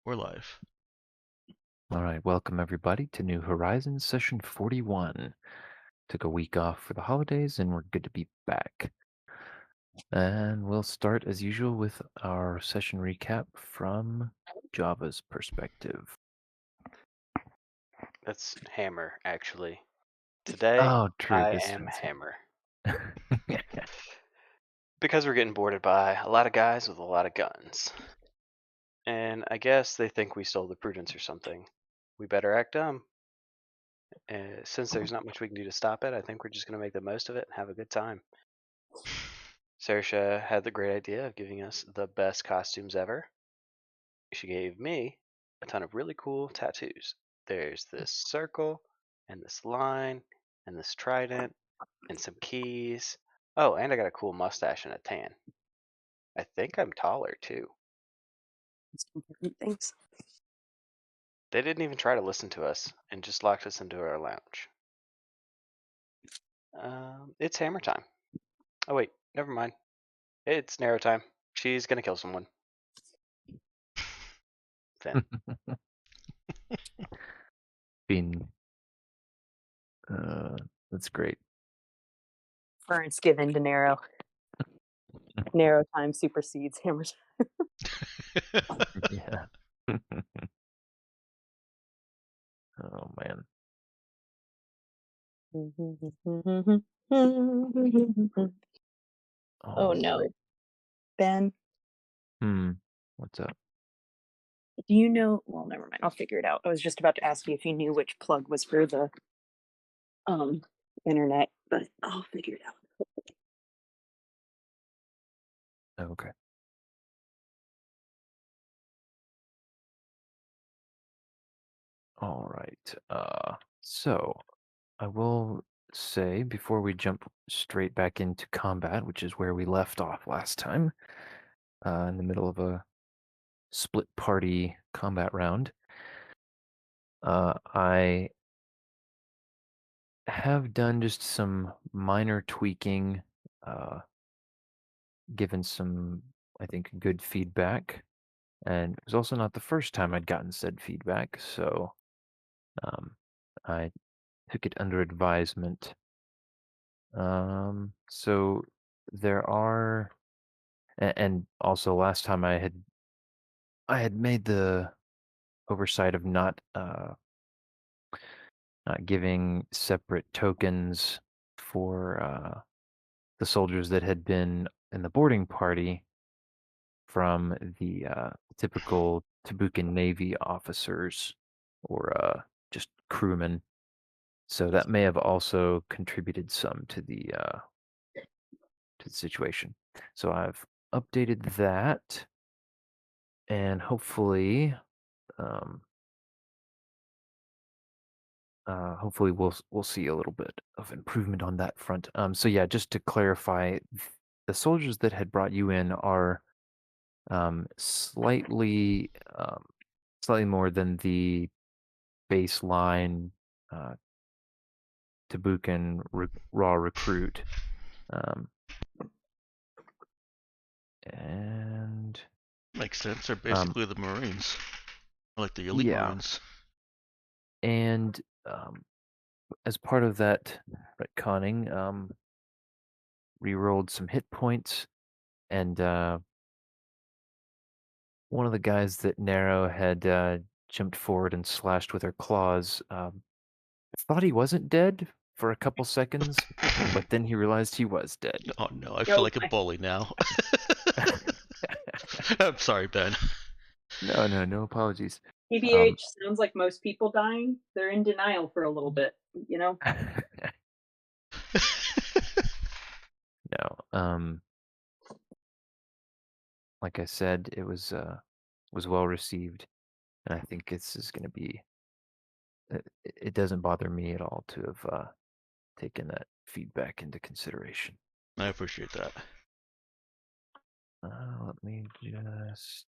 We're live. All right, welcome everybody to New Horizons session 41. Took a week off for the holidays and we're good to be back. And we'll start as usual with our session recap from Java's perspective. That's Hammer, actually. Today, Oh, true, I this am one's Hammer. yeah. Because we're getting boarded by a lot of guys with a lot of guns. And I guess they think we stole the Prudence or something. We better act dumb. Since there's not much we can do to stop it, I think we're just going to make the most of it and have a good time. Saoirse had the great idea of giving us the best costumes ever. She gave me a ton of really cool tattoos. There's this circle, and this line, and this trident, and some keys. Oh, and I got a cool mustache and a tan. I think I'm taller too. Important things. They didn't even try to listen to us and just locked us into our lounge. It's hammer time. Oh wait, never mind. It's narrow time. She's gonna kill someone. Then Being that's great. Burns given to narrow. Narrow time supersedes hammer Yeah. Oh man. time. Oh Oh no. Ben, what's up? do you know, well, never mind, I'll figure it out. I was just about to ask you if you knew which plug was for the um internet, but I'll figure it out. Okay. All right. So I will say before we jump straight back into combat, which is where we left off last time, in the middle of a split party combat round, I have done just some minor tweaking, given some, I think, good feedback. And it was also not the first time I'd gotten said feedback, so I took it under advisement. So there are, and also last time I had made the oversight of not giving separate tokens for the soldiers that had been in the boarding party from the typical Tabukkan Navy officers or just crewmen. So that may have also contributed some to the situation. So I've updated that, and um, hopefully we'll see a little bit of improvement on that front. So yeah, just to clarify, the soldiers that had brought you in are slightly more than the baseline uh, Tabukan raw recruit. Um, and Makes sense. They're um, basically the Marines, like the elite yeah, Marines. and as part of that retconning, rerolled some hit points, and one of the guys that Narrow had jumped forward and slashed with her claws thought he wasn't dead for a couple seconds, but then he realized he was dead. Oh no, I feel Oh like a my. bully now. I'm sorry, Ben. No apologies. Um, PBH sounds like most people dying. They're in denial for a little bit, you know? no, like I said, it was well received, and I think this is going to be. It doesn't bother me at all to have taken that feedback into consideration. I appreciate that. Let me just.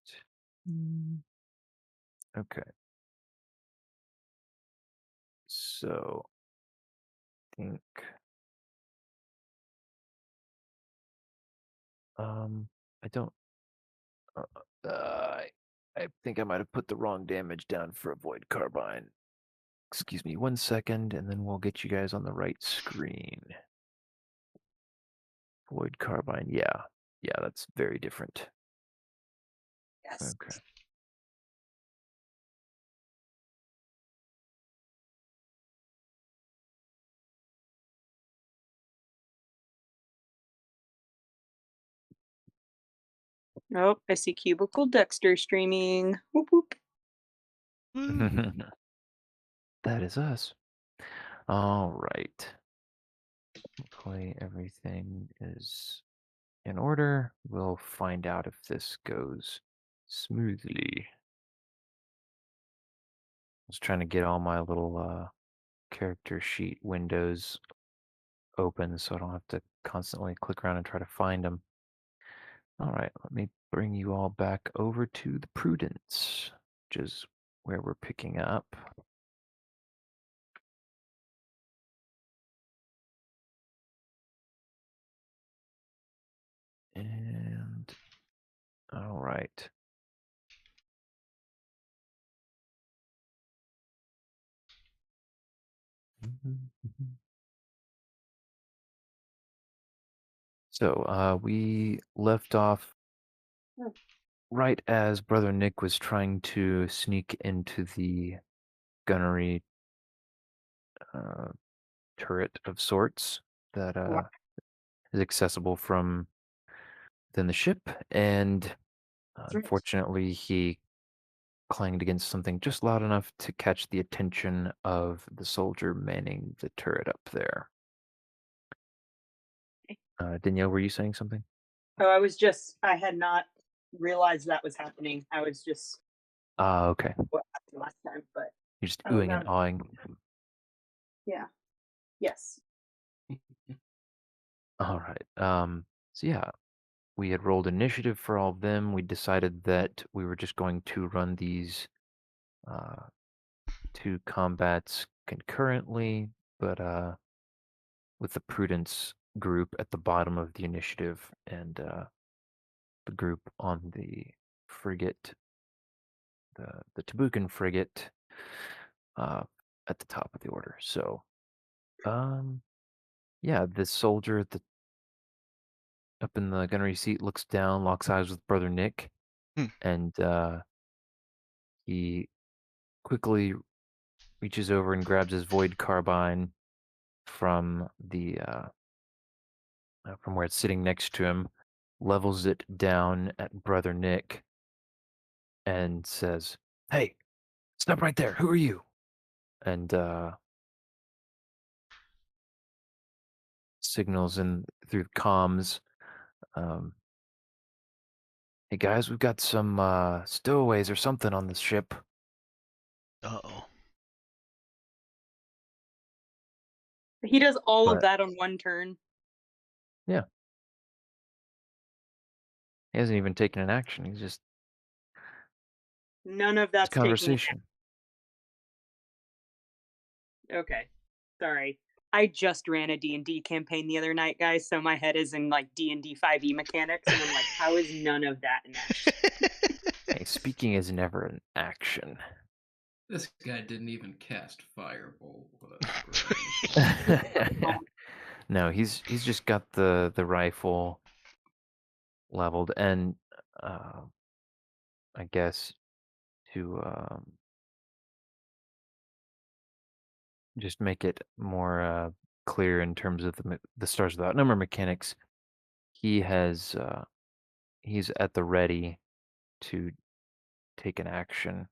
Okay. So, I think. I don't. Uh, I think I might have put the wrong damage down for a void carbine. Excuse me 1 second, and then we'll get you guys on the right screen. Void carbine, yeah. Yeah, that's very different. Yes. Okay. Nope, I see Cubicle Dexter streaming. Whoop whoop. That is us. All right. Hopefully everything is in order. We'll find out if this goes smoothly. I was trying to get all my little character sheet windows open so I don't have to constantly click around and try to find them. All right, let me bring you all back over to the Prudence, which is where we're picking up. And all right. So we left off right as Brother Nick was trying to sneak into the gunnery turret of sorts that is accessible from within the ship, and unfortunately he clanged against something just loud enough to catch the attention of the soldier manning the turret up there. Danielle, were you saying something? Oh, I had not realized that was happening. I was just Okay. what happened last time, but You're just oh, oohing no. and awing. Yeah. Yes. All right. So yeah, we had rolled initiative for all of them. We decided that we were just going to run these two combats concurrently, but with the Prudence group at the bottom of the initiative and the group on the frigate, the Tabukkan frigate, at the top of the order. So, yeah, this soldier at the up in the gunnery seat looks down, locks eyes with Brother Nick, Hmm. and he quickly reaches over and grabs his void carbine from the from where it's sitting next to him, levels it down at Brother Nick, and says, "Hey, stop right there! Who are you?" And signals in through comms. Um, hey guys, we've got some stowaways or something on this ship. Uh-oh. He does all of But that on one turn. yeah, he hasn't even taken an action. He's just None of it's that's taking conversation. Okay. Sorry. I just ran a D&D campaign the other night, guys, so my head is in like D&D 5e mechanics, and I'm like, how is none of that an action? Hey, speaking is never an action. This guy didn't even cast Firebolt. What a brain. No, he's just got the rifle leveled, and I guess to just make it more clear in terms of the stars without number mechanics, he has he's at the ready to take an action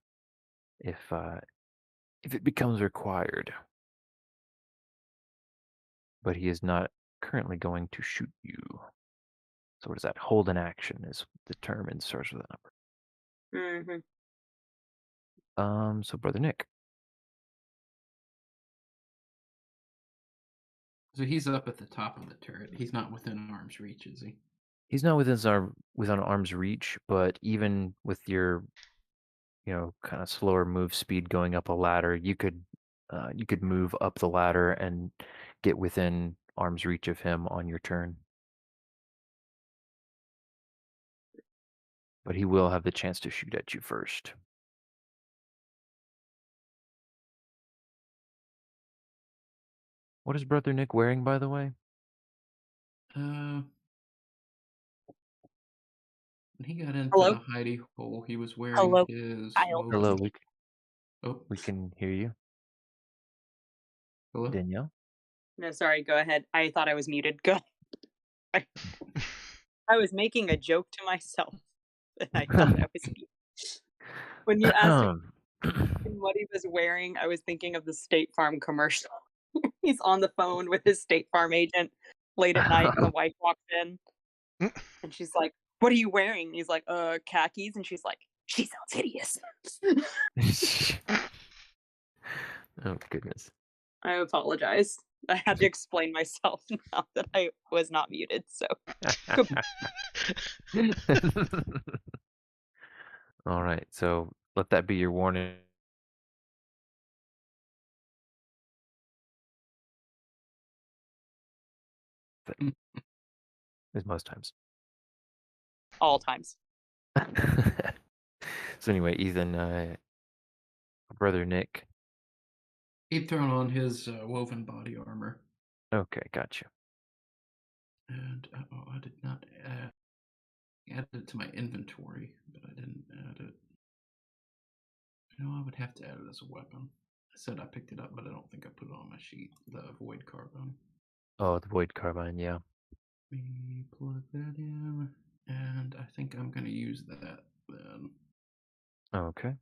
if it becomes required, but he is not currently going to shoot you. So what is that? Hold an action is the term in stars with a number. Mm-hmm. So Brother Nick. So he's up at the top of the turret. He's not within arm's reach, is he? He's not within arm's reach, but even with your, kind of slower move speed going up a ladder, you could move up the ladder and get within arm's reach of him on your turn. but he will have the chance to shoot at you first. What is Brother Nick wearing, by the way? When he got into Hello? the hidey hole, he was wearing Hello, his Kyle. Hello, woven. Oh, we can hear you. hello. Danielle? No, sorry, go ahead. I thought I was muted. Go ahead. I was making a joke to myself and I thought I was muted. When you asked him what he was wearing, I was thinking of the State Farm commercial. He's on the phone with his State Farm agent late at night, and the wife walks in, and she's like, "What are you wearing?" And he's like, khakis." And she's like, "She sounds hideous." Oh, goodness. I apologize. I had to explain myself now that I was not muted. So, All right, so let that be your warning. As most times. all times. So anyway, Ethan, Brother Nick. He'd thrown on his woven body armor, Okay, gotcha. and I did not add it to my inventory, but I didn't add it. I would have to add it as a weapon. I said I picked it up, but I don't think I put it on my sheet. The void carbine. Oh, the void carbine, yeah. Let me plug that in, and I think I'm going to use that then. Okay.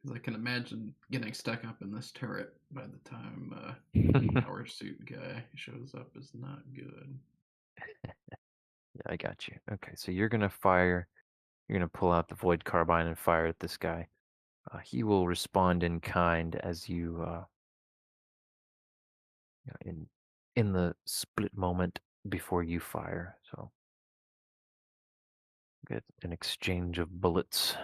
Because I can imagine getting stuck up in this turret by the time the power suit guy shows up is not good. Yeah, I got you. Okay, so you're gonna fire. You're gonna pull out the void carbine and fire at this guy. He will respond in kind as you, in the split moment before you fire. So get an exchange of bullets.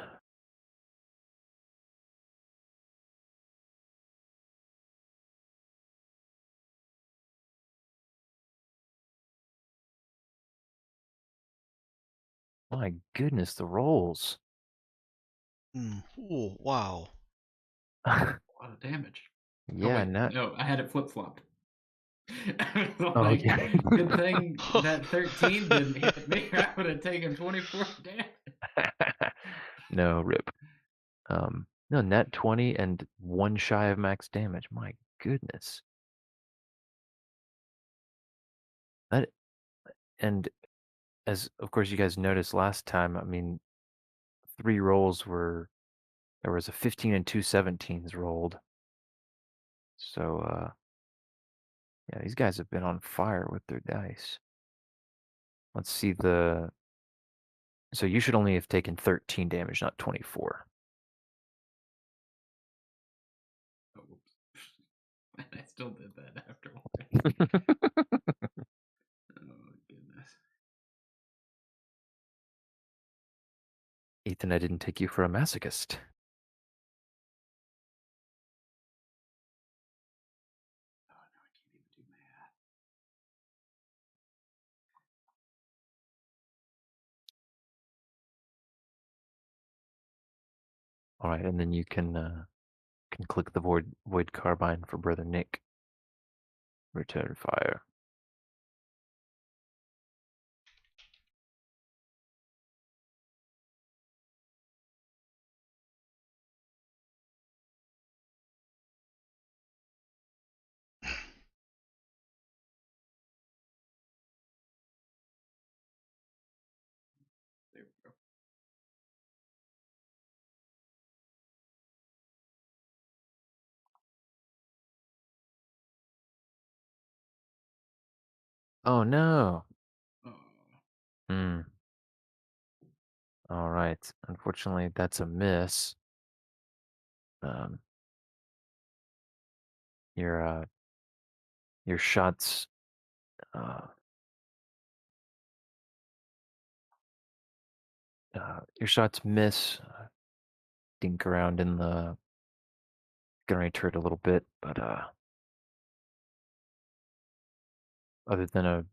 My goodness, the rolls. Oh, wow. A lot of damage. Oh, Yeah, wait, not. no, I had it flip flopped. Oh, yeah. Good thing that 13 didn't hit me. I would have taken 24 damage. No, rip. No, net 20 and one shy of max damage. My goodness. That and as of course you guys noticed last time, I mean, 3 rolls were there was a 15 and 2 17s rolled. So yeah, these guys have been on fire with their dice. Let's see the so you should only have taken 13 damage, not 24. Oh, whoops. I still did that afterwards. Oh, goodness. Ethan, I didn't take you for a masochist. Oh, no, I can't even do math. All right, and then you can click the void carbine for Brother Nick. Return fire. There we go. Oh no. Oh, Hmm. All right. Unfortunately, that's a miss. Um, your your shots your shots miss. Dink around in the gunnery turret a little bit, but other than a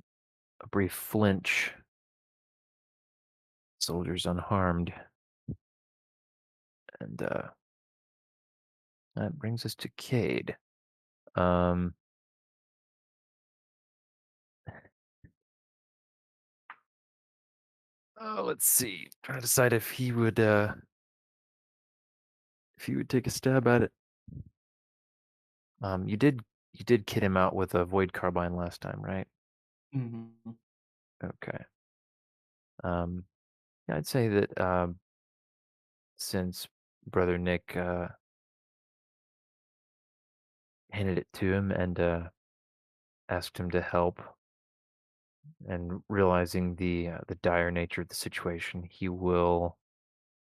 brief flinch, Soldiers unharmed. And that brings us to Cade. Um, let's see. Trying to decide if he would take a stab at it. You did kit him out with a void carbine last time, right? Mm-hmm. Okay. Yeah, I'd say that since Brother Nick handed it to him and asked him to help, and realizing the dire nature of the situation, he will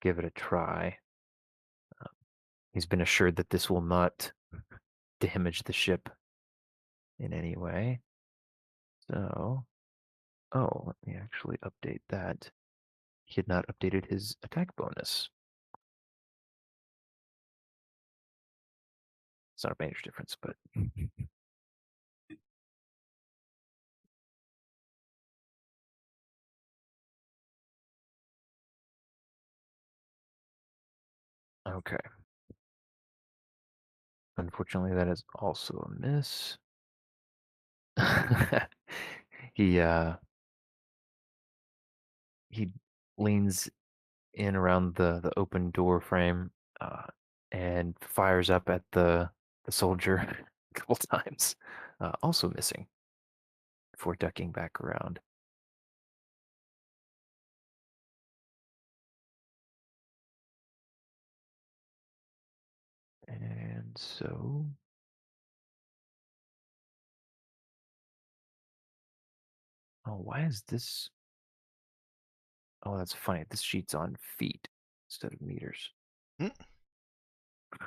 give it a try. He's been assured that this will not damage the ship in any way. So, let me actually update that. He had not updated his attack bonus. It's not a major difference, but okay. Unfortunately, that is also a miss. he he leans in around the open door frame uh, and fires up at the soldier a couple times, also missing before ducking back around. And so why is this? Oh, that's funny. This sheet's on feet instead of meters. Hmm?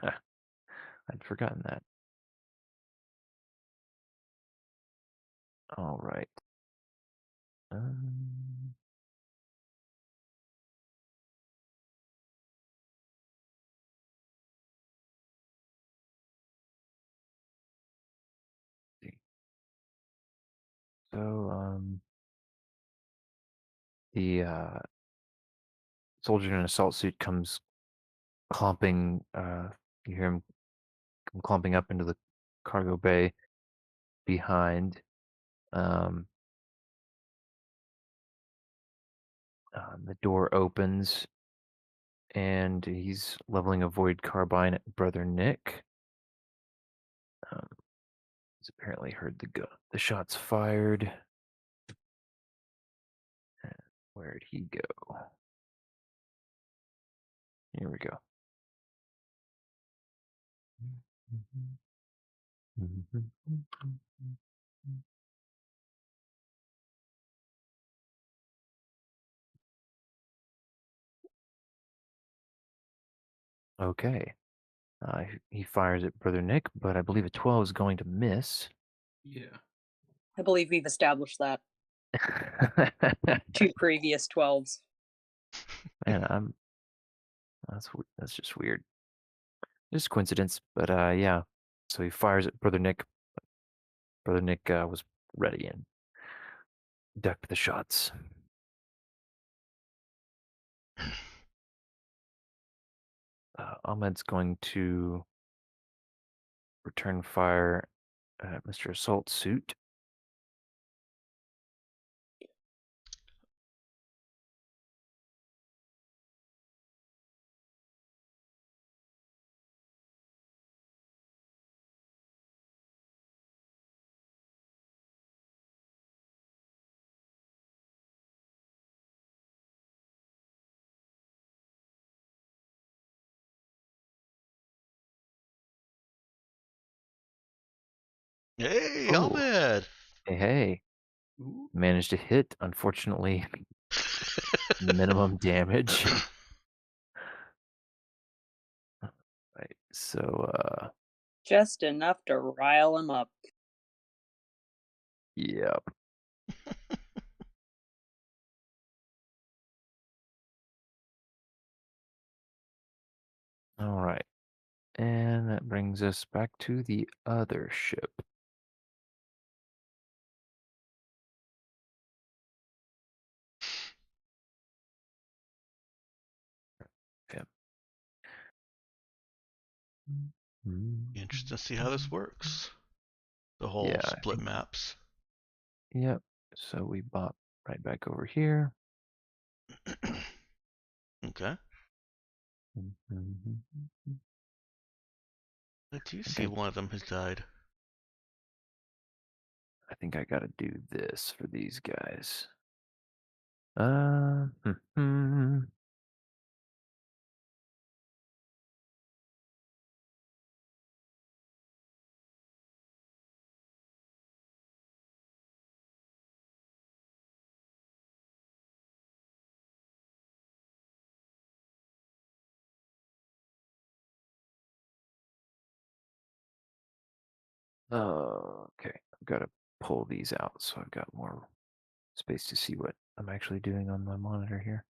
I'd forgotten that. All right. Um, see. So, the soldier in an assault suit comes clomping. You hear him come clomping up into the cargo bay behind. Um, the door opens, and he's leveling a void carbine at Brother Nick. He's apparently heard the shots fired. Where'd he go? Here we go. Okay. He fires at Brother Nick, but I believe a 12 is going to miss. Yeah. I believe we've established that. 2 previous 12s. Man, that's just weird. Just coincidence, but yeah. So he fires at Brother Nick. Brother Nick was ready and ducked the shots. Ahmed's going to return fire at Mr. Assault Suit. Hey, Oh, Ahmed! hey. Ooh. Managed to hit, unfortunately, minimum damage. Right, so, Just enough to rile him up. yep. All right. And that brings us back to the other ship. Interesting to see how this works. The whole Yeah, I split think- maps. Yep. So we bop right back over here. Okay. I do see Okay. one of them has died. I think I gotta do this for these guys. Okay, I've got to pull these out so I've got more space to see what I'm actually doing on my monitor here.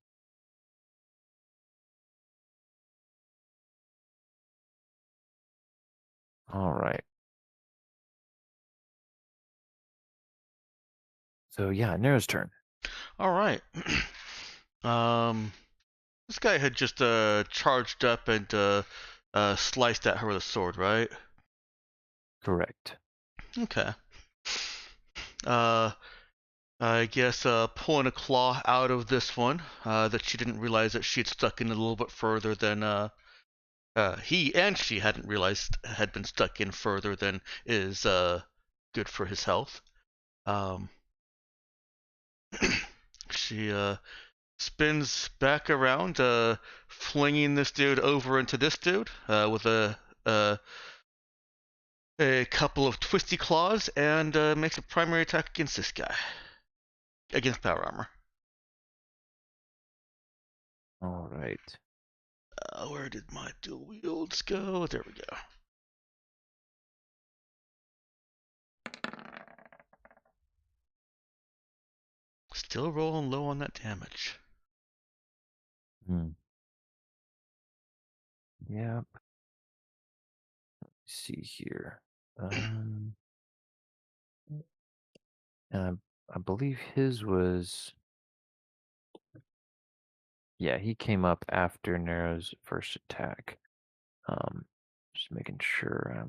All right. So yeah, Nero's turn. All right. This guy had just charged up and sliced at her with a sword, right? Correct. Okay. I guess pulling a claw out of this one that she didn't realize that she had stuck in a little bit further than he and she hadn't realized had been stuck in further than is good for his health. She spins back around, flinging this dude over into this dude with a couple of twisty claws, and makes a primary attack against this guy. Against power armor. All right. Where did my dual wields go? There we go. Still rolling low on that damage. Yep. Let's see here. And I believe his was. Yeah, he came up after Nero's first attack. Just making sure.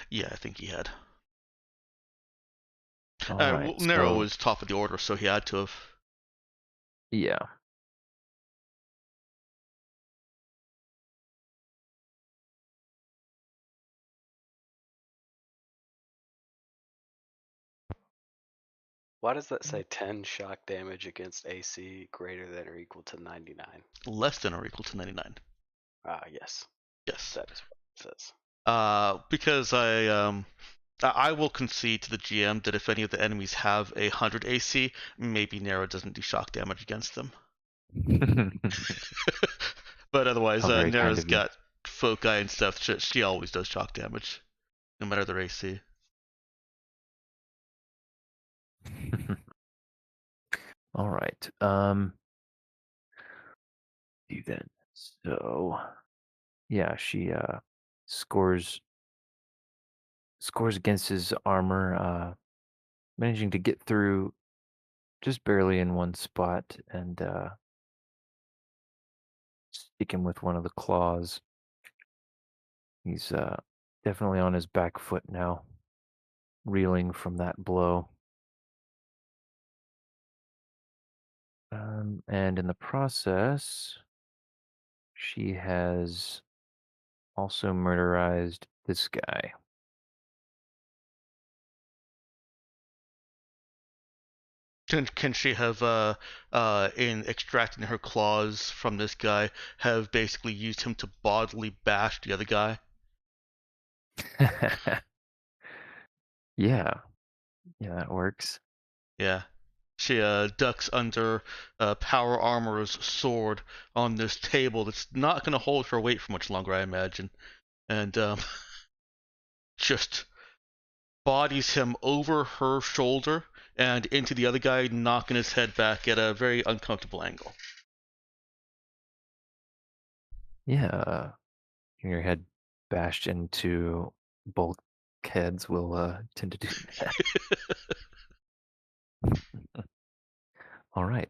Yeah, I think he had. All Well, right. Nero So was top of the order, so he had to have. yeah. Why does that say 10 shock damage against AC greater than or equal to 99? Less than or equal to 99. Ah, yes. Yes. That is what it says. Because I will concede to the GM that if any of the enemies have 100 AC, maybe Nero doesn't do shock damage against them. But otherwise, How very kind Nero's of you. got foci and stuff. She always does shock damage, no matter their AC. All right. Do then. So yeah, she scores against his armor, managing to get through just barely in one spot and stick him with one of the claws. He's definitely on his back foot now, reeling from that blow. And in the process, she has also murderized this guy. Can she have in extracting her claws from this guy have basically used him to bodily bash the other guy? Yeah, that works. Yeah. She ducks under power armor's sword on this table that's not going to hold her weight for much longer, I imagine, and just bodies him over her shoulder and into the other guy, knocking his head back at a very uncomfortable angle. Yeah, your head bashed into both heads will tend to do that. All right.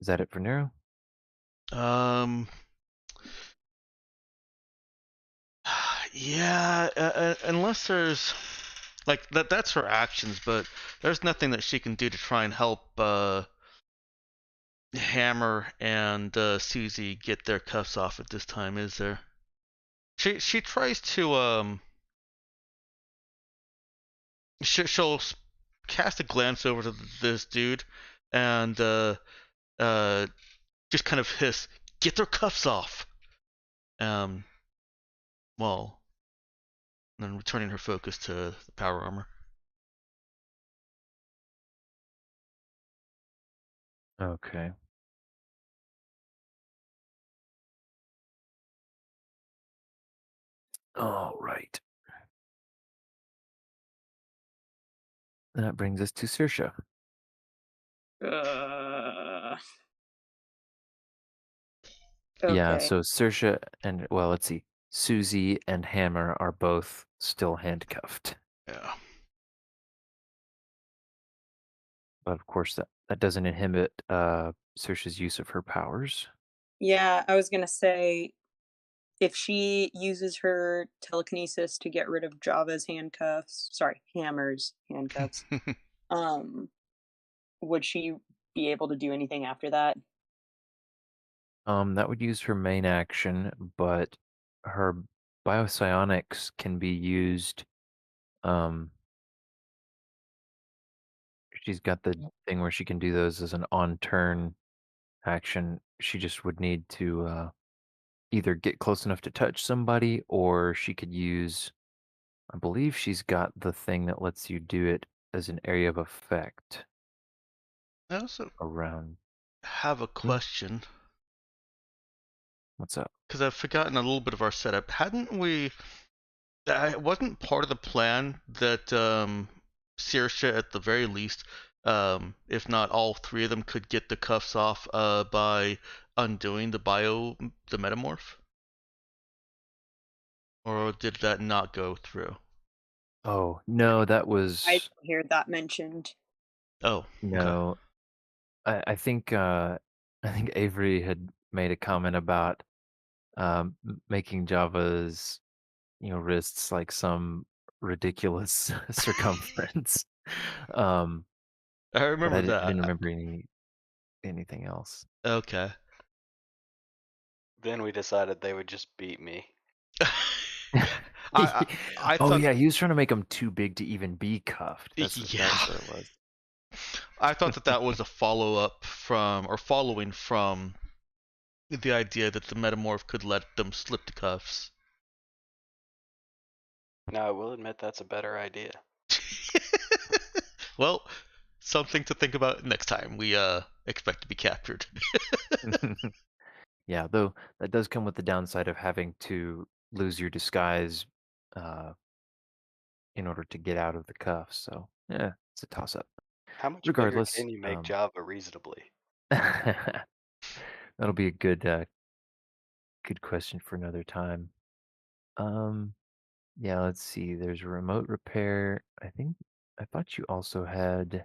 Is that it for Nero? Um, Yeah, unless there's like that's her actions, but there's nothing that she can do to try and help Hammer and Susie get their cuffs off at this time, is there? She tries to she'll cast a glance over to this dude and uh just kind of hiss, "Get their cuffs off." Um, well, then returning her focus to the power armor. Okay. All right. That brings us to Saoirse. Yeah, Okay. so Saoirse and, well, let's see. Susie and Hammer are both still handcuffed. Yeah. But of course, that doesn't inhibit Saoirse's use of her powers. Yeah, I was gonna say if she uses her telekinesis to get rid of Java's handcuffs, sorry, Hammer's handcuffs, um, would she be able to do anything after that? That would use her main action, but her biopsionics can be used. Um, she's got the thing where she can do those as an on-turn action. She just would need to either get close enough to touch somebody, or she could use. I believe she's got the thing that lets you do it as an area of effect I also around. have a question What's up? because I've forgotten a little bit of our setup. Hadn't we? Wasn't part of the plan that Saoirse, at the very least, if not all three of them, could get the cuffs off by undoing the metamorph? Or did that not go through? Oh no, that I was didn't hear that mentioned. Oh, okay. no. I think I think Avery had made a comment about making Java's wrists like some ridiculous circumference. um, I but remember I didn't that. remember anything else. Okay. Then we decided they would just beat me. I Oh thought yeah, he was trying to make them too big to even be cuffed. That's yeah. what it was. I thought that was a follow up from or following from the idea that the metamorph could let them slip the cuffs. Now I will admit that's a better idea. Well, something to think about next time we expect to be captured. Yeah, though that does come with the downside of having to lose your disguise uh, in order to get out of the cuffs. So yeah, it's a toss up. How much bigger Regardless, can you make Java reasonably? that'll be a good question for another time. Um, yeah, let's see. There's a remote repair. I thought you also had.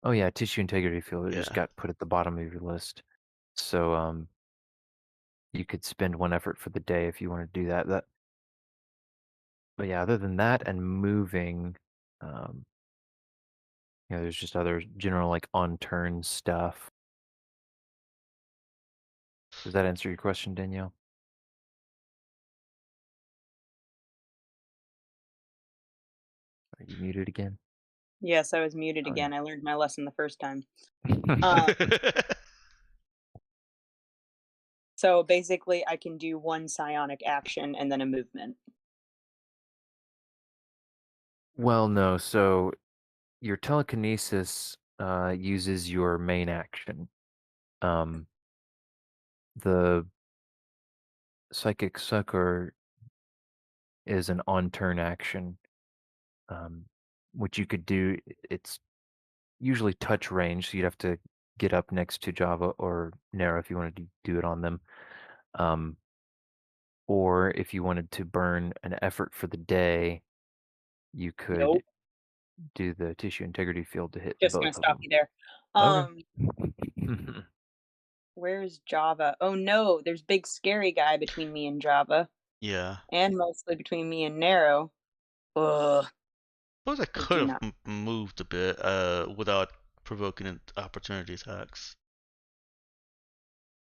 Oh yeah, tissue integrity field. It just Yeah. got put at the bottom of your list. So you could spend one effort for the day if you want to do that. But yeah, other than that and moving, um, there's just other general like on turn stuff. Does that answer your question, Danielle? Are you muted again? Yes, I was muted Oh, again. I learned my lesson the first time. yeah. So basically, I can do one psionic action and then a movement. Well, no. So your telekinesis uses your main action. Um, the psychic sucker is an on-turn action, um, which you could do. It's usually touch range, so you'd have to get up next to Java or Nera if you wanted to do it on them. Um, or if you wanted to burn an effort for the day, you could Nope. do the tissue integrity field to hit Just gonna both of stop them. you there. Okay. Um, Where's Java? Oh no, there's big scary guy between me and Java, Yeah. and mostly between me and Narrow. Ugh. Suppose I I could do have not. moved a bit without provoking opportunity attacks.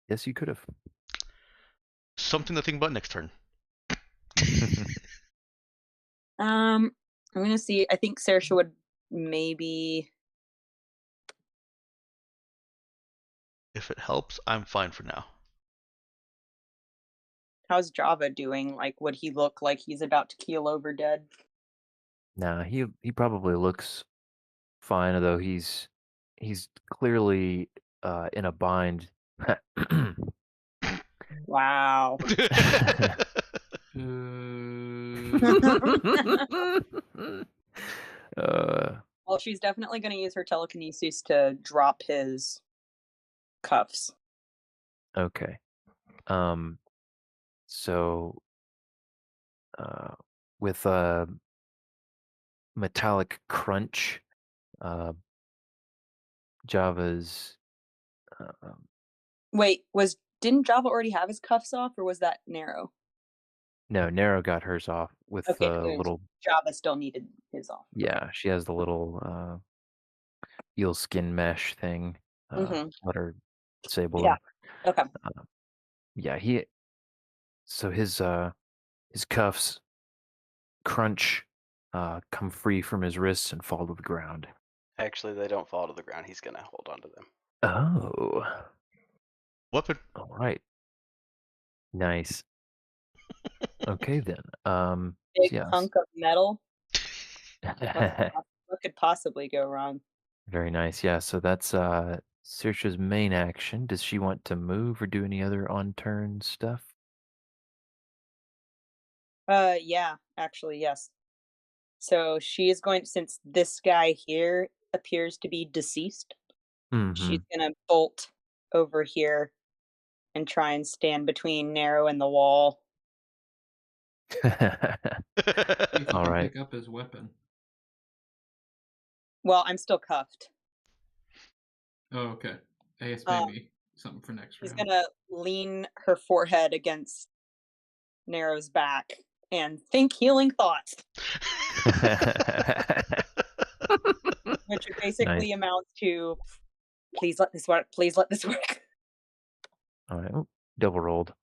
Yes, you could have. Something to think about next turn. I'm gonna see. I think Saoirse would maybe. If it helps, I'm fine for now. How's Java doing? Like, would he look like he's about to keel over dead? Nah, he probably looks fine, although he's clearly in a bind. Wow. Well, she's definitely going to use her telekinesis to drop his cuffs. Okay. So with a metallic crunch, Java's Wait, didn't Java already have his cuffs off, or was that Narrow? no, Nero got hers off with Okay, the so little Java still needed his off. Okay. yeah, she has the little eel skin mesh thing. Let her disable Yeah. him. Okay. Yeah, so his cuffs crunch, come free from his wrists and fall to the ground. Actually, they don't fall to the ground. He's gonna hold on to them. Oh, Weapon. all right, nice. Okay then. Big Yes. hunk of metal. What could possibly go wrong? Very nice. Yeah, so that's Saoirse's main action. Does she want to move or do any other on turn stuff? Yeah, actually, yes. So she is going, since this guy here appears to be deceased, Mm-hmm. she's gonna bolt over here and try and stand between Narrow and the wall. If you All can right. pick up his weapon. Well, I'm still cuffed. Oh, okay. I guess Um, maybe something for next She's round. gonna lean her forehead against Narrow's back and think healing thoughts, which basically Nice. amounts to, please let this work, please let this work. All right. Oop, double rolled.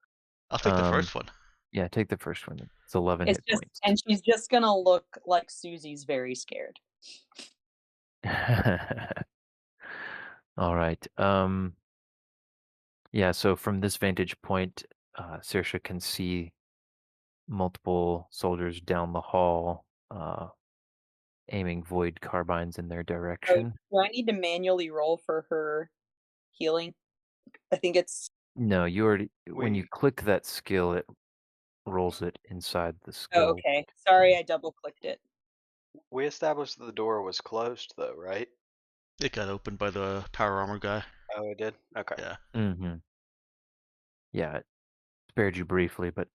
I'll take the first one. Yeah, take the first one. It's 11 It's hit just, points. and she's just gonna look like Susie's very scared. All right. Yeah, so from this vantage point, Saoirse can see multiple soldiers down the hall, aiming void carbines in their Oh, direction. do I need to manually roll for her healing? I think it's. No, you already when you We click that skill, it rolls it inside the Oh, skill. okay. Sorry, I double clicked it. we established that the door was closed, though, right? It got opened by the power armor guy. Oh, it did. Okay. Yeah. Mm-hmm. Yeah, it spared you briefly, but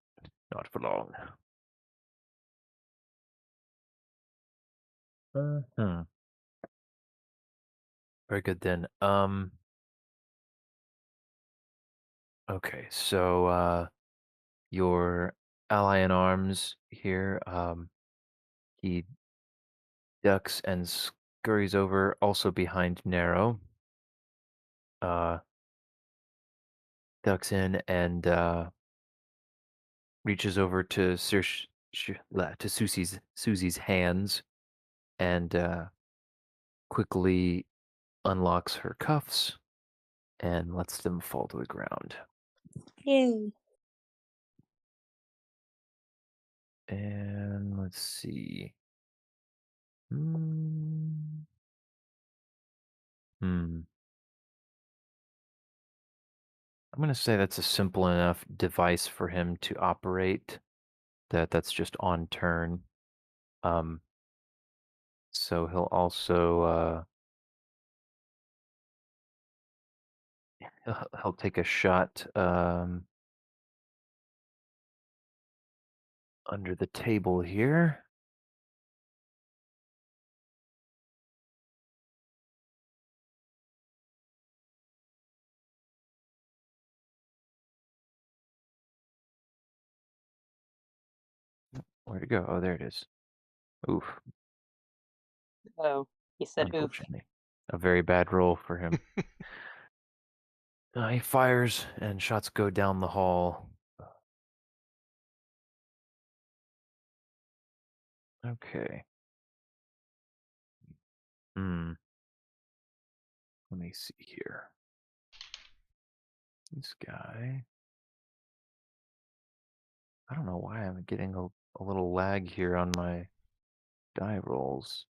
not for long. Uh-huh. Very good then. Okay, so your ally in arms here, he ducks and scurries over, also behind Narrow. Ducks in and reaches over to to Susie's hands and quickly unlocks her cuffs and lets them fall to the ground. Yay. And let's see. Hmm. I'm gonna say that's a simple enough device for him to operate. That's just on turn. Um, so he'll also he'll take a shot under the table here. Where'd it go? Oh, there it is. Oof. Oh, he said oof. Unfortunately, a very bad roll for him. He fires, and shots go down the hall. Okay. Hmm. Let me see here. This guy. I don't know why I'm getting a little lag here on my die rolls.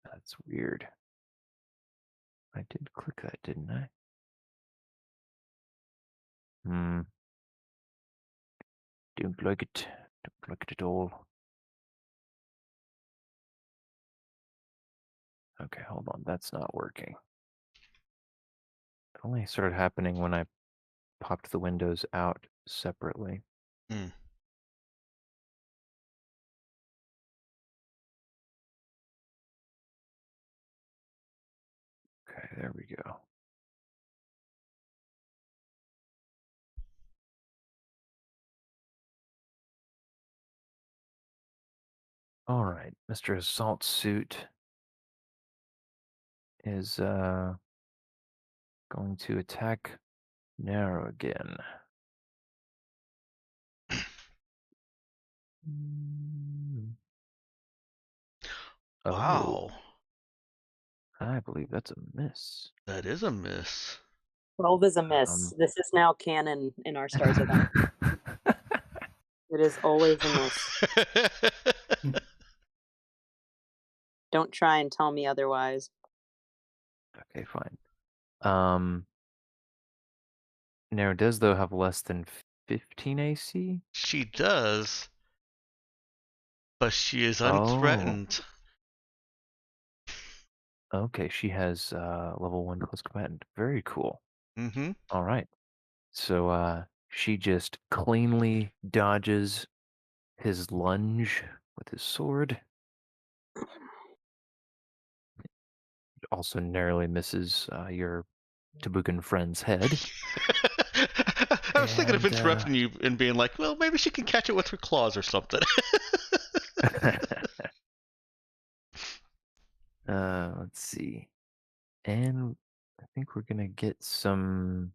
That's weird. I did click that, didn't I? Hmm. Don't like it. Don't like it at all. Okay, hold on. That's not working. It only started happening when I popped the windows out separately. Hmm. Okay, there we go. All right, Mr. Assault Suit is going to attack Narrow again. Oh, Wow. I believe that's a miss. That is a miss. 12 is a miss. This is now canon in our Stars event. It is always a miss. Don't try and tell me otherwise. Okay, fine. Narrow does though have less than 15 AC. She does, but she is Oh, unthreatened. okay. She has level 1 close combatant. Very cool. Mm-hmm. All right. So she just cleanly dodges his lunge with his sword. Also narrowly misses your Tabukkan friend's head. I was thinking of And, interrupting you and being like, well, maybe she can catch it with her claws or something. let's see. And I think we're gonna get some.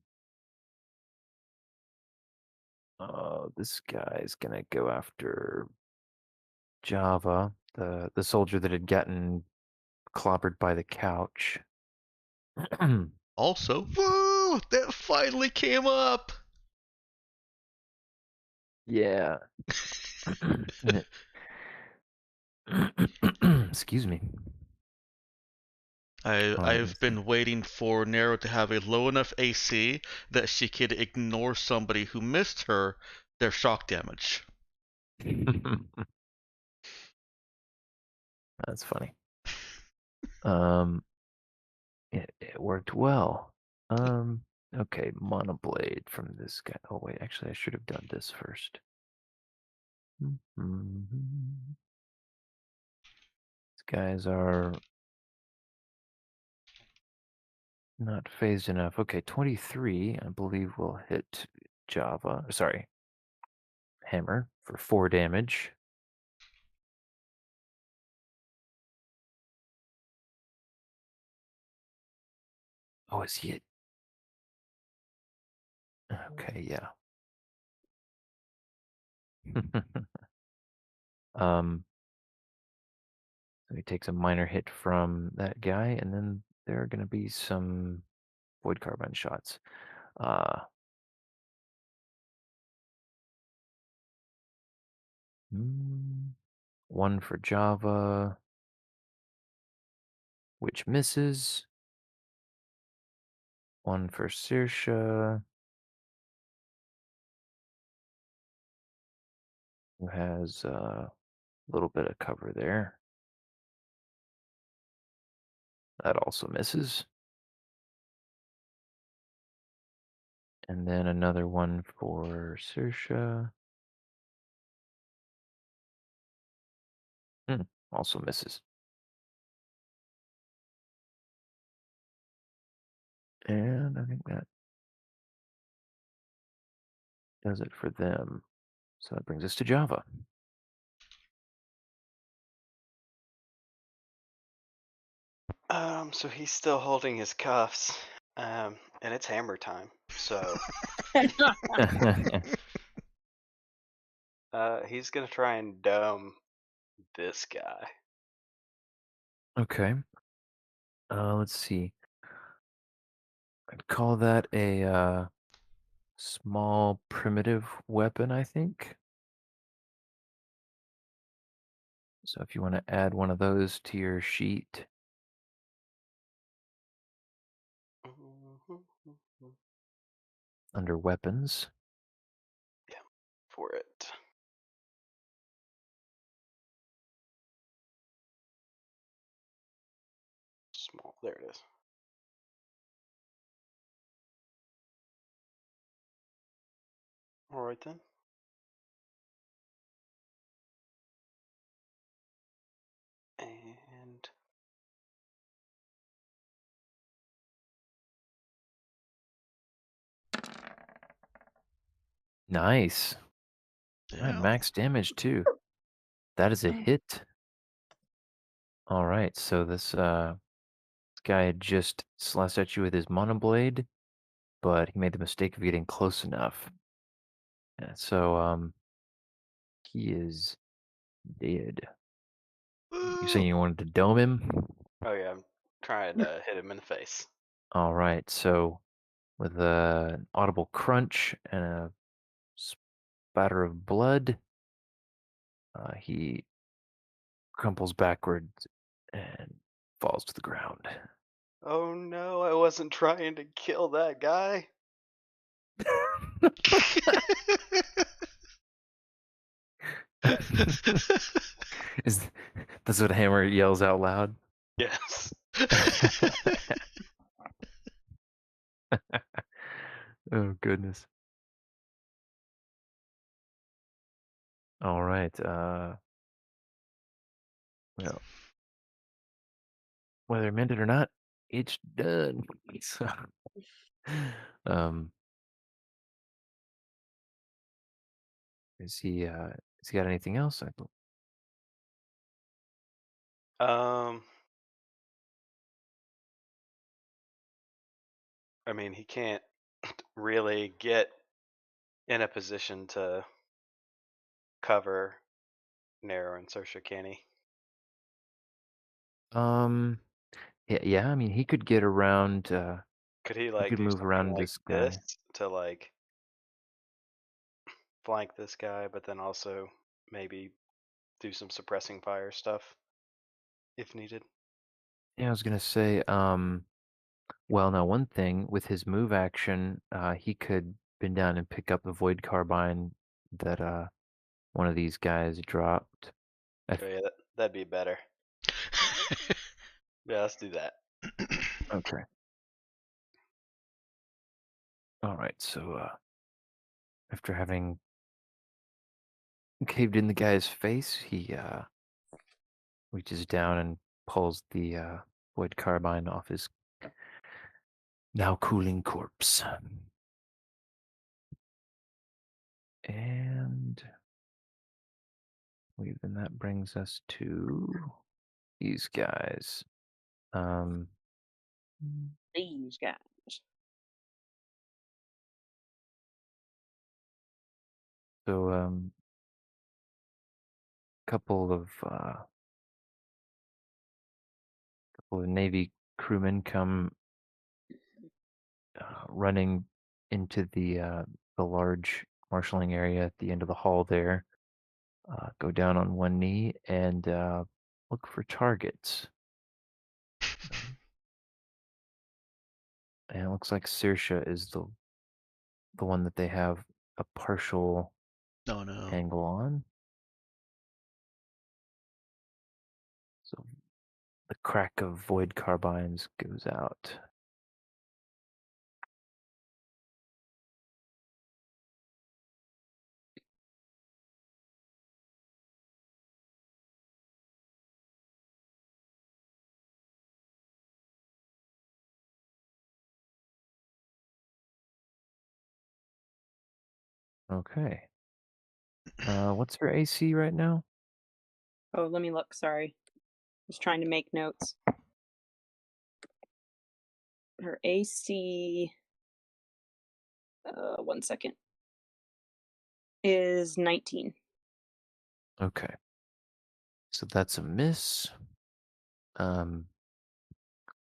This guy's gonna go after Java, the soldier that had gotten clobbered by the couch. Also, woo! That finally came up! Yeah. Excuse me. All right, I've let's see. been waiting for Nero to have a low enough AC that she could ignore somebody who missed her their shock damage. That's funny. It worked well. Okay, monoblade from this guy. Oh wait, actually, I should have done this first. These guys are not phased enough. Okay, 23, I believe, will hit Java. Sorry, Hammer for 4 damage. Oh, is he it? Okay, yeah. um, so he takes a minor hit from that guy, and then there are going to be some void carbine shots. Uh, one for Java, which misses. One for Saoirse, who has a little bit of cover there. That also misses. And then another one for Saoirse. Also misses. And I think that does it for them. So that brings us to Java. So he's still holding his cuffs, and it's hammer time. So he's gonna try and dome this guy. Okay. Let's see. I'd call that a small primitive weapon, I think. So if you want to add one of those to your sheet under weapons. Yeah, for it. Small. There it is. All right then. And Nice. All right, Yeah. max damage too. That is a hit. All right, so this guy had just slashed at you with his monoblade, but he made the mistake of getting close enough. Yeah, so he is dead. You saying you wanted to dome him? oh yeah, I'm trying to hit him in the face. All right, so with an audible crunch and a spatter of blood, he crumples backwards and falls to the ground. Oh no, I wasn't trying to kill that guy. Is that's what Hammer yells out loud? Yes. Oh goodness. All right. Well, whether I meant it or not, it's done. So, um, has he got anything else? Um, I mean, he can't really get in a position to cover narrow and Saoirse, can he? Yeah, I mean, he could get around. Could he He like could do move something around like this this guy. to like flank this guy, but then also maybe do some suppressing fire stuff if needed? Yeah, I was gonna say. Well, now one thing with his move action, he could bend down and pick up the void carbine that one of these guys dropped. Oh yeah, that'd be better. Yeah, let's do that. Okay. All right. So after having caved in the guy's face, he reaches down and pulls the void carbine off his now cooling corpse. And then that brings us to these guys. Um, These guys. so couple of Navy crewmen come running into the large marshalling area at the end of the hall there. Go down on one knee and look for targets. And it looks like Saoirse is the one that they have a partial Oh no. angle on. So the crack of void carbines goes out. Okay. What's her AC right now? Oh, let me look. Sorry. Just trying to make notes. Her AC, 1 second, is 19. Okay. So that's a miss. Um,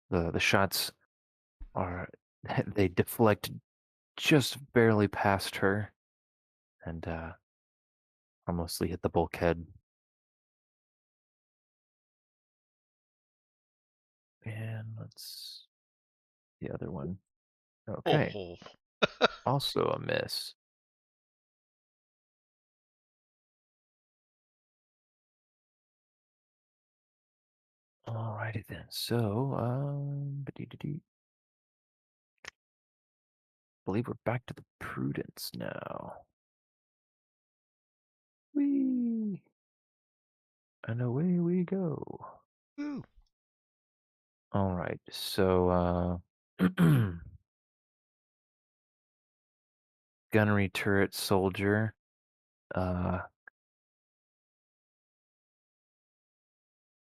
the shots are they deflect just barely past her and almostly hit the bulkhead. And let's the other one. Okay. Oh. Also a miss. Alrighty then. So, believe we're back to the Prudence now. Whee! And away we go. Woo. Alright, so, gunnery turret soldier,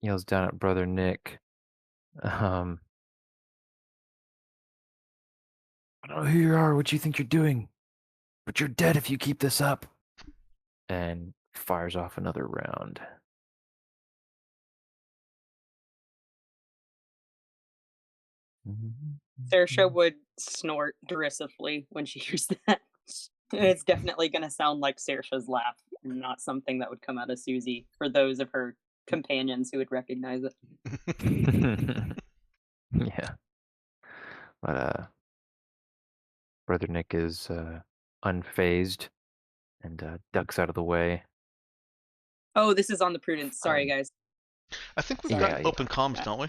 yells down at Brother Nick. I don't know who you are, what you think you're doing, but you're dead if you keep this up. And fires off another round. Saoirse would snort derisively when she hears that. It's definitely going to sound like Saoirse's laugh, and not something that would come out of Susie for those of her companions who would recognize it. Yeah. But Brother Nick is unfazed and ducks out of the way. Oh, this is on the Prudence. Sorry, guys. I think we've Yeah, got yeah. open comms, don't we?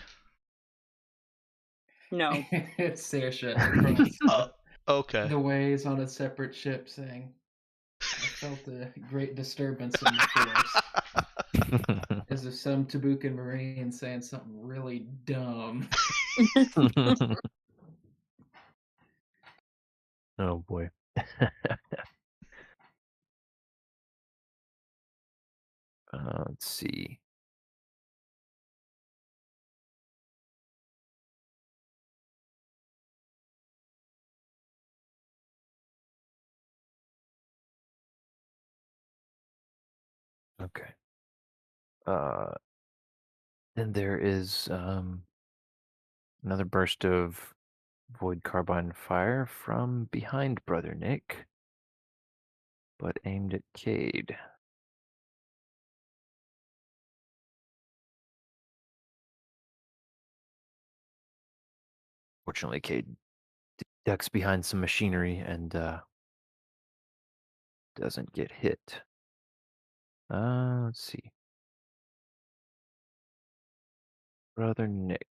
No. It's Saoirse across Okay. the ways on a separate ship saying, I felt a great disturbance in the force. As if some Tabukkan Marine saying something really dumb. Oh boy. Let's see. Okay. Then there is another burst of void carbine fire from behind Brother Nick, but aimed at Cade. Fortunately, Cade ducks behind some machinery and doesn't get hit. Let's see. Brother Nick.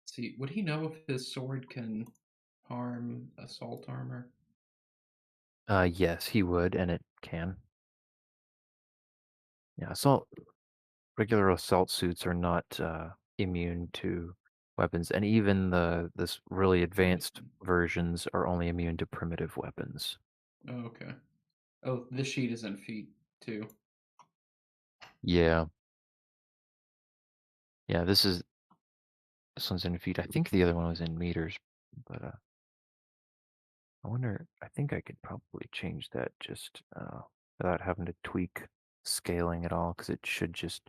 See, would he know if his sword can harm assault armor? Yes, he would, and it can. Yeah, regular assault suits are not immune to weapons, and even this really advanced versions are only immune to primitive weapons. Oh, okay. Oh, this sheet is in feet too. Yeah. Yeah, this one's in feet. I think the other one was in meters, but I wonder. I think I could probably change that just without having to tweak scaling at all, because it should just.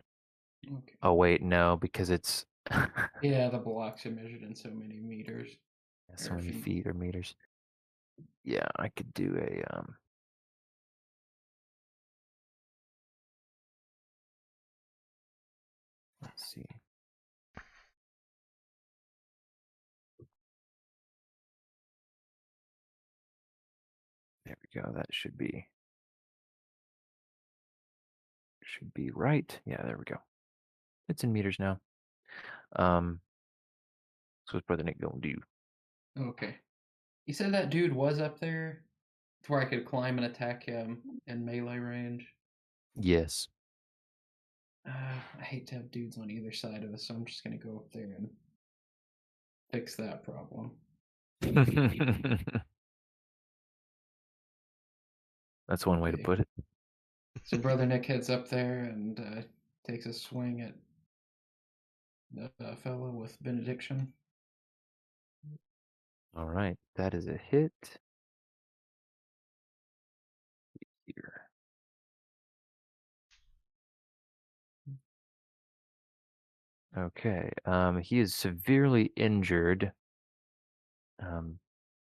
Okay. Oh wait, no, because it's Yeah, the blocks are measured in so many meters. so Or many feet. feet or meters. Yeah, I could do a Let's see. There we go. That should be right. Yeah, there we go. It's in meters now. So what's Brother Nick gonna do? Okay. You said that dude was up there to where I could climb and attack him in melee range. Yes. I hate to have dudes on either side of us, so I'm just gonna go up there and fix that problem. That's one way to Okay. put it. So Brother Nick heads up there and takes a swing at the fellow with benediction. All right, that is a hit. Here. Okay, he is severely injured.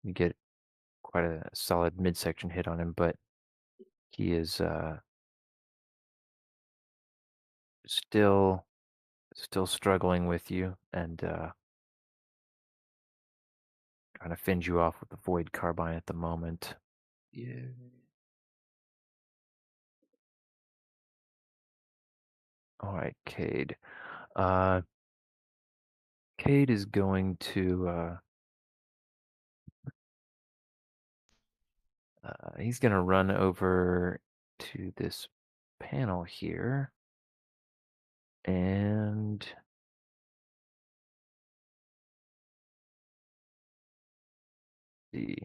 You get quite a solid midsection hit on him, but he is still struggling with you and trying to fend you off with the void carbine at the moment. Yeah. All right, Cade. Cade is going to he's gonna run over to this panel here and he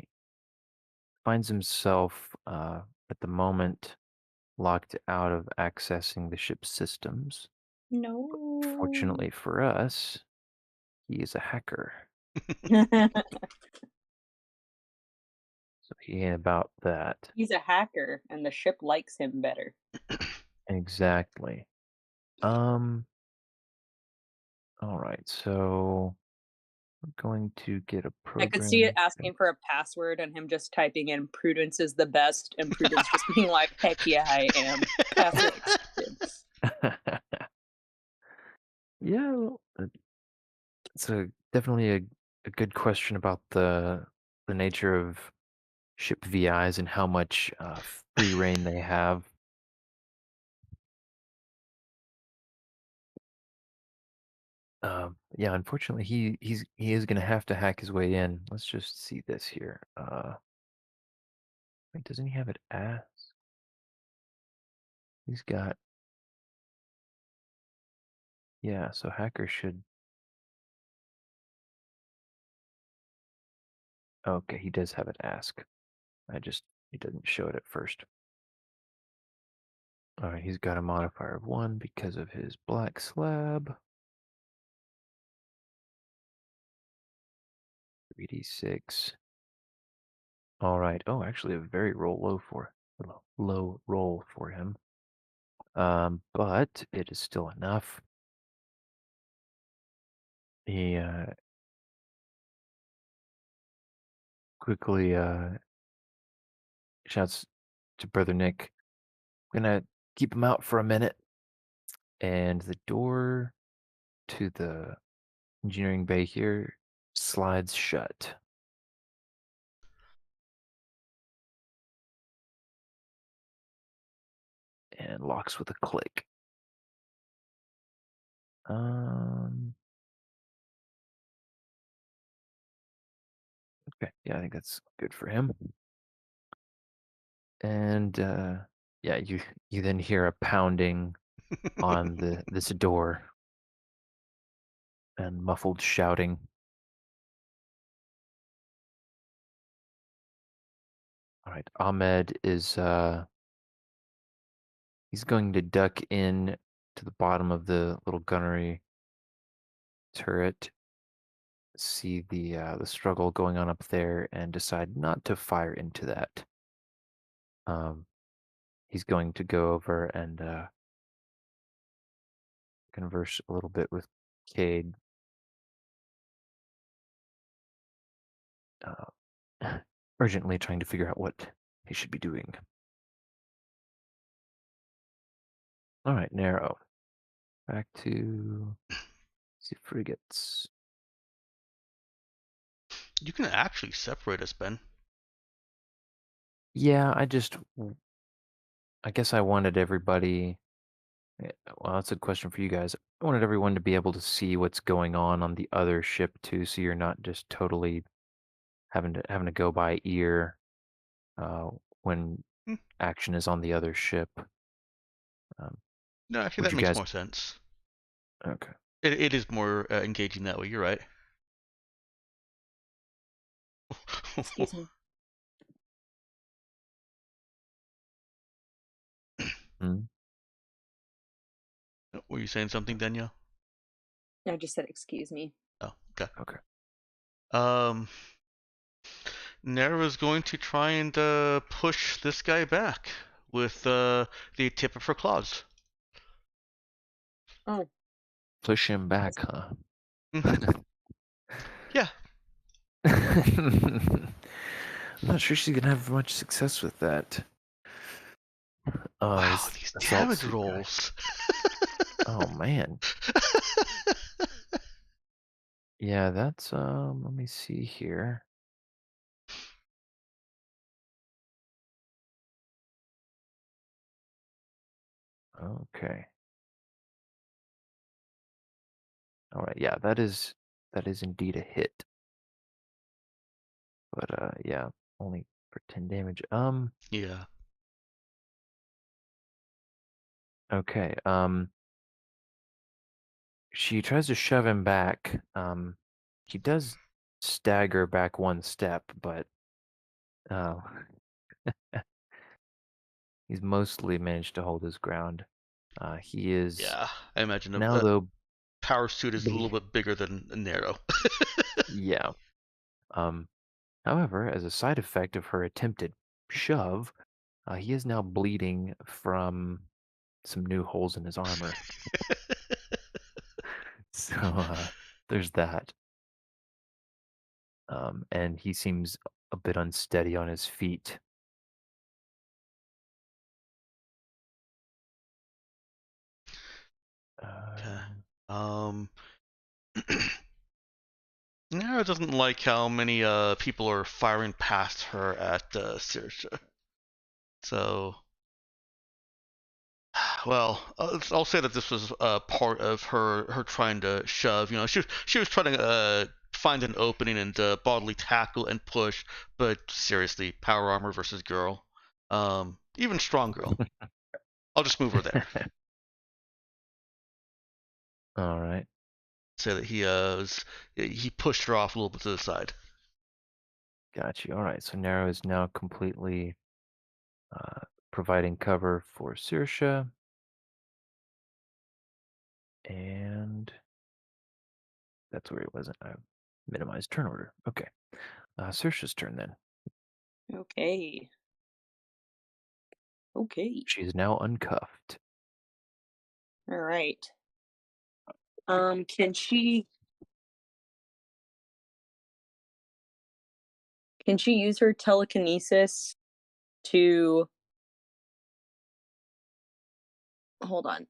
finds himself at the moment locked out of accessing the ship's systems. No. Fortunately for us, he is a hacker, so he ain't about that. He's a hacker, and the ship likes him better. Exactly. All right, so we're going to get a I could see it program. asking for a password and him just typing in "Prudence is the best," and Prudence just being like, "Heck yeah, I am." Password accepted. Yeah, well, it's definitely a good question about the nature of ship VIs and how much free reign they have. Yeah, unfortunately, he is gonna have to hack his way in. Let's just see this here. Wait, doesn't he have it ask? He's got, yeah. So hacker should. Okay, he does have it ask. He doesn't show it at first. All right, he's got a modifier of 1 because of his black slab. 3d6. All right. Oh, actually, a very low roll for him. But it is still enough. He quickly shouts to Brother Nick, "Gonna keep him out for a minute." And the door to the engineering bay here slides shut and locks with a click. Okay, yeah, I think that's good for him. And yeah, you then hear a pounding on this door and muffled shouting. All right, Ahmed is he's going to duck in to the bottom of the little gunnery turret, see the struggle going on up there, and decide not to fire into that. He's going to go over and converse a little bit with Cade. Urgently trying to figure out what he should be doing. All right, narrow. Back to the frigates. You can actually separate us, Ben. Yeah, I guess I wanted everybody. Well, that's a question for you guys. I wanted everyone to be able to see what's going on the other ship too, so you're not just totally having to go by ear when Hmm. action is on the other ship. No, actually, Would that you makes guys? more sense. Okay. It is more engaging that way. You're right. Excuse me. Hmm? Were you saying something, Danielle? I just said excuse me. Oh, okay. Okay. Nera's going to try and push this guy back with the tip of her claws. Oh, Push him back, huh? Mhm. Yeah. I'm not sure she's gonna have much success with that. Wow, This these assault damage suit guy. rolls. Oh man. Yeah, that's let me see here. Okay. All right. Yeah, that is indeed a hit. But yeah, only for 10 damage. Yeah. Okay. She tries to shove him back. He does stagger back one step, but uh he's mostly managed to hold his ground. He is Yeah. I imagine now a though power suit is a little ble- bit bigger than a Nero. yeah. Um However, as a side effect of her attempted shove, he is now bleeding from some new holes in his armor. So there's that. And he seems a bit unsteady on his feet. Okay. Um, Nero doesn't like how many people are firing past her at Saoirse. So, well, I'll say that this was part of her trying to shove. You know, she was trying to find an opening and bodily tackle and push, but seriously, power armor versus girl, even strong girl. I'll just move her there. all right. Say that he pushed her off a little bit to the side. Got you. All right. So Nero is now completely uh, providing cover for Saoirse. And that's where it wasn't. I minimized turn order. Okay. Saoirse's turn then. okay. Okay. She is now uncuffed. All right. Can she use her telekinesis to hold on.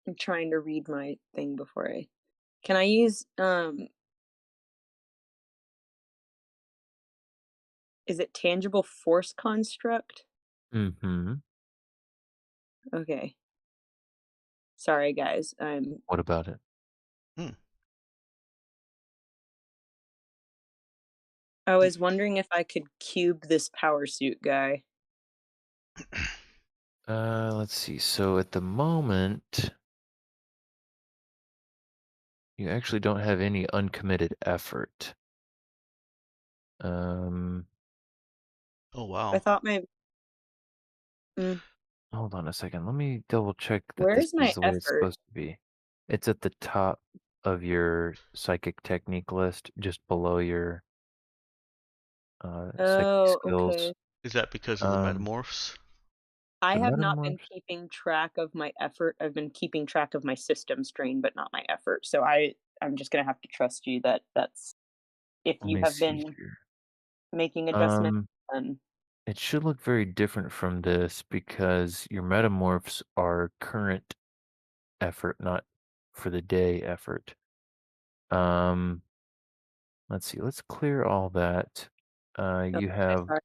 I'm trying to read my thing before I can I use is it tangible force construct? Mm-hmm. Okay. Sorry guys. What about it? Hmm. I was wondering if I could cube this power suit guy. Let's see. So at the moment, you actually don't have any uncommitted effort. Um, Oh I wow. thought my Hold on a second. Let me double check that this where's my is the way it's effort? supposed to be. It's at the top of your psychic technique list, just below your psychic Oh, skills. okay. Is that because of the Um, metamorphs? I the have not been metamorphs. keeping track of my effort. I've been keeping track of my system strain, but not my effort. So I'm just gonna have to trust you that that's if Let you me have see been here. making adjustments, Um, then it should look very different from this because your metamorphs are current effort, not for the day effort. Um, let's see. Let's clear all that. You okay, have sorry.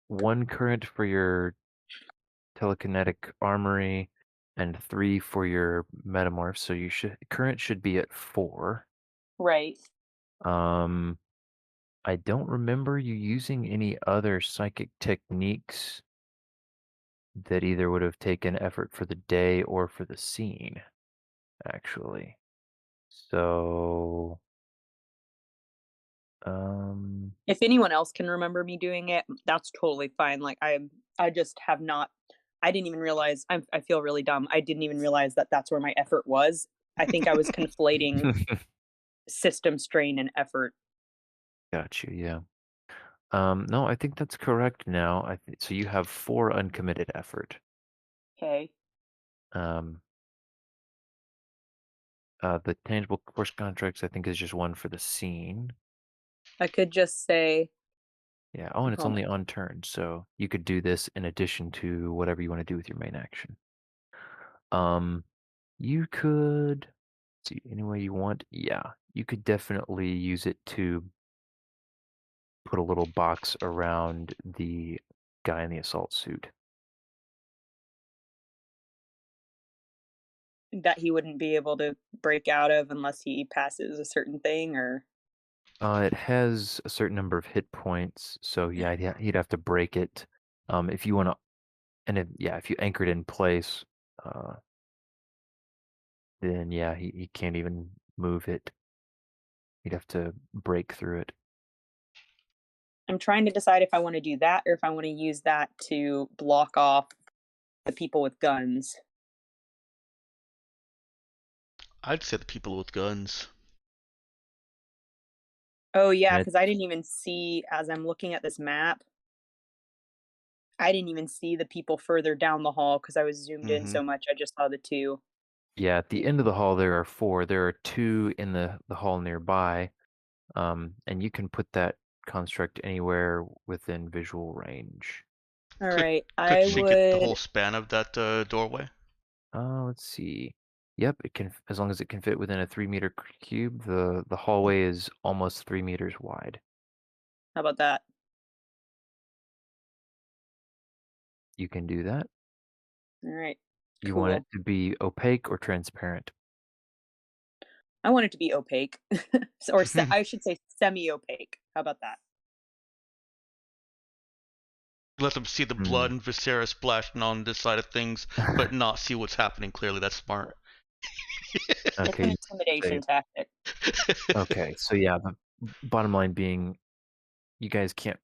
one current for your telekinetic armory and 3 for your metamorph. So you should current should be at 4. Right. Um, I don't remember you using any other psychic techniques that either would have taken effort for the day or for the scene, actually. So, If anyone else can remember me doing it, that's totally fine. Like I just have not. I didn't even realize. I feel really dumb. I didn't even realize that that's where my effort was. I think I was conflating system strain and effort. got you. Yeah. No, I think that's correct now. So you have 4 uncommitted effort. Okay. Um, the tangible force contracts, I think, is just 1 for the scene. I could just say. Yeah. Oh, and it's Hold only on turn, so you could do this in addition to whatever you want to do with your main action. You could see any way you want. Yeah, you could definitely use it to put a little box around the guy in the assault suit. That he wouldn't be able to break out of unless he passes a certain thing, or It has a certain number of hit points, so yeah, he'd have to break it. If you want to, and if you anchor it in place, uh, then yeah, he can't even move it. He'd have to break through it. I'm trying to decide if I want to do that or if I want to use that to block off the people with guns. I'd say the people with guns. Oh yeah, And because I didn't even see as I'm looking at this map. I didn't even see the people further down the hall because I was zoomed in so much. I just saw the 2. Yeah, at the end of the hall there are 4. There are 2 in the hall nearby, and you can put that construct anywhere within visual range. All Could right, could I she get the would. whole span of that doorway? Let's see. Yep, it can, as long as it can fit within a 3-meter cube. The hallway is almost 3 meters wide. How about that? You can do that. All right, You want it cool. to be opaque or transparent? I want it to be opaque, or I should say semi-opaque. How about that? Let them see the Hmm. blood and Viserys splashing on this side of things, but not see what's happening clearly. That's smart. It's an Okay. intimidation tactic. Okay. So yeah, the bottom line being, you guys can't.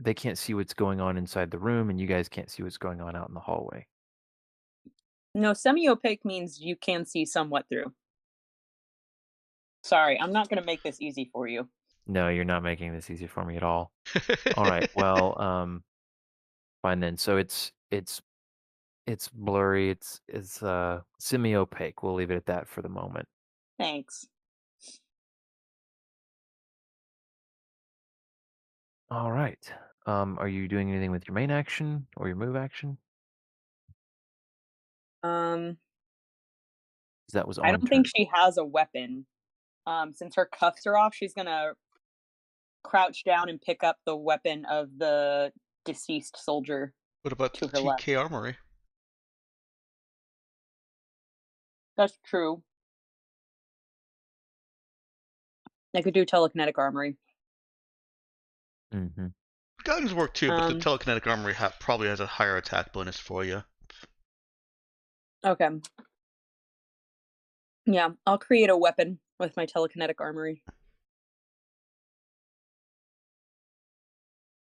They can't see what's going on inside the room, and you guys can't see what's going on out in the hallway. No, semi-opaque means you can see somewhat through. Sorry, I'm not going to make this easy for you. No, you're not making this easy for me at all. All right. Well, fine then. So it's blurry. It's semi-opaque. We'll leave it at that for the moment. Thanks. All right. Are you doing anything with your main action or your move action? Um, 'Cause that was I on don't turn. think she has a weapon. Since her cuffs are off, she's gonna crouch down and pick up the weapon of the deceased soldier What about to the her left. TK armory? That's true. I could do telekinetic armory. Mm-hmm. Guns work too, but the Um, telekinetic armory probably has a higher attack bonus for you. okay. Yeah, I'll create a weapon with my telekinetic armory.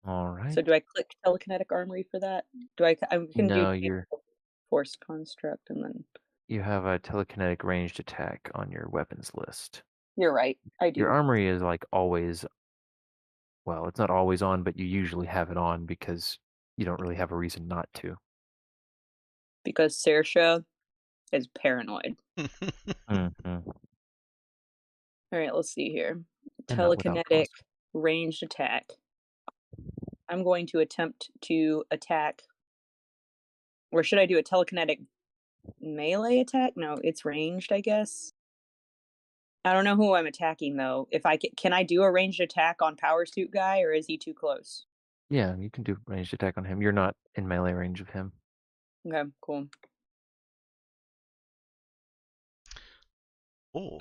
All right. So do I click telekinetic armory for that? Do I can do No, force construct and then you have a telekinetic ranged attack on your weapons list. you're right. I Your do. armory is like always, well, it's not always on, but you usually have it on because you don't really have a reason not to. Because Saoirse is paranoid. Mm-hmm. All right, let's see here. And not without Telekinetic cause. ranged attack. I'm going to attempt to attack. Or should I do a telekinetic melee attack? No, it's ranged, I guess. I don't know who I'm attacking though. If I can I do a ranged attack on Power Suit guy, or is he too close? Yeah, you can do ranged attack on him. You're not in melee range of him. Okay, cool. Oh,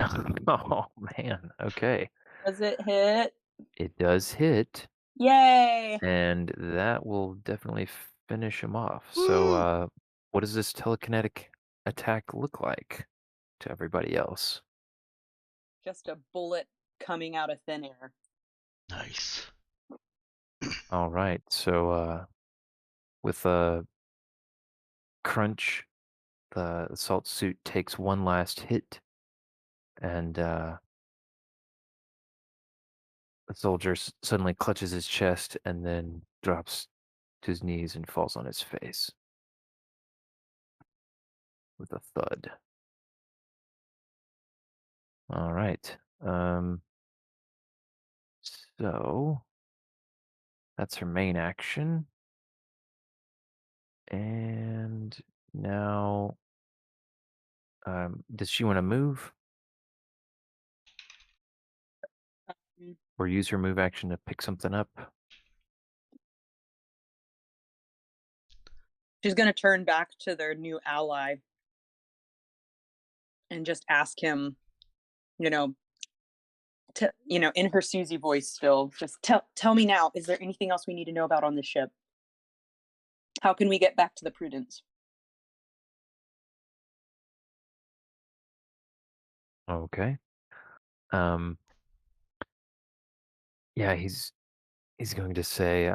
Oh man. Okay. Does it hit? It does hit, Yay! and that will definitely finish him off. woo! So, what does this telekinetic attack look like to everybody else? Just a bullet coming out of thin air. Nice. All right. So with a crunch, the assault suit takes one last hit, and the soldier suddenly clutches his chest and then drops to his knees and falls on his face with a thud. All right. So that's her main action. And now, does she want to move Mm. or use her move action to pick something up? She's going to turn back to their new ally and just ask him, in her Susie voice still, just tell me now, is there anything else we need to know about on the ship? How can we get back to the Prudence? Okay. Yeah, he's going to say,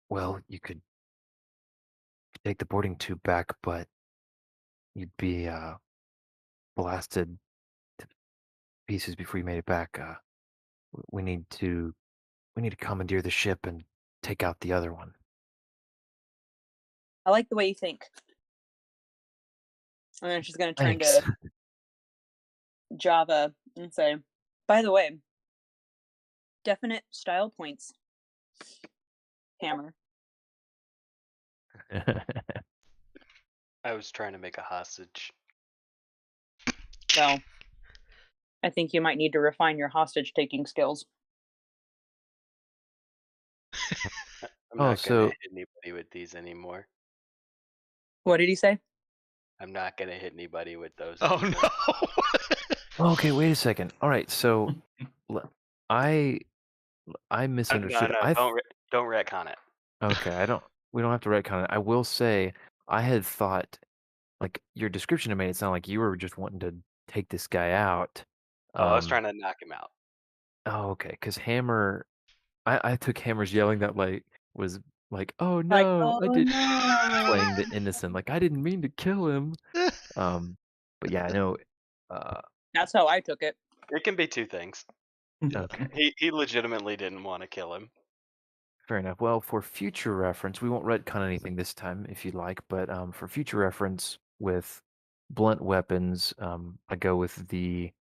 well, you could take the boarding tube back, but you'd be blasted to pieces before you made it back. We need to commandeer the ship and take out the other one. I like the way you think. And then she's going to turn Thanks. to Java and say, by the way, definite style points, Hammer. I was trying to make a hostage. Well, I think you might need to refine your hostage taking skills. I'm Oh, not so- gonna hit anybody with these anymore. What did he say? I'm not gonna hit anybody with those Oh anymore. no. Okay, wait a second. All right, so I misunderstood. No, don't retcon it. Okay, we don't have to retcon it. I will say I had thought, like, your description made it sound like you were just wanting to take this guy out. Oh, I was trying to knock him out. Oh, okay, because Hammer, I took Hammer's yelling that was like, oh Like, no, I oh did no. playing the innocent, like I didn't mean to kill him. But yeah, I know. That's how I took it. It can be two things. Okay, He legitimately didn't want to kill him. fair enough. Well, for future reference, we won't retcon anything this time if you'd like, but for future reference with blunt weapons, I go with the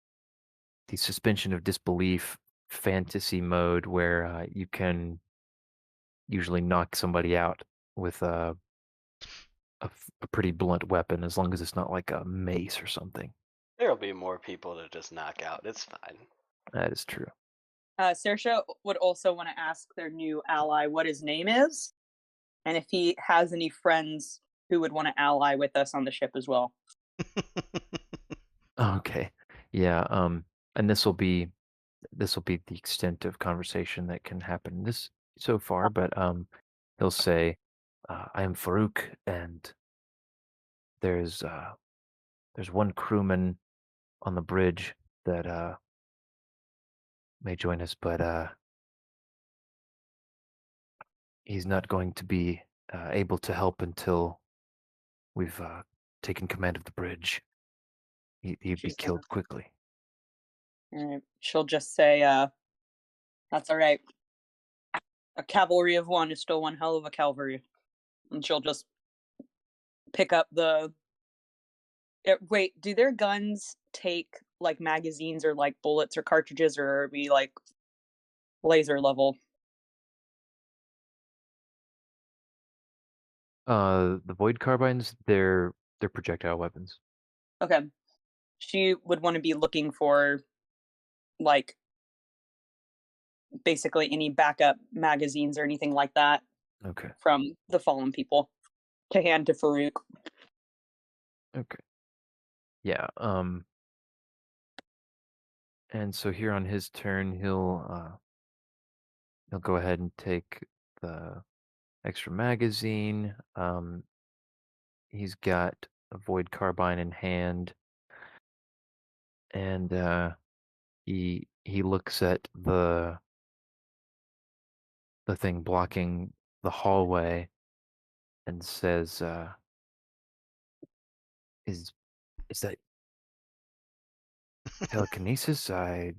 suspension of disbelief fantasy mode where you can usually knock somebody out with a pretty blunt weapon as long as it's not like a mace or something. There'll be more people to just knock out. It's fine. That is true. Saoirse would also want to ask their new ally what his name is, and if he has any friends who would want to ally with us on the ship as well. Okay. Yeah, and this will be the extent of conversation that can happen this so far, but he'll say, I am Farouk, and there's one crewman on the bridge that may join us, but he's not going to be able to help until we've taken command of the bridge. He'd be She's killed quickly. She'll just say, that's all right. A cavalry of one is still one hell of a cavalry. And she'll just pick up wait, do their guns take like magazines or like bullets or cartridges, or are we like laser level? The void carbines, they're projectile weapons. Okay. She would want to be looking for like basically any backup magazines or anything like that Okay. from the fallen people to hand to Farouk. Okay. Yeah. And so here on his turn, he'll go ahead and take the extra magazine. He's got a void carbine in hand. and he looks at the thing blocking the hallway and says, "Is that telekinesis? I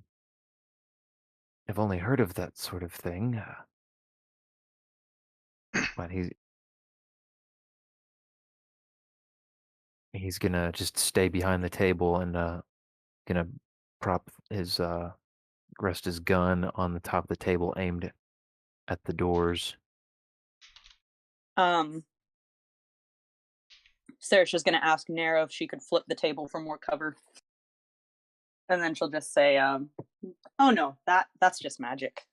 have only heard of that sort of thing." But he's gonna just stay behind the table and gonna prop his rest his gun on the top of the table, aimed at the doors. Sarah's just gonna ask Nero if she could flip the table for more cover, and then she'll just say, "Oh no, that's just magic."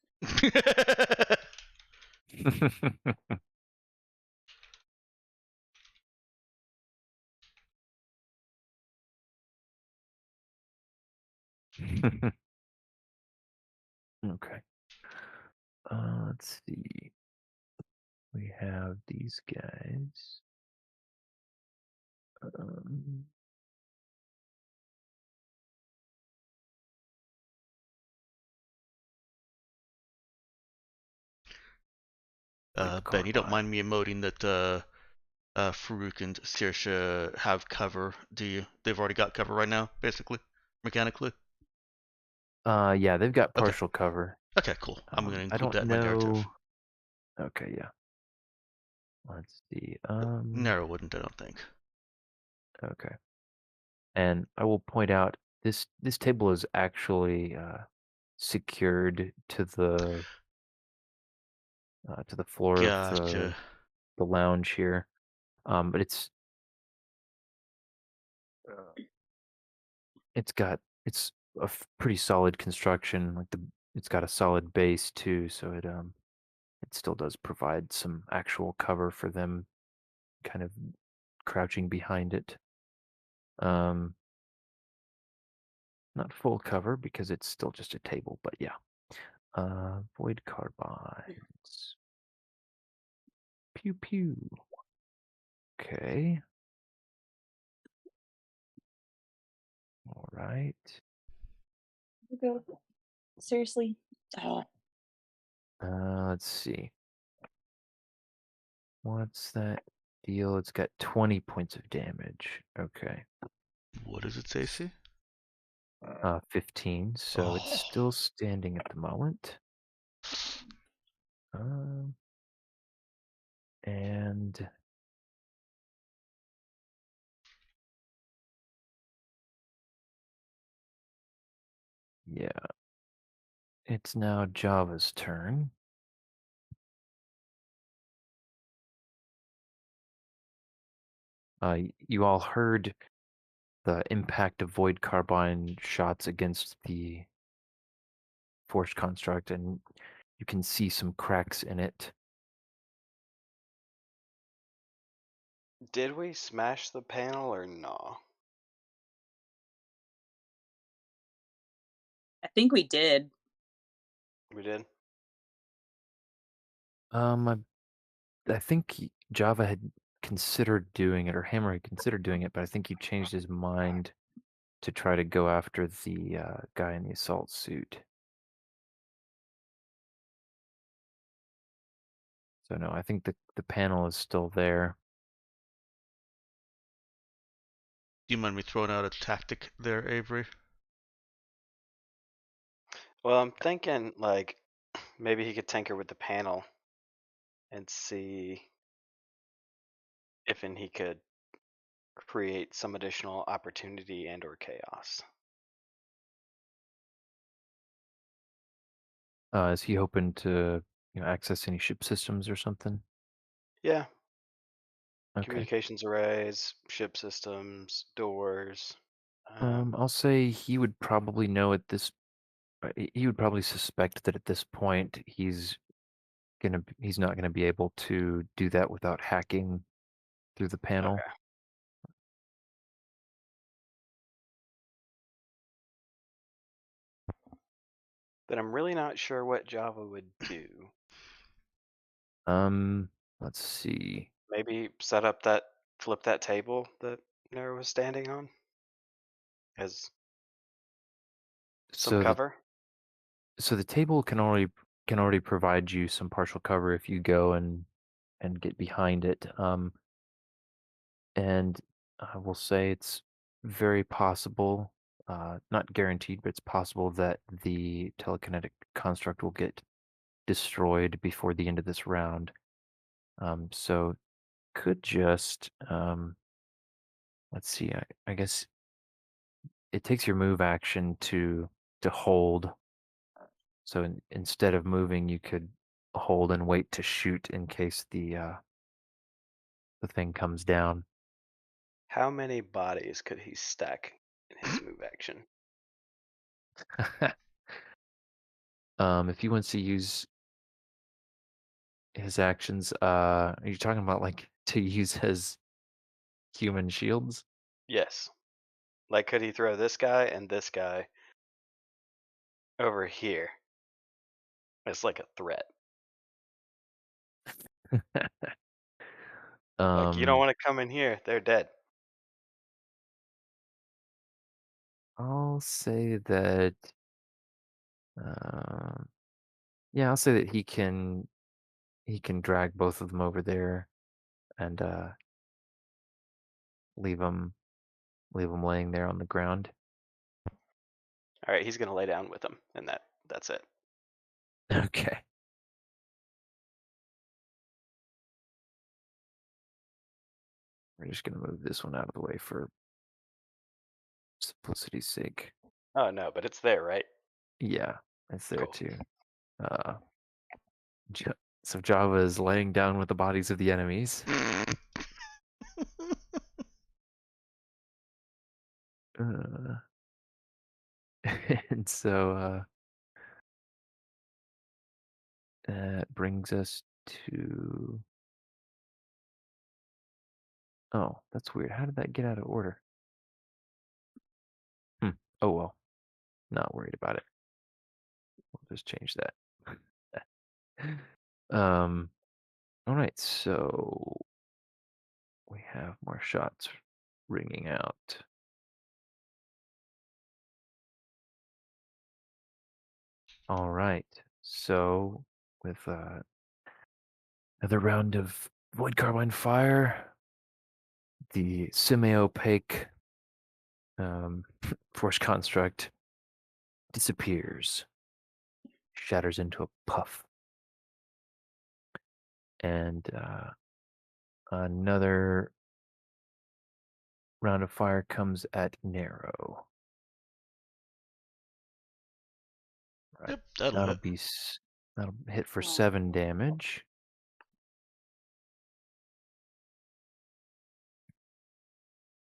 Okay. Let's see. We have these guys. Ben, you don't mind me emoting that Farouk and Saoirse have cover, do you? They've already got cover right now, basically, mechanically. Yeah, they've got Okay. partial cover. Okay, cool. I'm gonna I include don't that in my narrative. know. Okay, yeah. Let's see. Nero wouldn't, I don't think. Okay. And I will point out this table is actually secured to the floor of Gotcha. the lounge here. But it's a pretty solid construction. Like it's got a solid base too, so it still does provide some actual cover for them, kind of crouching behind it. Not full cover because it's still just a table, but yeah. Void carbines. Pew pew. Okay. All right. Seriously? Oh. Let's see. What's that deal? It's got 20 points of damage. Okay. What does it say, see? 15, so it's still standing at the moment. And yeah, it's now Java's turn. You all heard the impact of void carbine shots against the force construct, and you can see some cracks in it. Did we smash the panel or no? I think we did. We did. I think Java had considered doing it, or Hammer had considered doing it, but I think he changed his mind to try to go after the guy in the assault suit. So no, I think the panel is still there. Do you mind me throwing out a tactic there, Avery? Well, I'm thinking like maybe he could tinker with the panel and see if he could create some additional opportunity and or chaos. Is he hoping to access any ship systems or something? Yeah. Okay. Communications arrays, ship systems, doors. I'll say he would probably know at this. He would probably suspect that at this point he's not gonna be able to do that without hacking through the panel. Okay. But I'm really not sure what Java would do. Let's see. Maybe flip that table that Nero was standing on. As Some So cover. the table can already provide you some partial cover if you go and get behind it. And I will say it's very possible, not guaranteed, but it's possible that the telekinetic construct will get destroyed before the end of this round. So could just let's see. I guess it takes your move action to hold. So instead of moving, you could hold and wait to shoot in case the thing comes down. How many bodies could he stack in his move action? If he wants to use his actions, are you talking about like to use his human shields? Yes. Like, could he throw this guy and this guy over here as like a threat? Like, you don't um, want to come in here; they're dead. I'll say that. Um, yeah, I'll say that he can drag both of them over there and leave them laying there on the ground. All right, he's gonna lay down with them, and that's it. Okay. We're just gonna move this one out of the way for simplicity's sake. Oh no, but it's there, right? Yeah, it's there Cool. too. Uh, so Java is laying down with the bodies of the enemies. Uh, and so that brings us to. Oh, that's weird. How did that get out of order? Oh well, not worried about it. We'll just change that. All right, so we have more shots ringing out. All right, so with another round of void carbine fire, the semi-opaque force construct disappears, shatters into a puff, and another round of fire comes at Narrow. Right, Yep, that'll that'll hit. that'll hit for 7 damage.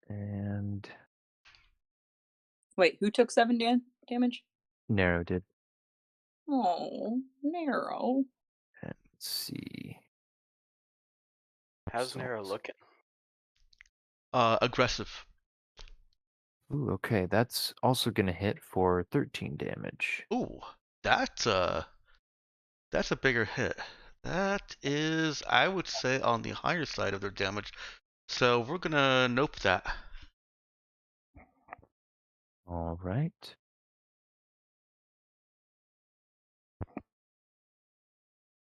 And Wait, who took 7 damage? Narrow did. Oh, Narrow. And let's see. How's Nero Assault. looking? Aggressive. Ooh, okay, that's also gonna hit for 13 damage. Ooh, that's a bigger hit. That is, I would say, on the higher side of their damage. So we're gonna nope that. All right.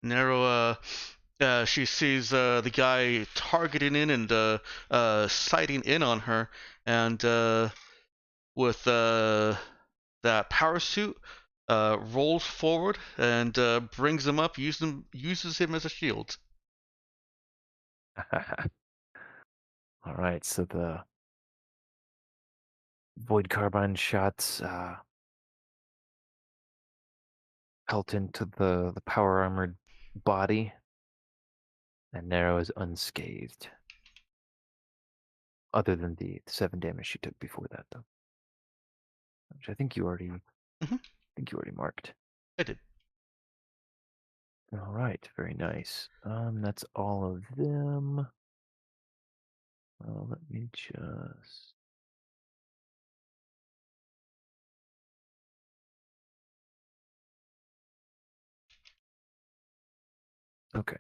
Narrow, she sees the guy targeting in and sighting in on her, and with that power suit, rolls forward and brings him up, uses him as a shield. All right, so the void carbine shots pelt into the power armored body, and Narrow is unscathed. Other than the 7 damage she took before that, though, which I think you already, marked. I did. All right, very nice. That's all of them. Let me just. Okay.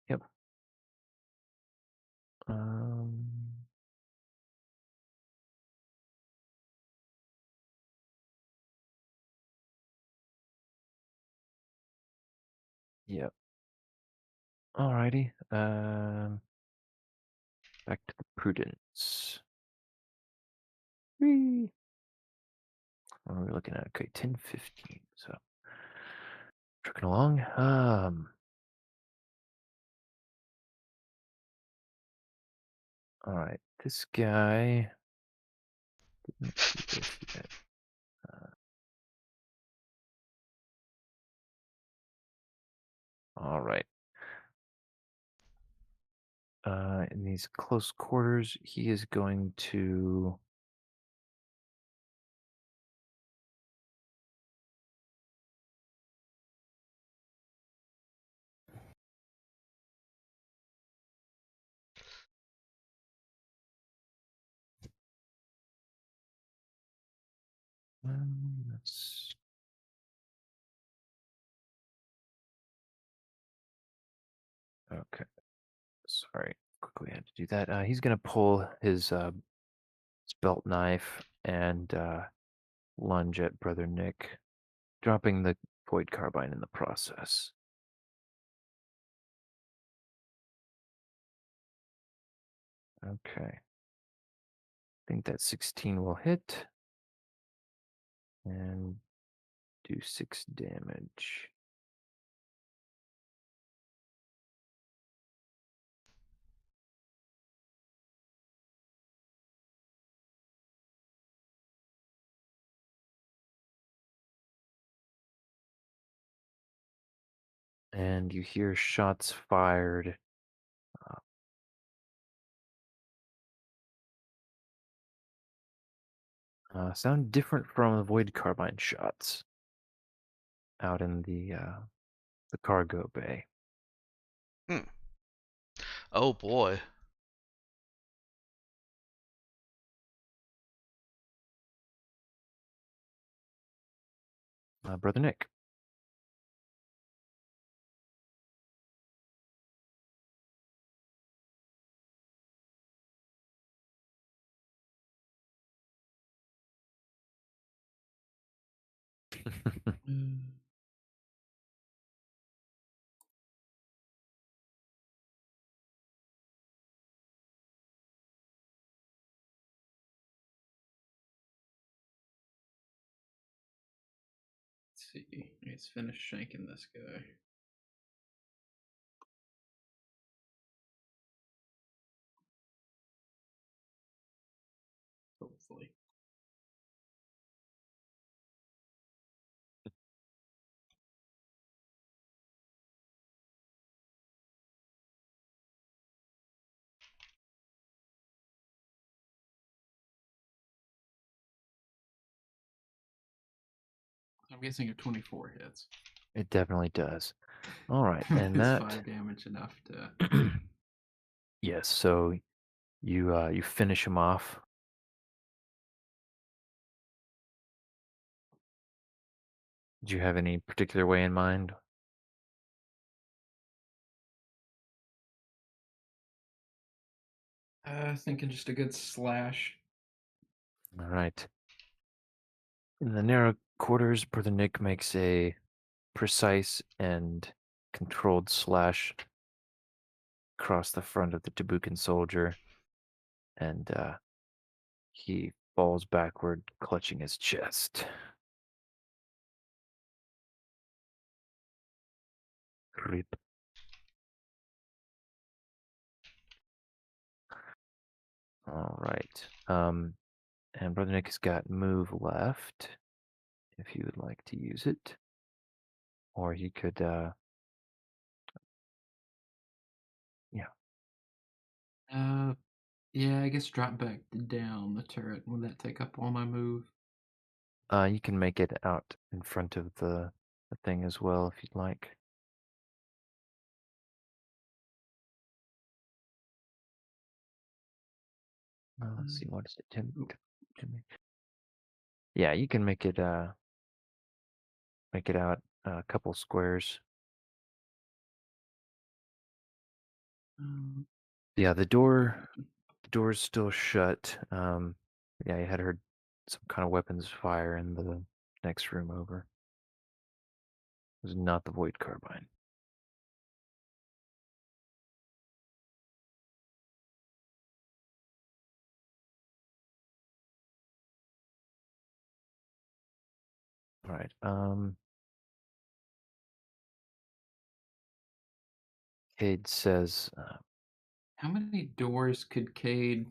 Yep. Um. Yep. Alrighty. Back to the Prudence. Whee! What are we looking at? Okay, 10, 15. So trucking along. All right, this guy didn't do this yet. All right. In these close quarters, he is going to let's okay. Sorry, quickly had to do that. He's gonna pull his belt knife and lunge at Brother Nick, dropping the void carbine in the process. Okay. I think that 16 will hit and do 6 damage. And you hear shots fired. Sound different from the void carbine shots out in the cargo bay. Hmm. Oh boy. Brother Nick. Let's see. Let's finish shanking this guy. Hopefully. I'm guessing a 24 hits. It definitely does. All right, and Is that 5 damage enough to? yes. So you finish him off. Do you have any particular way in mind? Thinking just a good slash. All right. In the narrow quarters, Brother Nick makes a precise and controlled slash across the front of the Tabukkan soldier, and he falls backward, clutching his chest. Rip. All right. And Brother Nick has got move left, if he would like to use it, or he could, yeah. Yeah, I guess drop back down the turret. Would that take up all my move? You can make it out in front of the thing as well if you'd like. Let's see, what is it? 10, Ooh. 10. Yeah, you can make it out a couple squares. Um, Yeah, the door's still shut. Yeah, you had heard some kind of weapons fire in the next room over. It was not the void carbine. All right. Cade says, How many doors could Cade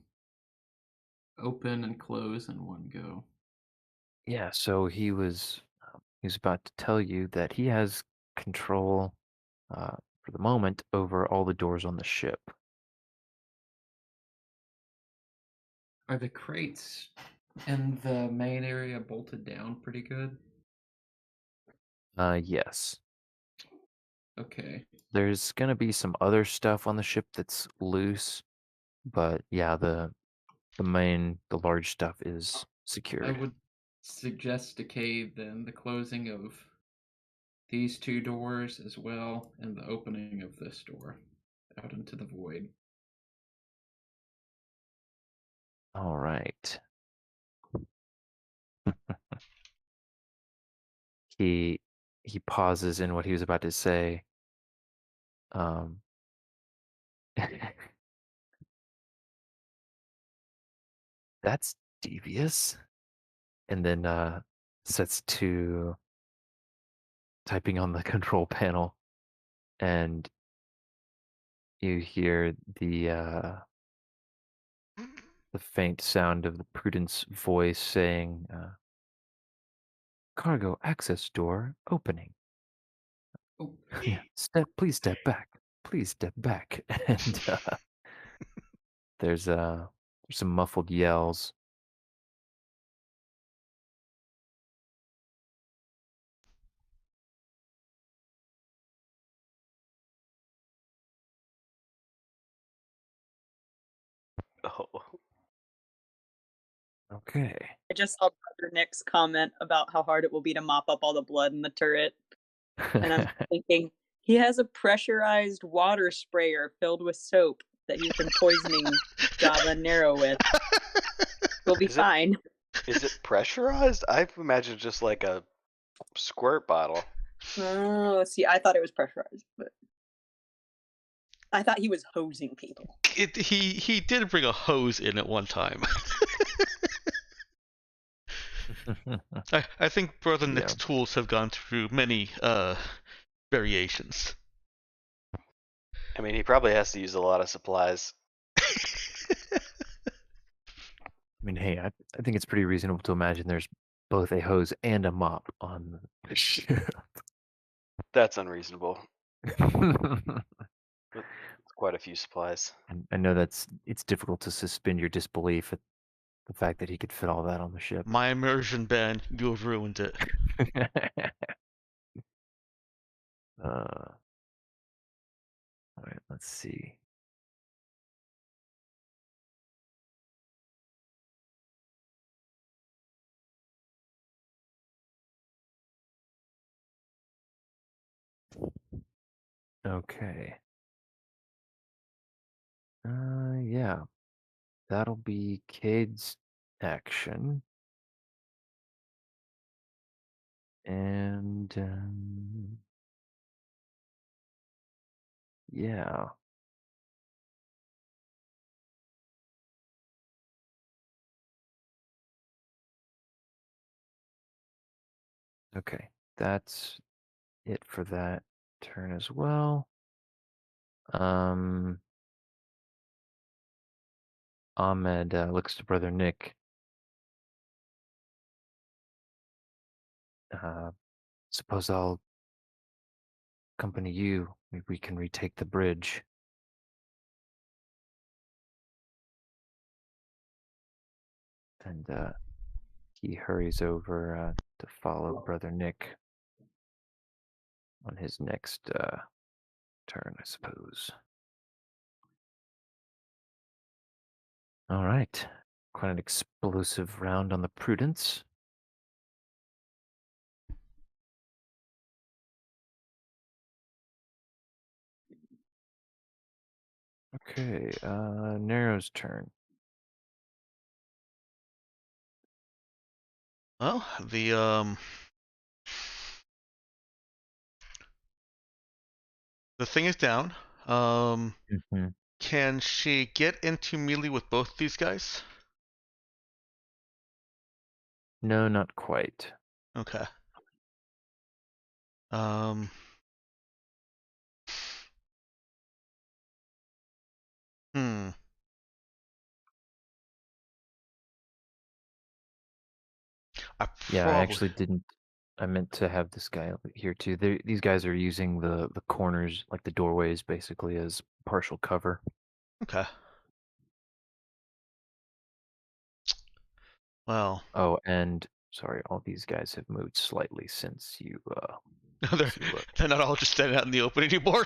open and close in one go? yeah. So he was about to tell you that he has control, for the moment, over all the doors on the ship. Are the crates in the main area bolted down pretty good? Yes. Okay. There's gonna be some other stuff on the ship that's loose, but yeah, the large stuff is I secured. would suggest to Cade then the closing of these two doors as well, and the opening of this door out into the void. All right. He pauses in what he was about to say. Um, that's devious. And then sets to typing on the control panel, and you hear the faint sound of the Prudence voice saying, "Cargo access door opening." Oh, Yeah, please step back. Please step back. And there's some muffled yells. Oh, Okay. I just saw Brother Nick's comment about how hard it will be to mop up all the blood in the turret. And I'm thinking, he has a pressurized water sprayer filled with soap that he's been poisoning Java and Nero with. We'll be Is it- fine. is it pressurized? I've imagined just like a squirt bottle. Oh, see, I thought it was pressurized, but I thought he was hosing people. He did bring a hose in at one time. I think Brother Yeah. Nick's tools have gone through many variations. I mean, he probably has to use a lot of supplies. I mean, hey, I think it's pretty reasonable to imagine there's both a hose and a mop on the ship. That's unreasonable. It's quite a few supplies. And I know it's difficult to suspend your disbelief at the fact that he could fit all that on the ship. My immersion ban, you have ruined it. All right, let's see. Okay. Yeah, that'll be Cade's action. And, yeah. Okay, that's it for that turn as well. Ahmed looks to Brother Nick. Suppose I'll accompany you. Maybe we can retake the bridge. And he hurries over to follow Brother Nick on his next turn, I suppose. All right. Quite an explosive round on the Prudence. Okay, Nero's turn. Well, the thing is down. Mm-hmm. Can she get into melee with both these guys? No, not quite. Okay. Um. Hmm. Yeah, I Probably. actually didn't. I meant to have this guy over here too. These guys are using the corners, like the doorways, basically as partial cover. Okay. Well, Oh, and sorry, all these guys have moved slightly since you they're looked. they're not all just standing out in the open anymore.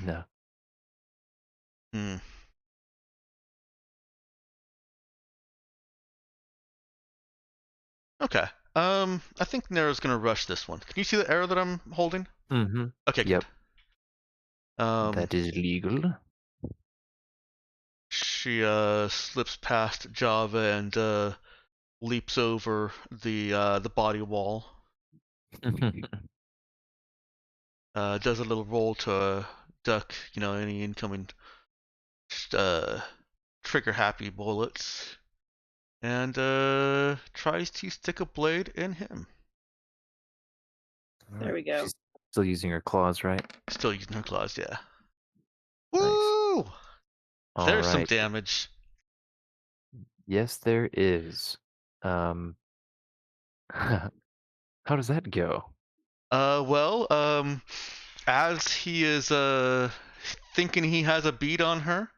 No. Hmm. Okay. I think Nero's gonna rush this one. Can you see the arrow that I'm holding? Mm-hmm. Okay, Yep. good. That is legal. She slips past Java and leaps over the body wall. Does a little roll to duck, any incoming uh trigger happy bullets, and tries to stick a blade in him. There we go. She's still using her claws, right? Still using her claws, yeah. Nice. Woo! All There's some right. damage. Yes, there is. Um, how does that go? Well, as he is thinking he has a beat on her,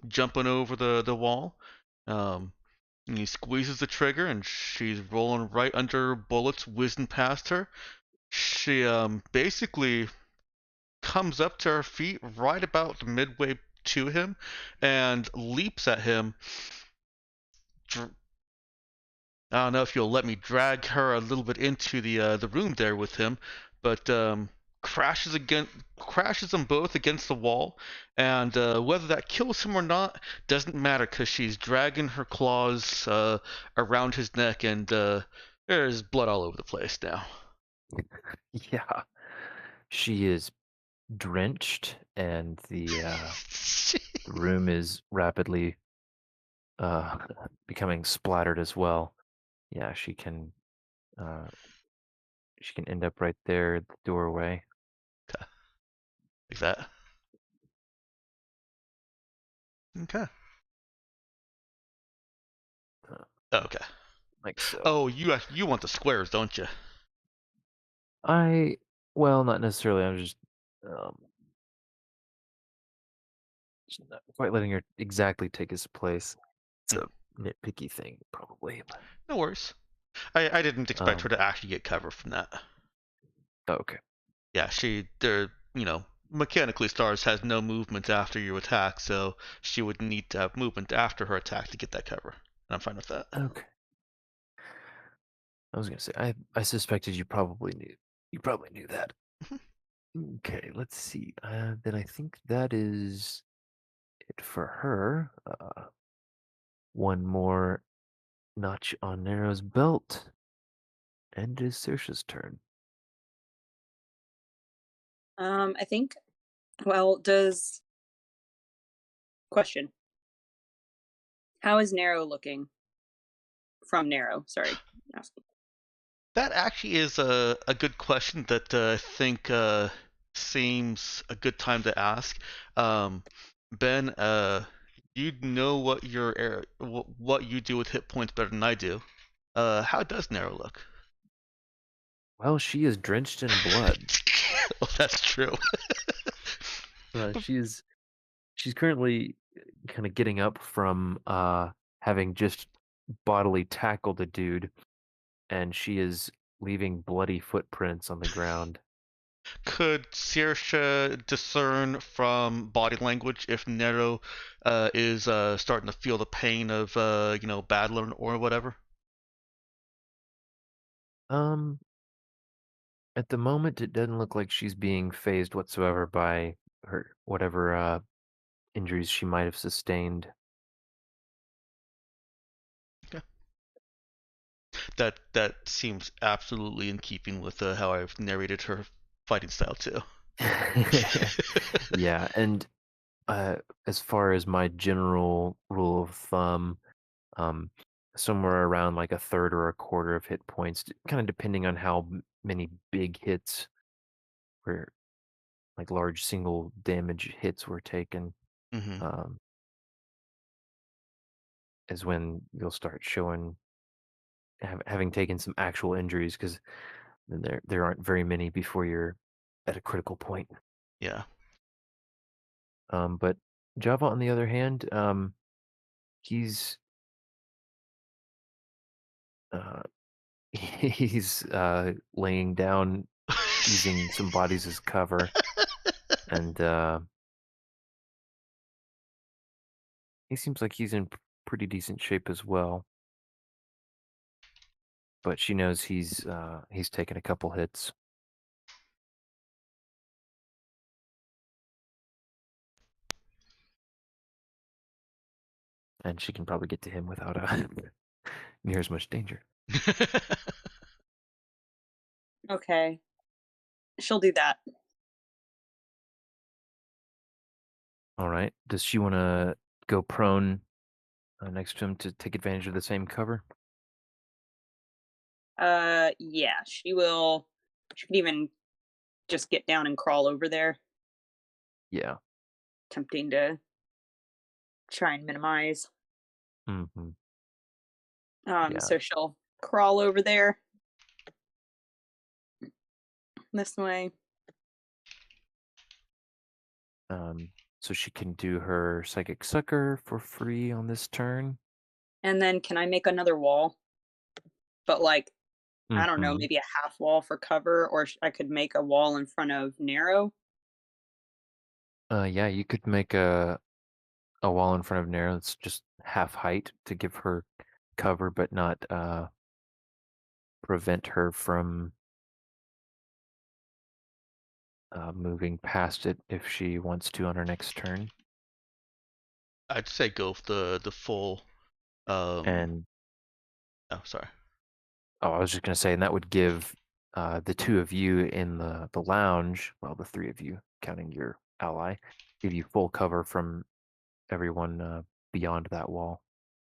jumping over the wall, um, and he squeezes the trigger, and she's rolling right under bullets whizzing past her. She basically comes up to her feet right about midway to him, and leaps at him. I don't know if you'll let me drag her a little bit into the room there with him, but crashes them both against the wall, and whether that kills him or not doesn't matter because she's dragging her claws around his neck, and there's blood all over the place now. Yeah, she is drenched, and the room is rapidly uh, becoming splattered as well. Yeah, uh, she can end up right there at the doorway. Like that. Okay. Uh, Okay. like so. Oh, you want the squares, don't you? Well, not necessarily. I'm um, just not quite letting her exactly take his place. It's a nitpicky thing, probably. But, No worries. I didn't expect her to actually get cover from that. okay. Yeah, mechanically Stars has no movement after you attack, so she would need to have movement after her attack to get that cover. And I'm fine with that. Okay. I was gonna say, I suspected you probably knew. You probably knew that. Okay, let's see. Then I think that is it for her. One more notch on Nero's belt, and it is Saoirse's turn. I think. Well, does question. How is Nero looking? From Nero, sorry. That actually is a good question that I think seems a good time to ask. Ben, you know what you do with hit points better than I do. How does Nero look? Well, she is drenched in blood. Well, that's true. She's currently kind of getting up from having just bodily tackled a dude, and she is leaving bloody footprints on the ground. Could Saoirse discern from body language if Nero is starting to feel the pain of battle or whatever? Um, at the moment, it doesn't look like she's being phased whatsoever by her whatever injuries she might have sustained. Okay. That seems absolutely in keeping with how I've narrated her fighting style too. Yeah, and as far as my general rule of thumb, um, somewhere around like a third or a quarter of hit points, kind of depending on how many big hits were, like large single damage hits were taken. Mm-hmm. Is when you'll start showing having taken some actual injuries, because there aren't very many before you're at a critical point. Yeah. But Java, on the other hand, he's uh, he's laying down using some bodies as cover, and he seems like he's in pretty decent shape as well. But she knows he's taken a couple hits. And she can probably get to him without near as much danger. Okay. She'll do that. All right. Does she want to go prone next to him to take advantage of the same cover? Yeah, she will. She could even just get down and crawl over there, Yeah. attempting to try and minimize. Mm-hmm. Yeah. So she'll crawl over there this way. So she can do her psychic sucker for free on this turn. And then can I make another wall? But like, I don't know, Mm-hmm. maybe a half wall for cover, or I could make a wall in front of Narrow. Yeah, you could make a wall in front of Nero that's just half height to give her cover, but not prevent her from moving past it if she wants to on her next turn. I'd say go with the full. And Oh, sorry. I was just gonna say, and that would give the two of you in the lounge, well, the three of you counting your ally, give you full cover from everyone beyond that wall,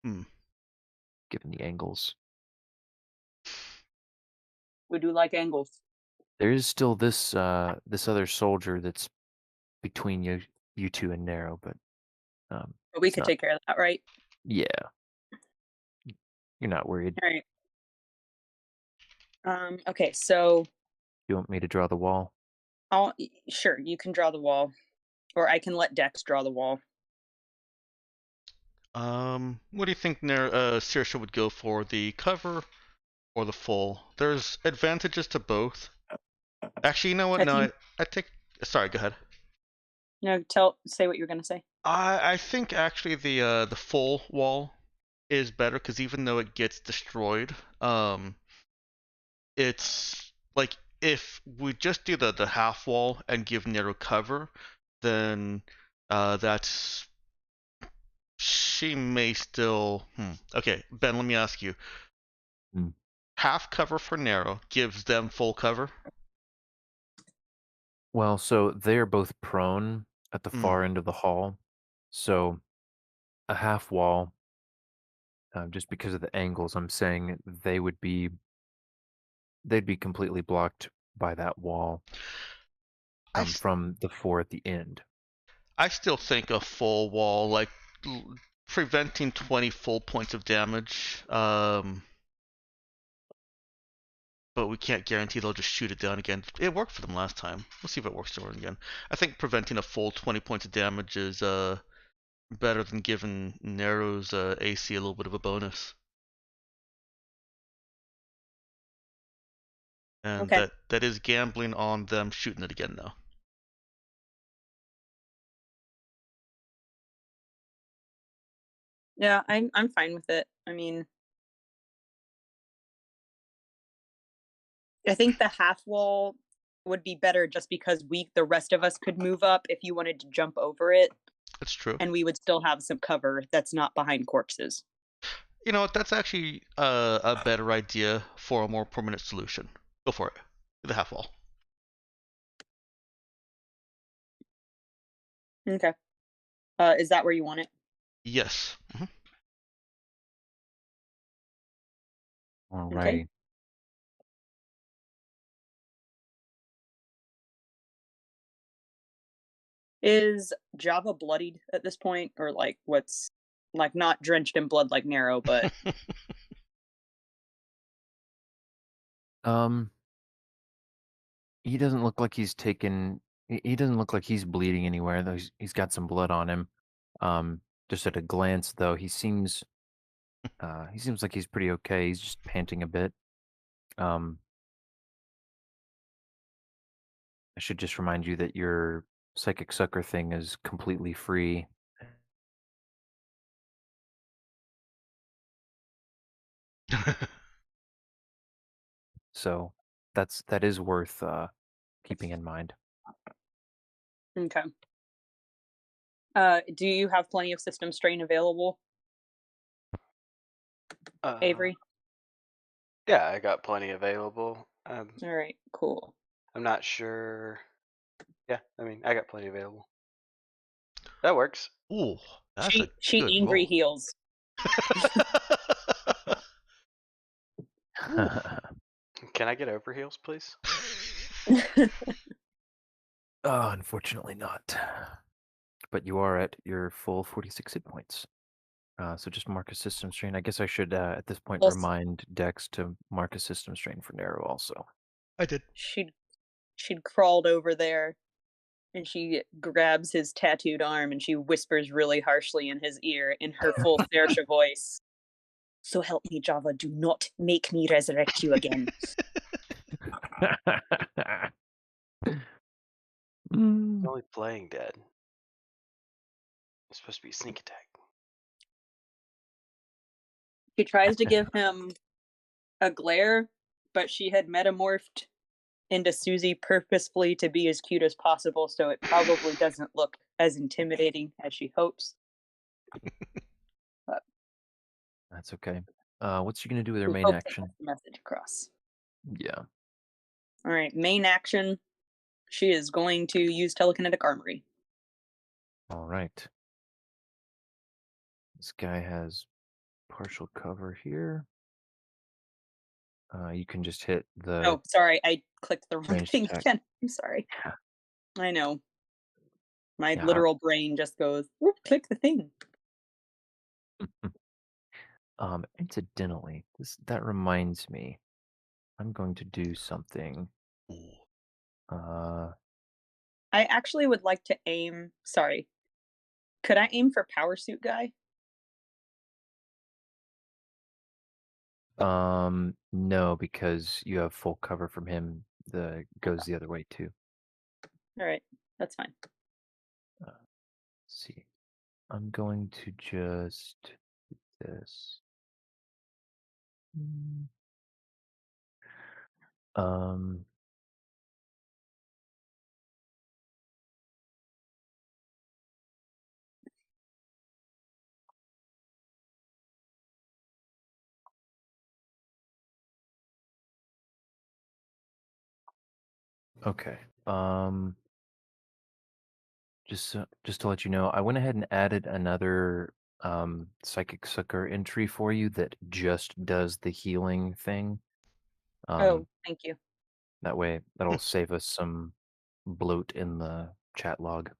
given the angles. We do like angles. There is still this this other soldier that's between you two and Narrow, but But we it's could not. take care of that, right? Yeah, you're not worried. All right. Okay, so You want me to draw the wall? sure, you can draw the wall, or I can let Dex draw the wall. What do you think Saoirse would go for, the cover or the full? There's advantages to both. Actually, you know what? No, I think. Sorry, go ahead. No, say what you're gonna say. I think actually the full wall is better, because even though it gets destroyed, it's like if we just do the half wall and give Nero cover, then that's she may still. Okay, Ben, let me ask you. Half cover for Nero gives them full cover. Well, so they're both prone at the far end of the hall, so a half wall, just because of the angles, I'm saying they'd be completely blocked by that wall from the four at the end. I still think a full wall, like preventing 20 full points of damage. But we can't guarantee they'll just shoot it down again. It worked for them last time. We'll see if it works for them again. I think preventing a full 20 points of damage is better than giving Narrow's AC a little bit of a bonus. And Okay. that is gambling on them shooting it again now. Yeah, I'm fine with it. I mean, I think the half wall would be better just because the rest of us could move up if you wanted to jump over it. That's true. And we would still have some cover that's not behind corpses. You know what? That's actually a better idea for a more permanent solution. Go for it. The half wall. Okay. Is that where you want it? Yes. Alrighty. Is Java bloodied at this point, or like what's like not drenched in blood like Nero, but Um, he doesn't look like he's taken. He doesn't look like he's bleeding anywhere. Though he's got some blood on him. Just at a glance, though, he seems like he's pretty okay. He's just panting a bit. Um, I should just remind you that your psychic sucker thing is completely free. So that is worth keeping in mind. okay. Do you have plenty of system strain available, Avery? Yeah, I got plenty available. All right, cool. I'm not sure. Yeah, I mean, I got plenty available. That works. Ooh, that's a She good angry roll. heals. Ooh. Can I get over heals, please? Unfortunately not. But you are at your full 46 hit points. So just mark a system strain. I guess I should, at this point, Well, remind Dex to mark a system strain for Nero also. I did. she'd crawled over there, and she grabs his tattooed arm, and she whispers really harshly in his ear in her full Fearsome voice. So help me, Java, do not make me resurrect you again. He's only playing dead. It's supposed to be a sneak attack. She tries to give him a glare, but she had metamorphed into Susie purposefully to be as cute as possible, so it probably doesn't look as intimidating as she hopes. But That's okay. What's she gonna do with her we main hope that action? gets the message across. Yeah. All right, main action. She is going to use telekinetic armory. All right. This guy has partial cover here. You can just hit the Oh, sorry, I clicked the wrong ranged thing attack. again. I'm sorry. Yeah. I know. My Yeah. literal brain just goes, whoop, click the thing. Incidentally, that reminds me. I'm going to do something. Ooh. I actually would like to aim. Sorry. Could I aim for Power Suit Guy? No, because you have full cover from him. The goes the other way too. All right, that's fine. Let's see. I'm going to just do this. Um. Okay. Just to let you know, I went ahead and added another psychic sucker entry for you that just does the healing thing. Oh, thank you. That way, that'll save us some bloat in the chat log.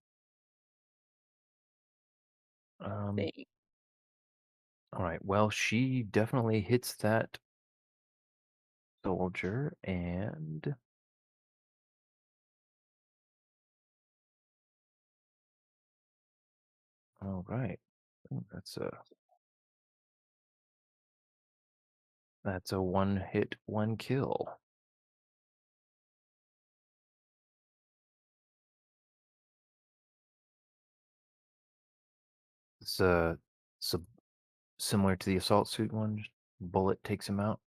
Thank- All right. Well, she definitely hits that soldier, and all right. Oh, that's a one hit, one kill. It's similar to the assault suit one. Just bullet takes him out.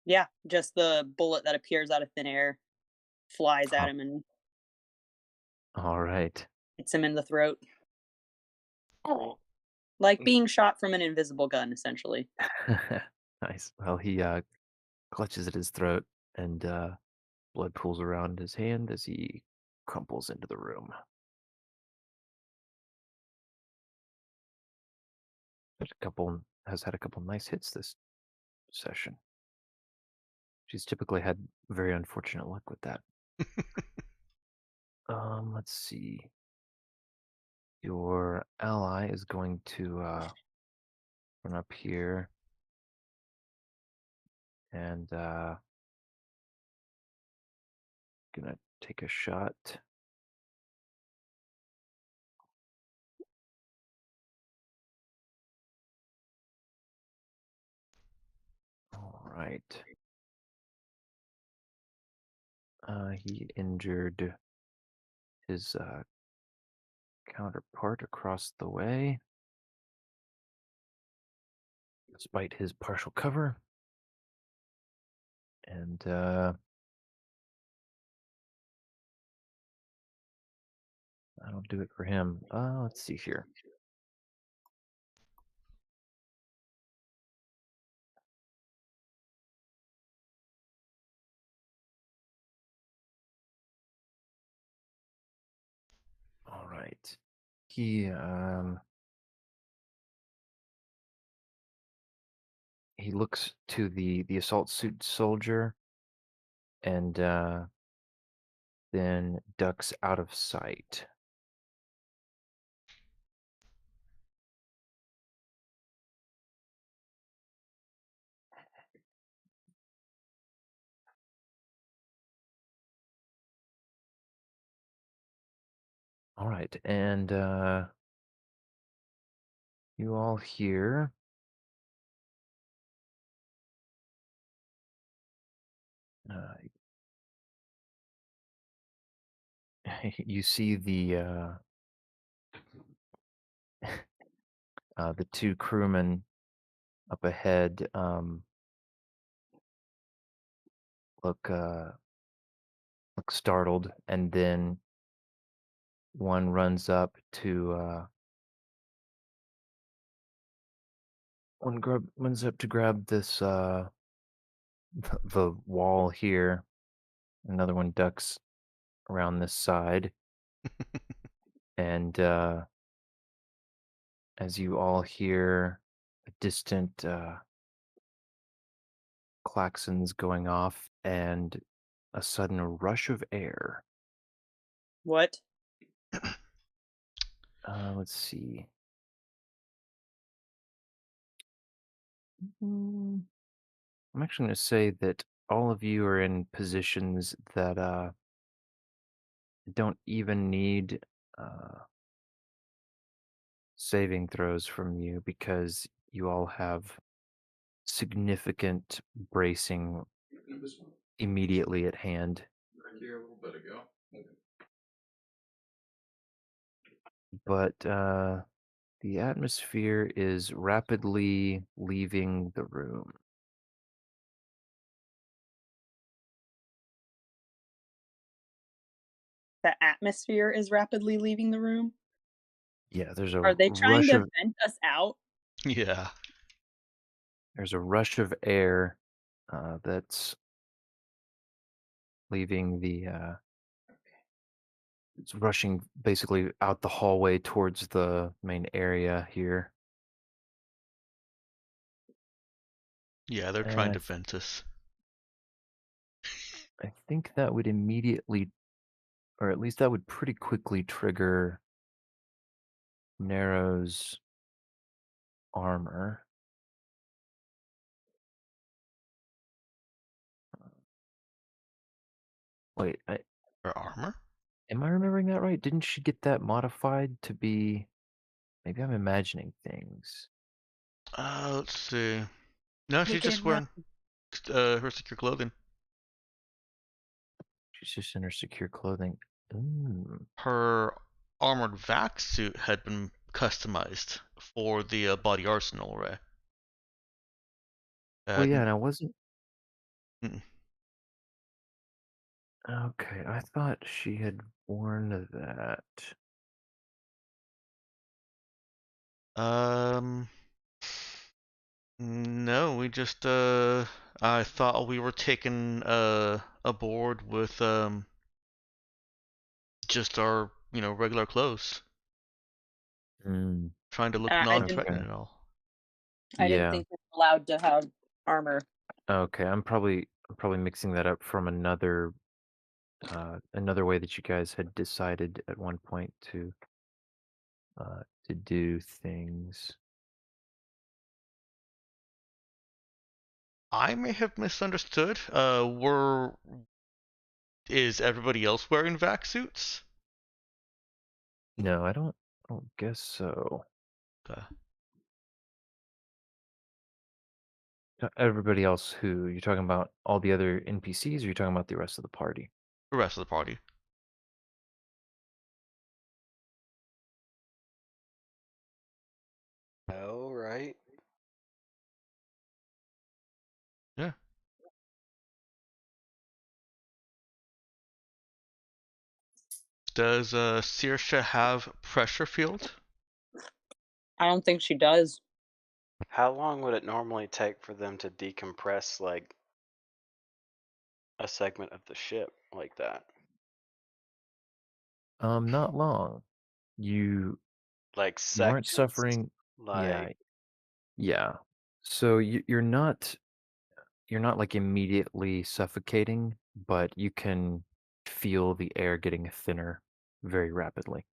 Yeah, just the bullet that appears out of thin air flies at Oh. him and All right. hits him in the throat. Like being shot from an invisible gun, essentially. Nice. Well, he clutches at his throat, and blood pools around his hand as he crumples into the room. Has had a couple nice hits this session. She's typically had very unfortunate luck with that. Let's see. Your ally is going to run up here and gonna take a shot. All right. He injured his counterpart across the way, despite his partial cover. And that'll do it for him. Let's see here. All right. He looks to the assault suit soldier and then ducks out of sight. All right, and you all hear you see the the two crewmen up ahead look startled, and then one runs up to grab this the wall here. Another one ducks around this side, and as you all hear a distant klaxons going off and a sudden rush of air. What? Let's see. I'm actually going to say that all of you are in positions that don't even need saving throws from you, because you all have significant bracing immediately at hand. Here a little bit ago. But the atmosphere is rapidly leaving the room. The atmosphere is rapidly leaving the room? Yeah, there's a Are they trying rush to of vent us out? Yeah. air that's leaving it's rushing basically out the hallway towards the main area here. Yeah, they're And trying to vent us. I think that would immediately, or at least that would pretty quickly trigger Narrow's armor. Wait, Or armor? am I remembering that right? Didn't she get that modified to be? Maybe I'm imagining things. Let's see. No, she's Take it just in wearing her secure clothing. She's just in her secure clothing. Ooh. Her armored vac suit had been customized for the body arsenal array. Well, yeah, and I wasn't. Mm. Okay, I thought she had worn that. Um, no, we just I thought we were taking aboard with just our regular clothes, Mm, trying to look I didn't. non-threatening okay. and all. I didn't Yeah. think they're allowed to have armor. Okay. I'm probably mixing that up from another way that you guys had decided at one point to do things. I may have misunderstood. Is everybody else wearing vac suits? No, I don't guess so. Okay. Everybody else who you're talking about, all the other NPCs, or you're talking about the rest of the party? The rest of the party. Oh, right. Yeah. Does Saoirse have pressure field? I don't think she does. How long would it normally take for them to decompress like a segment of the ship like that? Not long. You Like weren't seconds? suffering. Like Yeah. So you're not like immediately suffocating, but you can feel the air getting thinner very rapidly.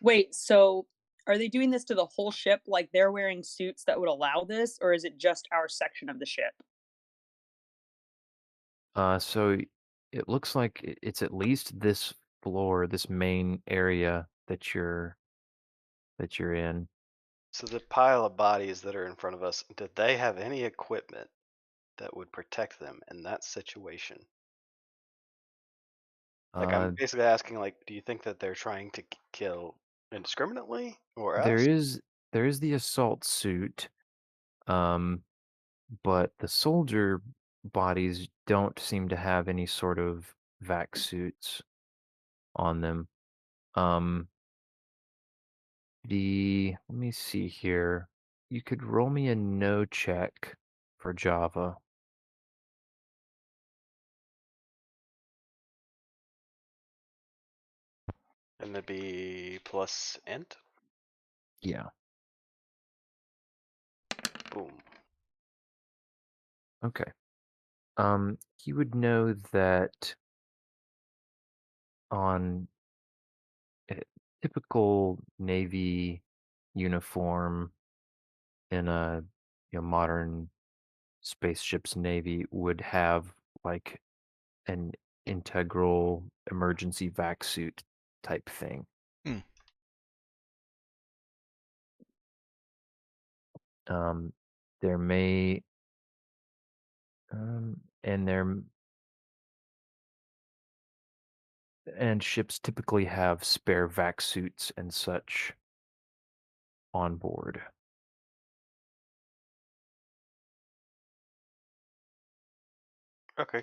Wait, so are they doing this to the whole ship? Like they're wearing suits that would allow this, or is it just our section of the ship? So it looks like it's at least this floor, this main area that you're in. so the pile of bodies that are in front of us, did they have any equipment that would protect them in that situation? Like I'm Uh, basically asking like do you think that they're trying to kill indiscriminately or there us? is the assault suit, um, but the soldier bodies don't seem to have any sort of vac suits on them. Um, let me see here. You could roll me a no check for Java. And it'd be plus int? Yeah. Boom. Okay. You would know that on a typical Navy uniform in a modern spaceship's Navy would have like an integral emergency vac suit type thing. Hmm. There may and there and ships typically have spare vac suits and such on board. Okay.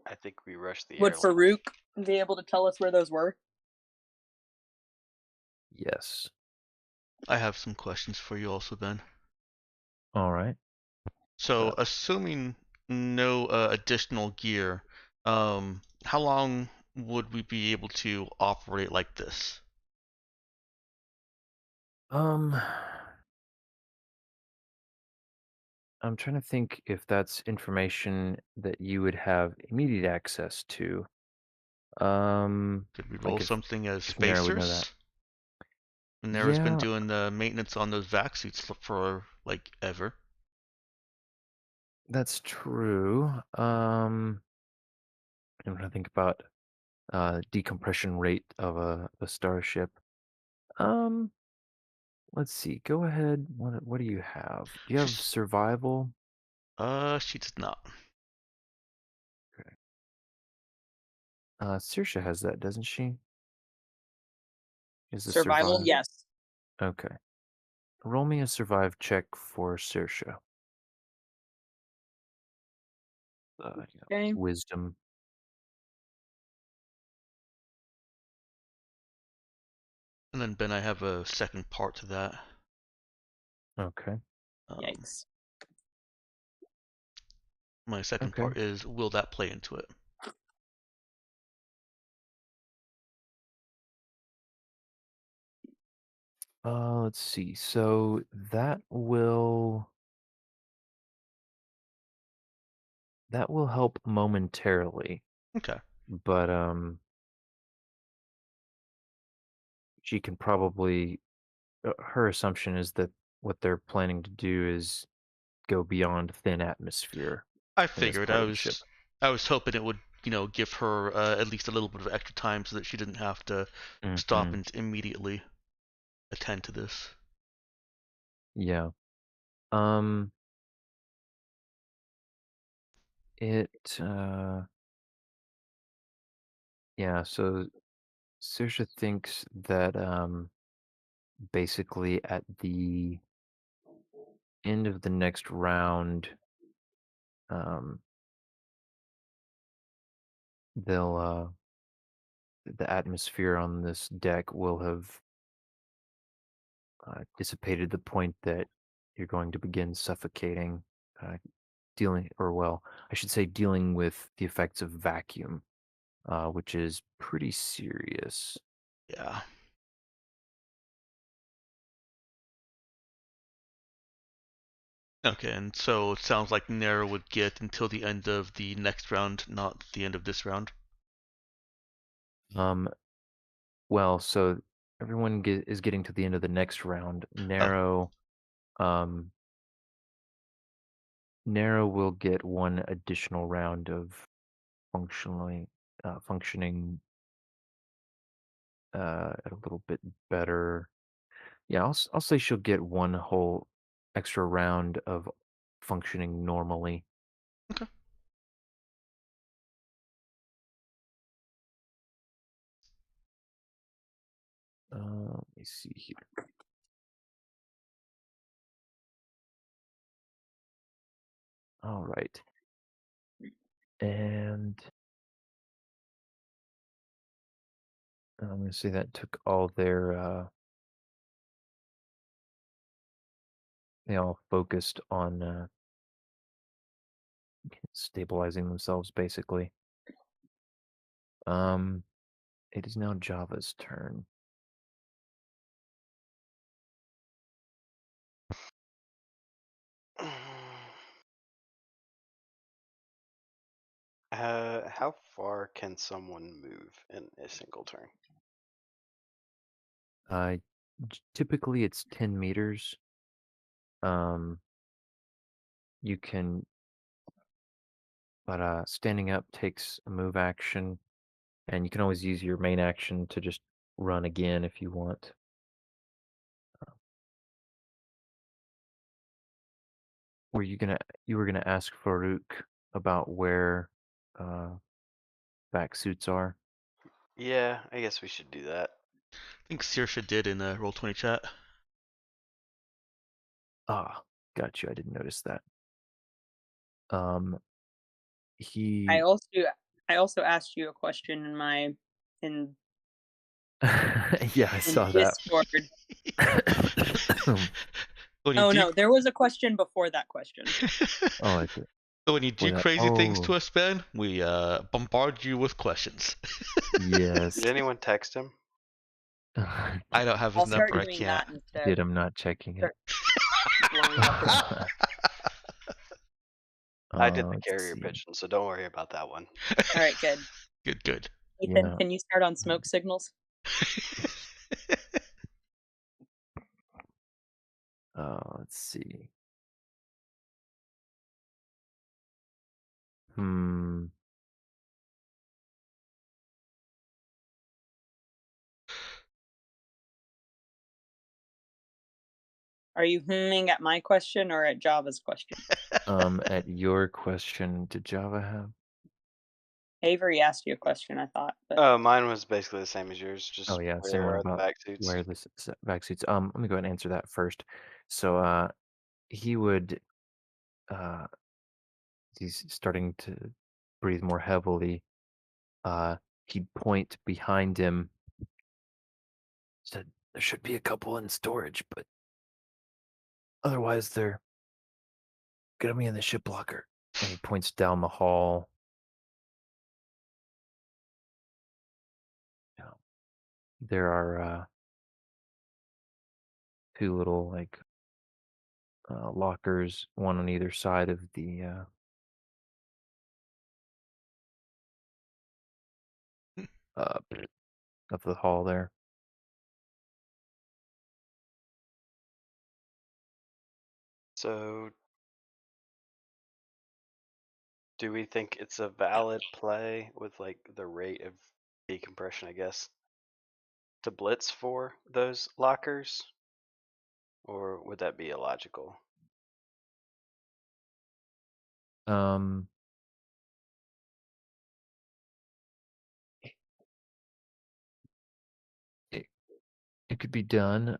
I think we rushed the Would airlock. Farouk be able to tell us where those were? Yes. I have some questions for you also, Ben. All right. So, assuming no additional gear, how long would we be able to operate like this? I'm trying to think if that's information that you would have immediate access to. Could we roll Like something as if Nara would know that. spacers? Nara's been Yeah, doing the maintenance on those vac suits for like ever. that's true. I'm trying to think about decompression rate of a starship. Um, let's see. Go ahead. What do you have? Do you have She's survival? she does not. Okay. Saoirse has that, doesn't she? Is the Survival, survive? yes. Okay. Roll me a survive check for Saoirse. Okay. Wisdom. And then Ben, I have a second part to that. Okay. Yikes. My second Okay. part is, will that play into it? Let's see. So that will help momentarily, Okay. but she can probably her assumption is that what they're planning to do is go beyond thin atmosphere I in this figured. part of the ship. I was hoping it would, give her at least a little bit of extra time so that she didn't have to stop Hmm. and immediately attend to this. Yeah. Um, it yeah, so Saoirse thinks that basically at the end of the next round, um they'll the atmosphere on this deck will have dissipated to the point that you're going to begin suffocating, dealing, or well, I should say, dealing with the effects of vacuum, which is pretty serious. Yeah. Okay, and so it sounds like Nara would get until the end of the next round, not the end of this round. Um, well, so everyone is getting to the end of the next round. Oh, Um, Narrow will get one additional round of functioning a little bit better. Yeah, I'll say she'll get one whole extra round of functioning normally. okay. Let me see here. All right, and I'm gonna say that took all their they all focused on stabilizing themselves basically. Um, it is now Java's turn. How far can someone move in a single turn? Uh, Typically it's 10 meters. Um, you can, but standing up takes a move action, and you can always use your main action to just run again if you want. You were gonna ask Farouk about where uh, back suits are? Yeah, I guess we should do that. I think Saoirse did in the Roll20 chat. Ah, got you. I didn't notice that. Um, I he. also I also asked you a question in Yeah, I in saw that. Discord. when you Oh do, no, there was a question before that question. Oh, I did. when you do Where that? crazy things to Oh, us, Ben, we bombard you with questions. yes. Did anyone text him? I don't have his I'll start number. I doing can't. that instead. Did I'm not checking it. Start blowing up his. I did the Let's carrier see. pigeon, so don't worry about that one. All right, good. Good, good. Ethan, Yeah. can you start on smoke signals? Let's see. Hmm. Are you hmming at my question or at Java's question? At your question, did Java have? Avery asked you a question, I thought, but Mine was basically the same as yours. Oh Just yeah, where same one are the about back suits? where this vac suits. Let me go ahead and answer that first. So he would uh he's starting to breathe more heavily. Uh, he'd point behind him. Said there should be a couple in storage, but otherwise they're gonna be in the ship locker. And he points down the hall. You know, there are two little like lockers, one on either side of uh, of the hall there. So, do we think it's a valid play with like the rate of decompression, I guess, to blitz for those lockers? Or would that be illogical? Um, it, it could be done.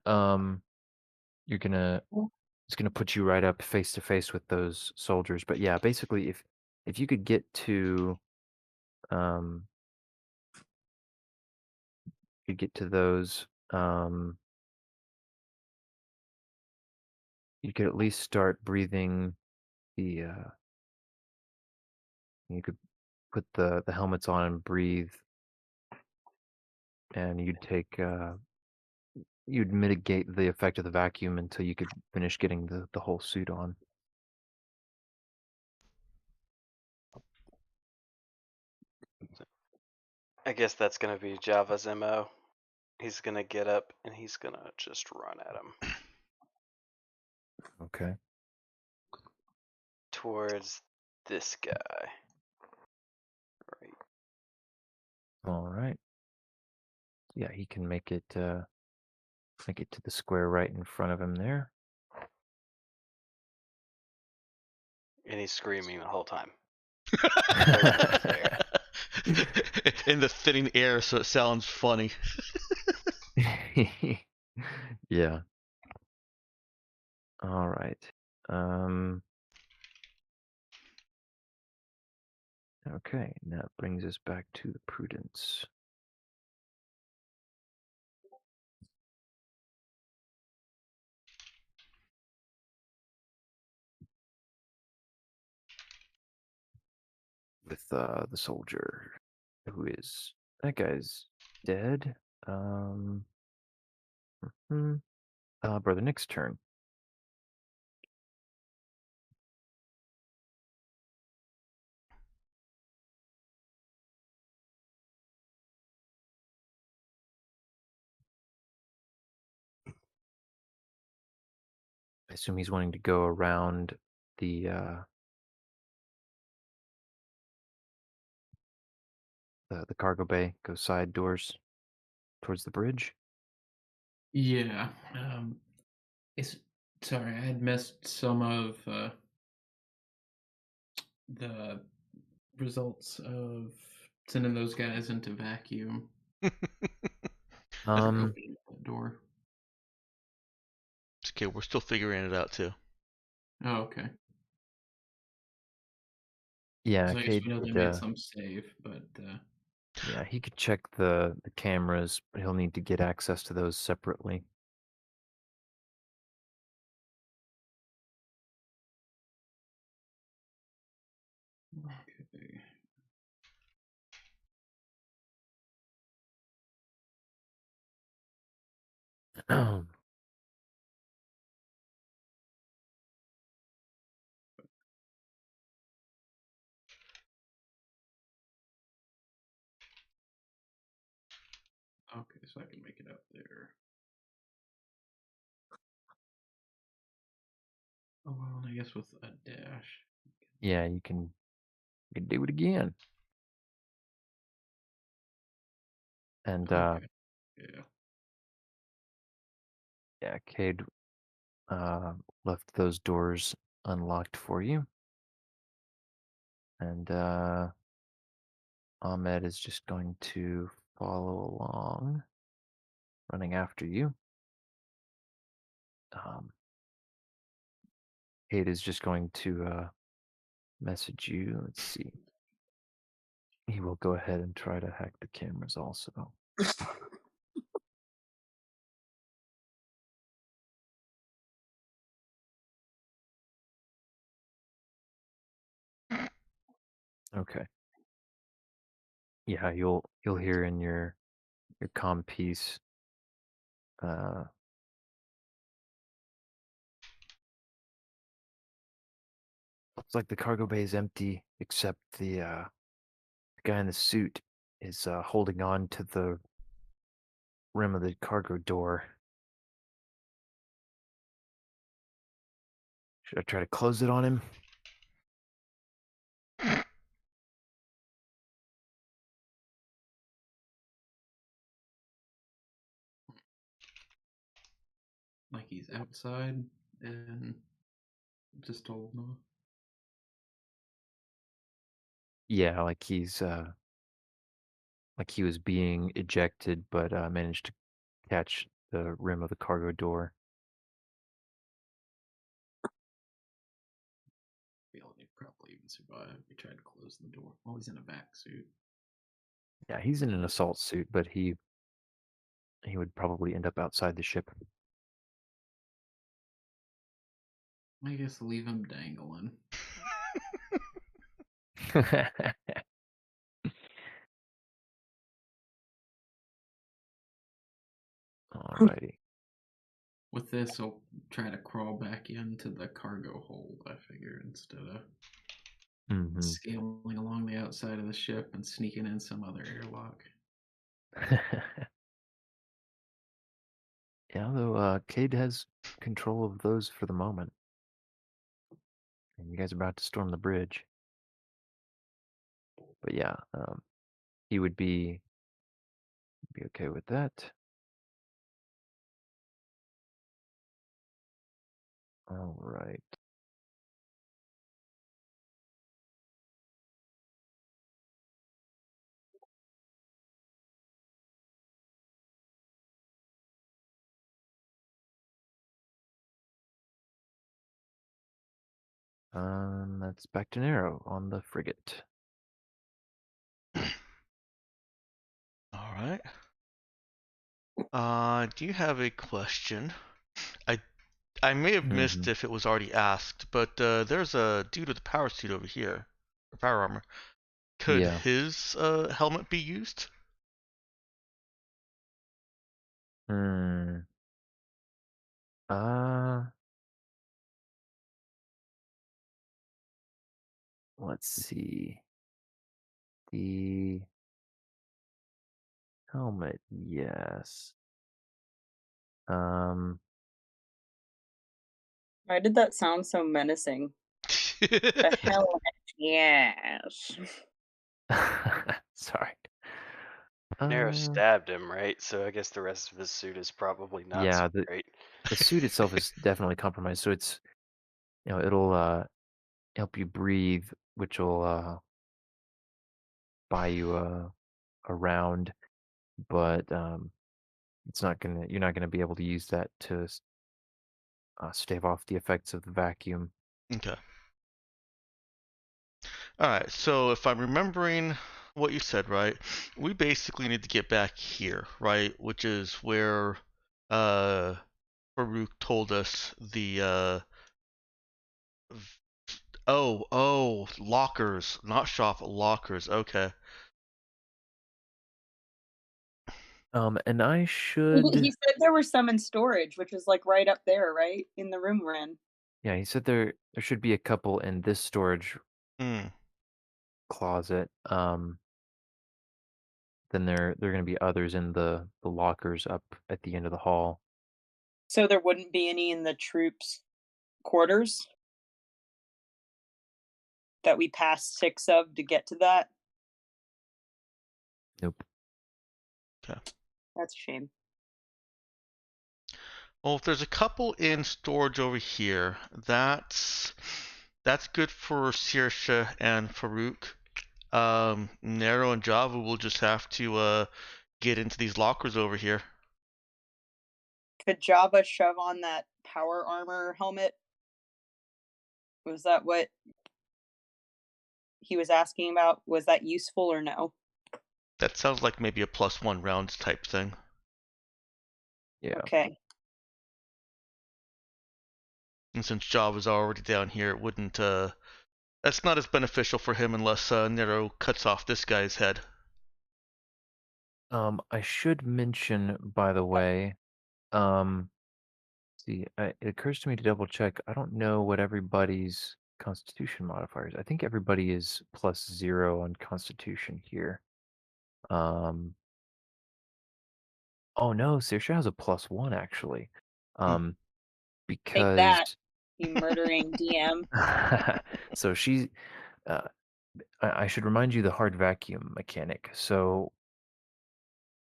You're gonna It's gonna put you right up face to face with those soldiers. But yeah, basically, if you could get to um, those, you could at least start breathing the. You could put the helmets on and breathe, and you'd mitigate the effect of the vacuum until you could finish getting the whole suit on. I guess that's going to be Java's MO. He's going to get up and he's going to just run at him Okay. towards this guy. Right. All right. Yeah, he can make it to the square right in front of him there. And he's screaming the whole time. In the thinning air, so it sounds funny. Yeah. All right. Okay, and that brings us back to the Prudence. With the soldier, who is that guy's dead. Brother Nick's turn. I assume he's wanting to go around the cargo bay, go side doors towards the bridge. Yeah. It's sorry, I had missed some of the results of sending those guys into vacuum. Um, Opening that door. It's okay, we're still figuring it out too. Oh, okay. yeah, So I guess Cade we know they could, made some save, but yeah, he could check the cameras, but he'll need to get access to those separately. okay. Okay, so I can make it up there. Oh well, I guess with a dash. Yeah, you can do it again. And Okay. Yeah. yeah, Cade left those doors unlocked for you. And Ahmed is just going to follow along, running after you. Cade is just going to message you. Let's see. He will go ahead and try to hack the cameras also. Okay. Yeah, you'll hear in your comm piece Looks like the cargo bay is empty, except the guy in the suit is holding on to the rim of the cargo door. Should I try to close it on him? Like he's outside and just told no. Yeah, like he's like he was being ejected, but managed to catch the rim of the cargo door. Feel he'd probably even survive if he tried to close the door. Well, he's in a vac suit. Yeah, he's in an assault suit, but he would probably end up outside the ship. I guess leave him dangling. Alrighty. With this, I'll try to crawl back into the cargo hold, I figure, instead of Mm-hmm. scaling along the outside of the ship and sneaking in some other airlock. Yeah, though Cade has control of those for the moment. And you guys are about to storm the bridge. But yeah, he would be okay with that. All right. That's back to Nero on the frigate. All right. Do you have a question? I may have missed if it was already asked, but there's a dude with a power suit over here, or power armor. Could Yeah. his helmet be used? Hmm. Uh, let's see. The helmet, yes. Um, Why did that sound so menacing? The helmet, yes. sorry. Nero Uh, stabbed him, right? So I guess the rest of his suit is probably not so yeah, great. the suit itself is definitely compromised, so it's it'll help you breathe, which will buy you a round, but you're not gonna be able to use that to stave off the effects of the vacuum. Okay. All right. So if I'm remembering what you said, right, we basically need to get back here, right, which is where uh Farouk told us the lockers, not shop, lockers. Okay. And I He should, said there were some in storage, which is like right up there, right? In the room we're in. yeah, he said there should be a couple in this storage Hmm. closet. Then there are gonna be others in the lockers up at the end of the hall. So there wouldn't be any in the troops' quarters that we passed 6 of to get to that? Nope. Okay. That's a shame. Well, if there's a couple in storage over here, that's good for Saoirse and Farouk. Nero and Java will just have to get into these lockers over here. Could Java shove on that power armor helmet? Was that what he was asking about? Was that useful or no? That sounds like maybe a +1 rounds type thing. Yeah. Okay. And since Java's already down here, it wouldn't that's not as beneficial for him unless Nero cuts off this guy's head. I should mention, by the way, um, see, it occurs to me to double check. I don't know what everybody's Constitution modifiers. I think everybody is +0 on Constitution here. Oh no, Saoirse has a +1 actually. Hmm. Take that, Because you murdering DM. so she uh, I should remind you the hard vacuum mechanic. So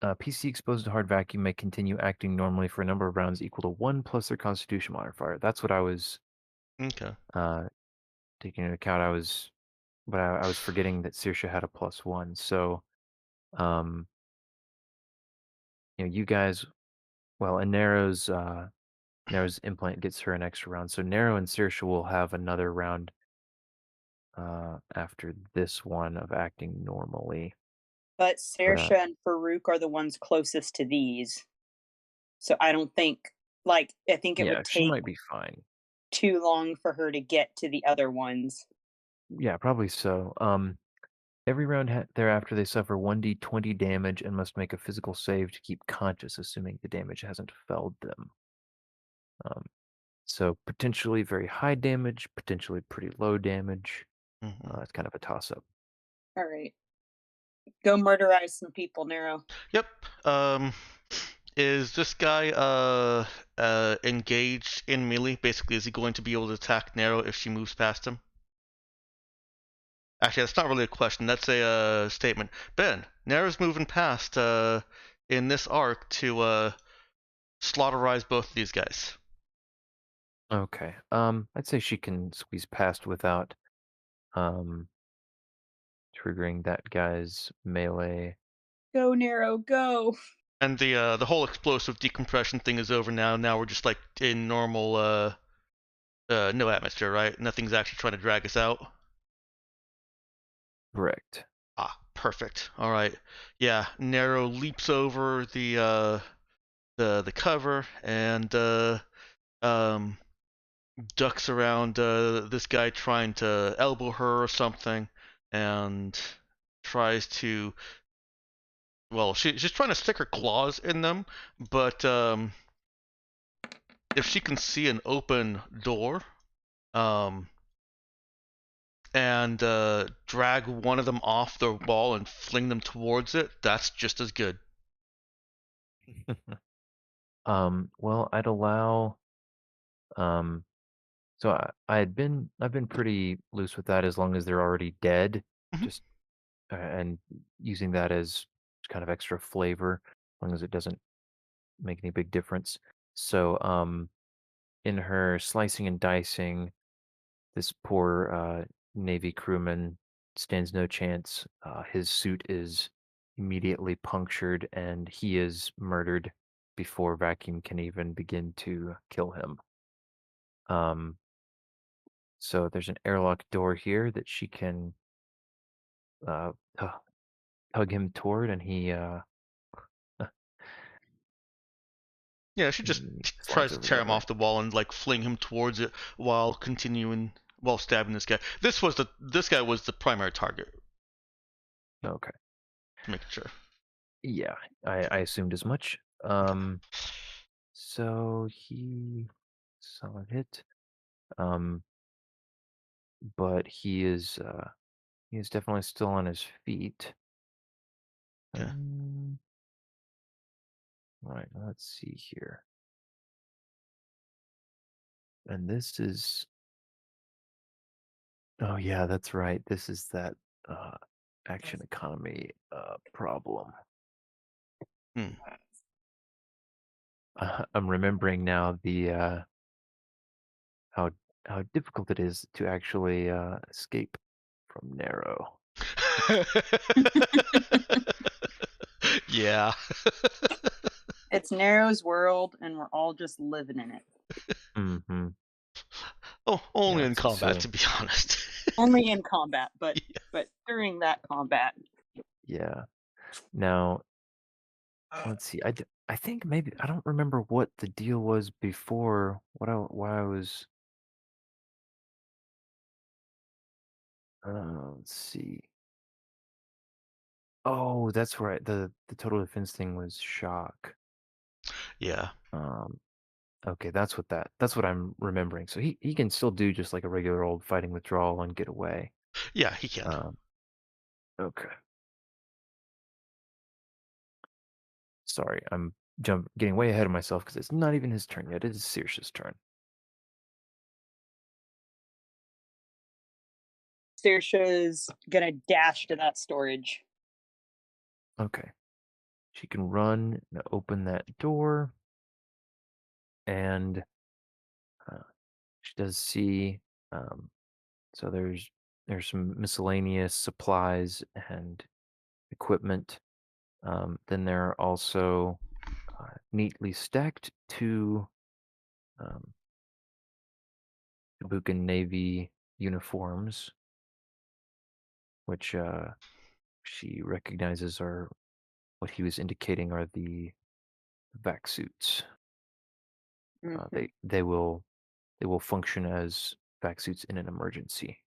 PC exposed to hard vacuum may continue acting normally for a number of rounds equal to 1 plus their Constitution modifier. That's what I was Okay. taking into account. But I was forgetting that Saoirse had a +1. So, um, you guys, well, and Narrow's implant gets her an extra round. So Narrow and Saoirse will have another round after this one of acting normally. But But Saoirse and Farouk are the ones closest to these. So I don't think, I think it yeah, would she take might be fine. too long for her to get to the other ones. Yeah, probably so. Every round thereafter, they suffer 1d20 damage and must make a physical save to keep conscious, assuming the damage hasn't felled them. Um, so potentially very high damage, potentially pretty low damage. Hmm. It's kind of a toss-up. All right. Go murderize some people, Nero. Yep. Is this guy engaged in melee? Basically, is he going to be able to attack Nero if she moves past him? Actually, that's not really a question. That's a statement. Ben, Nero's moving past in this arc to slaughterize both of these guys. Okay. I'd say she can squeeze past without um triggering that guy's melee. Go, Nero, go. And the whole explosive decompression thing is over now. Now we're just like in normal no atmosphere, right? Nothing's actually trying to drag us out. Correct. Ah, perfect. All right. Yeah, Nero leaps over the cover and um ducks around this guy trying to elbow her or something, and tries to. Well, she's trying to stick her claws in them, but if she can see an open door, um, and drag one of them off the wall and fling them towards it, that's just as good. Well, I'd allow um so I've been pretty loose with that as long as they're already dead, Mhm. just and using that as kind of extra flavor, as long as it doesn't make any big difference. So, in her slicing and dicing, this poor Navy crewman stands no chance. His suit is immediately punctured, and he is murdered before Vacuum can even begin to kill him. Um, so there's an airlock door here that she can uh, tu- tug him toward, and Yeah, she just he tries slides to over tear him there. off the wall and like fling him towards it while stabbing this guy. This guy was the primary target. Okay. Making sure. Yeah, I assumed as much. So solid hit. Um, but he is definitely still on his feet. Yeah. Um, right, let's see here. And this is oh yeah, that's right. This is that action economy problem. Hmm. I'm remembering now the how difficult it is to actually escape from Narrow. Yeah. It's Nero's world, and we're all just living in it. Mm-hmm. Oh, only Yeah, in combat, to be honest. Only in combat, but Yeah. but during that combat. yeah. Now, let's see. I think maybe I don't remember what the deal was before. Why I was. Let's see. Oh, that's right. The total defense thing was shock. Yeah. Um, Okay, that's what I'm remembering. So he can still do just like a regular old fighting withdrawal and get away. Yeah, he can. Okay. Sorry, I'm getting way ahead of myself because it's not even his turn yet. It is Saoirse's turn. Saoirse's gonna dash to that storage. Okay. She can run and open that door, and she does see. So there's some miscellaneous supplies and equipment. Then there are also neatly stacked two Tabukkan Navy uniforms, which she recognizes are what he was indicating are the vac suits. Mhm. They will function as vac suits in an emergency.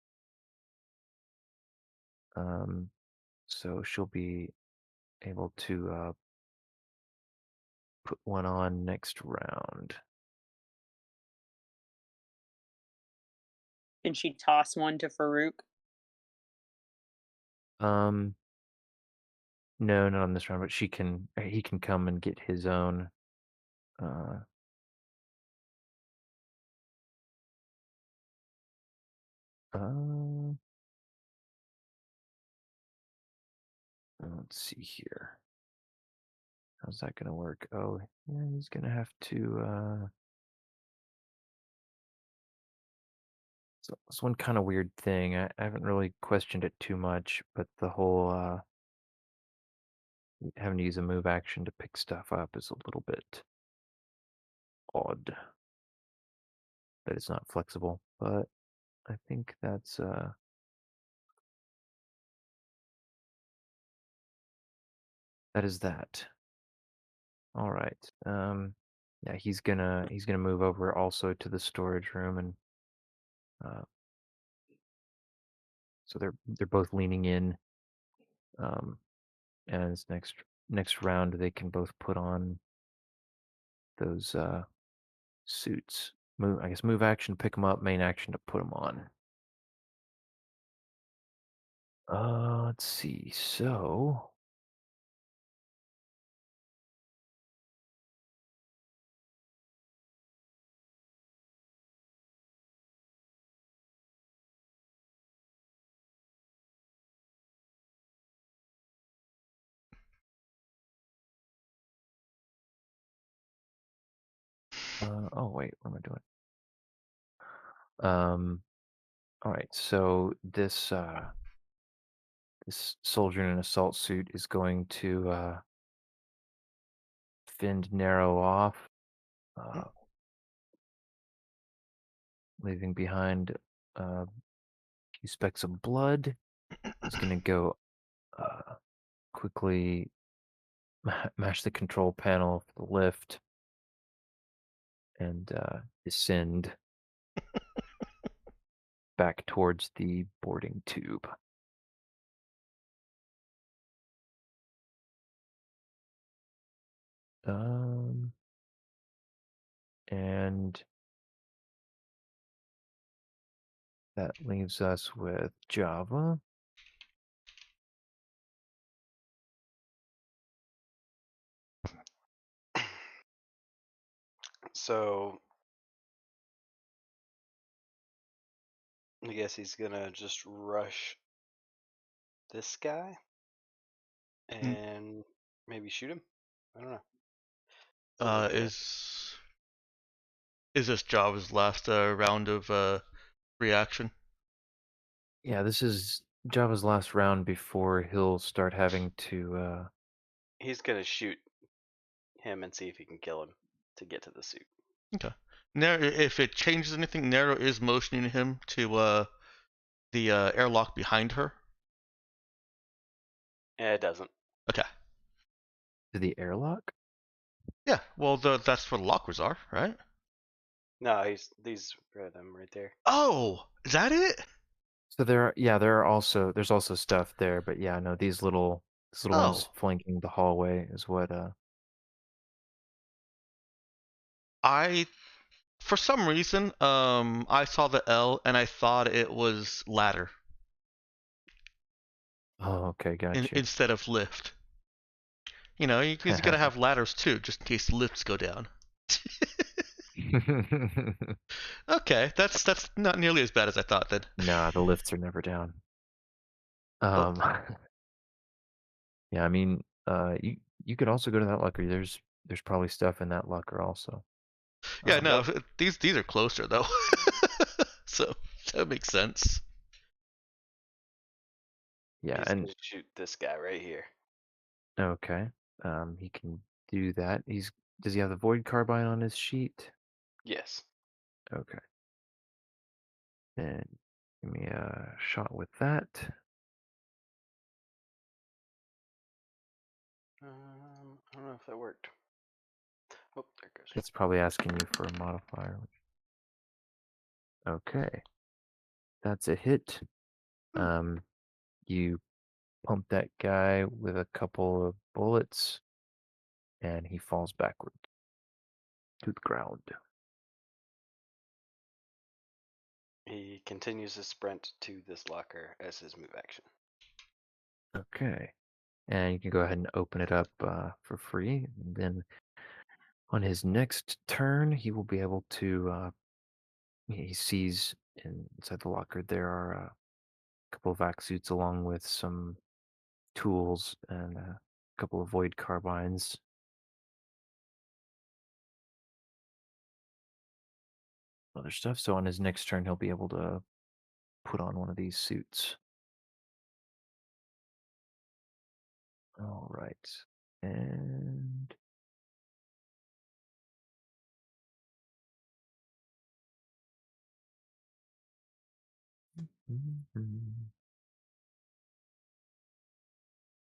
So she'll be able to put one on next round. Can she toss one to Farouk? No, not on this round, but he can come and get his own. Uh, uh, let's see here. How's that gonna work? Oh, yeah, he's gonna have to. So it's one kind of weird thing. I haven't really questioned it too much, but the whole having to use a move action to pick stuff up is a little bit odd. That it's not flexible, but I think that is that. All right. Yeah, he's gonna move over also to the storage room, and uh, so they're both leaning in. And this next round, they can both put on those suits. Move action to pick them up, main action to put them on. Let's see. So oh wait, what am I doing? All right. So this soldier in an assault suit is going to fend narrow off, uh, leaving behind a few specks of blood. He's going to go quickly mash the control panel for the lift and descend back towards the boarding tube. And that leaves us with Java. So I guess he's gonna just rush this guy and maybe shoot him. I don't know. Sounds like a Is this Java's last round of reaction? Yeah, this is Java's last round before he'll start having to. he's gonna shoot him and see if he can kill him to get to the suit. Okay. If it changes anything, Nero is motioning him to the airlock behind her. It doesn't. Okay. To the airlock? Yeah. Well, that's where the lockers are, right? No, these are them right there. Oh, is that it? So there's also stuff there, but yeah, no, these little ones Oh, flanking the hallway is what For some reason, I saw the L and I thought it was ladder Oh, okay, gotcha. instead of lift. You know, you gotta have ladders too, just in case lifts go down. Okay, that's not nearly as bad as I thought then. Nah, the lifts are never down. Oh, Yeah, I mean, you could also go to that locker. There's probably stuff in that locker also. yeah, no, Yep. these are closer though, so that makes sense. Yeah, He's and gonna shoot this guy right here. okay, he can do that. Does he have the void carbine on his sheet? Yes. Okay, and give me a shot with that. I don't know if that worked. Oh, there it goes. It's probably asking you for a modifier. Okay, that's a hit. Hmm. You pump that guy with a couple of bullets, and he falls backward to the ground. He continues his sprint to this locker as his move action. Okay, and you can go ahead and open it up for free. And then on his next turn, he will be able to. He sees inside the locker there are a couple of vac suits along with some tools and a couple of void carbines. Other stuff. So on his next turn, he'll be able to put on one of these suits. All right. And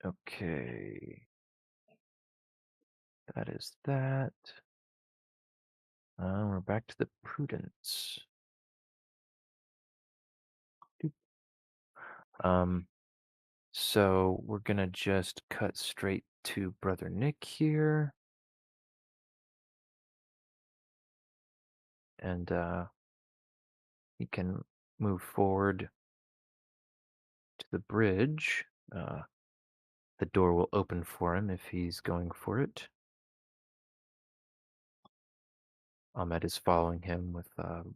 okay. That is that. We're back to the Prudence. Doop. So we're gonna just cut straight to Brother Nick here. And he can move forward to the bridge. The door will open for him if he's going for it. Ahmed is following him with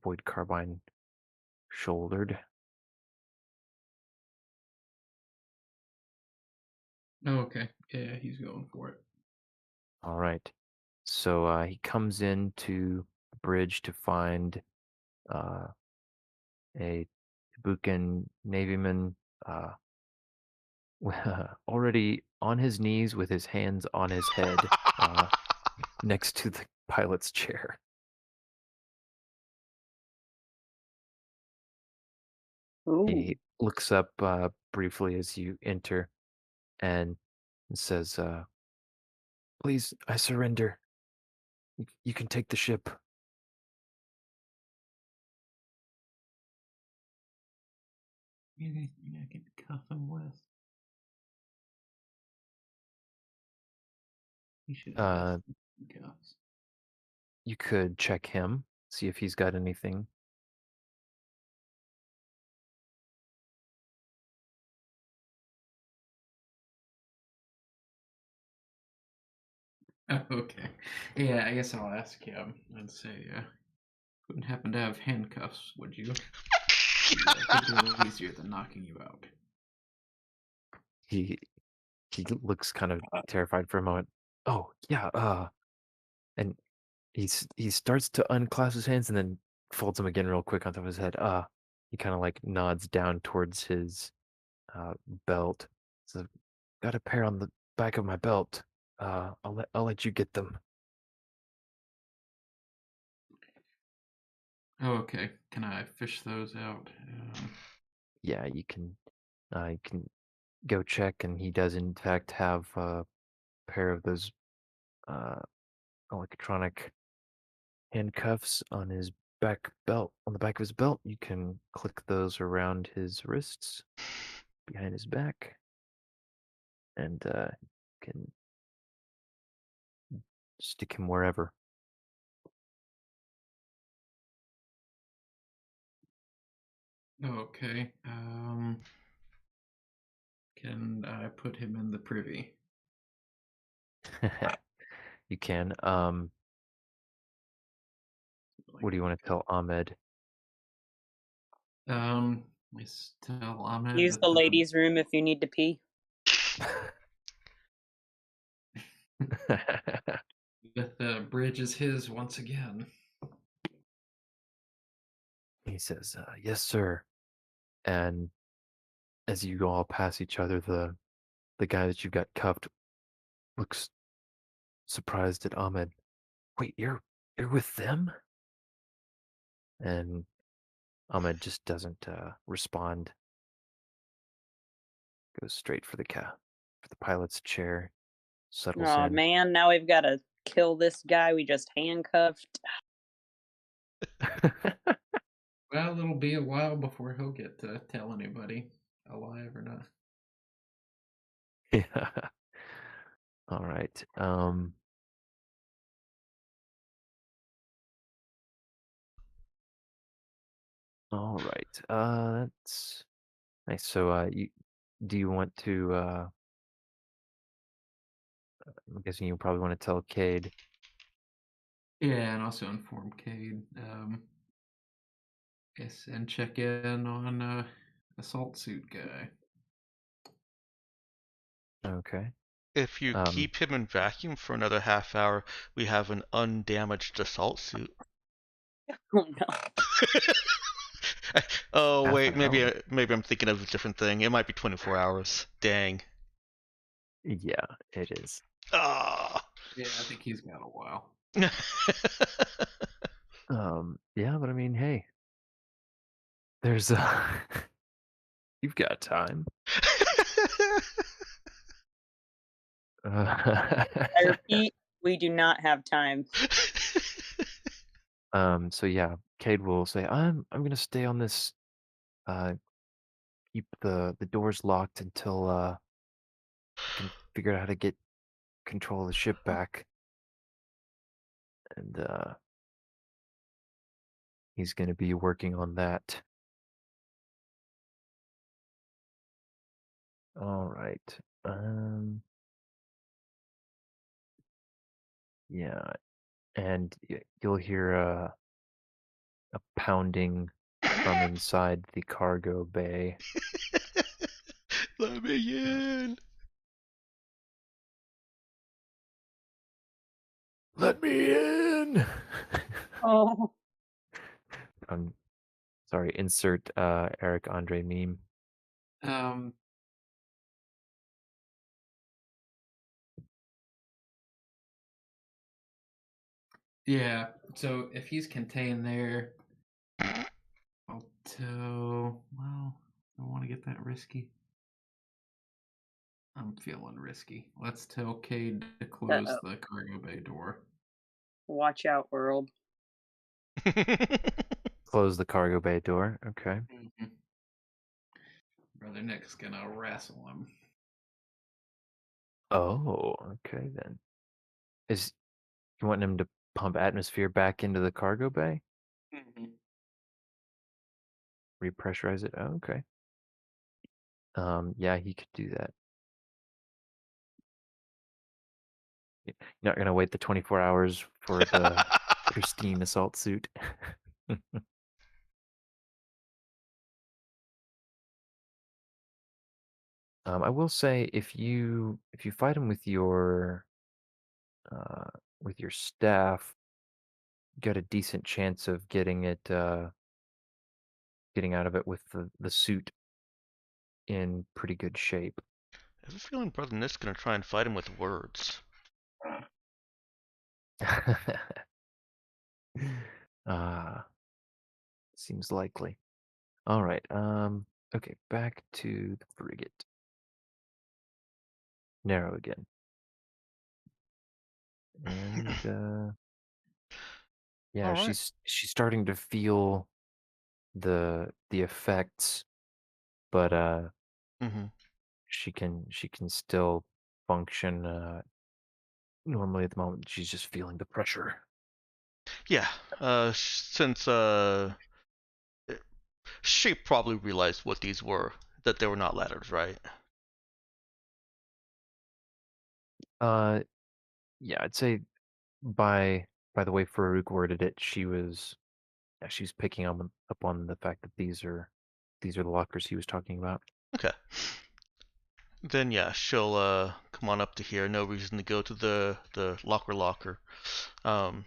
void carbine shouldered. Oh, okay. Yeah, he's going for it. All right. So he comes into the bridge to find uh, a Tabukkan Navyman already on his knees with his hands on his head next to the pilot's chair. Ooh. He looks up briefly as you enter and says, please, I surrender. You can take the ship. Anything I can cuff him with? He should have cuffs. You could check him, see if he's got anything. Oh, okay. Yeah, I guess I'll ask him and say, wouldn't happen to have handcuffs, would you? Could be a little easier than knocking you out. He looks kind of terrified for a moment. Oh, yeah, and he starts to unclasp his hands and then folds them again real quick on top of his head. He kind of like nods down towards his belt. So, got a pair on the back of my belt. I'll let you get them. Oh, okay. Can I fish those out? Yeah, you can go check, and he does in fact have a pair of those uh electronic handcuffs on his back belt. On the back of his belt, you can click those around his wrists, behind his back, and can stick him wherever. Okay. Can I put him in the privy? You can. Like, What do you want to tell Ahmed? let's tell Ahmed Use the ladies' room if you need to pee. that the bridge is his once again. He says, "Yes, sir." And as you all pass each other, the guy that you've got cuffed looks surprised at Ahmed. Wait, you're with them? And Ahmed just doesn't respond. Goes straight for the pilot's chair. Settles Oh in. man, now we've got to kill this guy we just handcuffed. Well, it'll be a while before he'll get to tell anybody, alive or not. Yeah. All right. All right. That's nice. So, do you want to? I'm guessing you probably want to tell Cade. Yeah, and also inform Cade. Yes, and check in on assault suit guy. Okay. If you Um, keep him in vacuum for another half hour, we have an undamaged assault suit. Oh no. Oh half wait, an hour. maybe I'm thinking of a different thing. It might be 24 hours. Dang. Yeah, it is. Ah. Yeah, I think he's got a while. Yeah, but I mean, hey, there's you've got time. I repeat, we do not have time. So yeah, Cade will say, I'm gonna stay on this, keep the doors locked until I can figure out how to get control of the ship back. And he's gonna be working on that. All right. Yeah, and you'll hear a pounding from inside the cargo bay. Let me in. Let me in. Oh. Sorry, insert Eric Andre meme. Yeah, so if he's contained there, I'll tell. Well, I don't want to get that risky. I'm feeling risky. Let's tell Cade to close Uh-oh. the cargo bay door. Watch out, world. Close the cargo bay door. Okay. Mm-hmm. Brother Nick's gonna wrestle him. Oh, okay then. Is you want him to pump atmosphere back into the cargo bay? Mm-hmm. Repressurize it? Oh, okay. Yeah, he could do that. You're not gonna wait the 24 hours for the pristine assault suit. I will say if you fight him uh, with your staff, you got a decent chance of getting out of it with the suit in pretty good shape. I have a feeling Brother Nick's gonna try and fight him with words. Seems likely. All right. Okay, back to the frigate. Narrow again. And yeah, All right. she's starting to feel the effects, but Mm-hmm. she can still function normally at the moment. She's just feeling the pressure. Yeah. Since She probably realized what these were, that they were not ladders, right? Yeah, I'd say by the way Farouk worded it, she's picking up on the fact that these are the lockers he was talking about. Okay. Then yeah, she'll come on up to here. No reason to go to the locker. Um,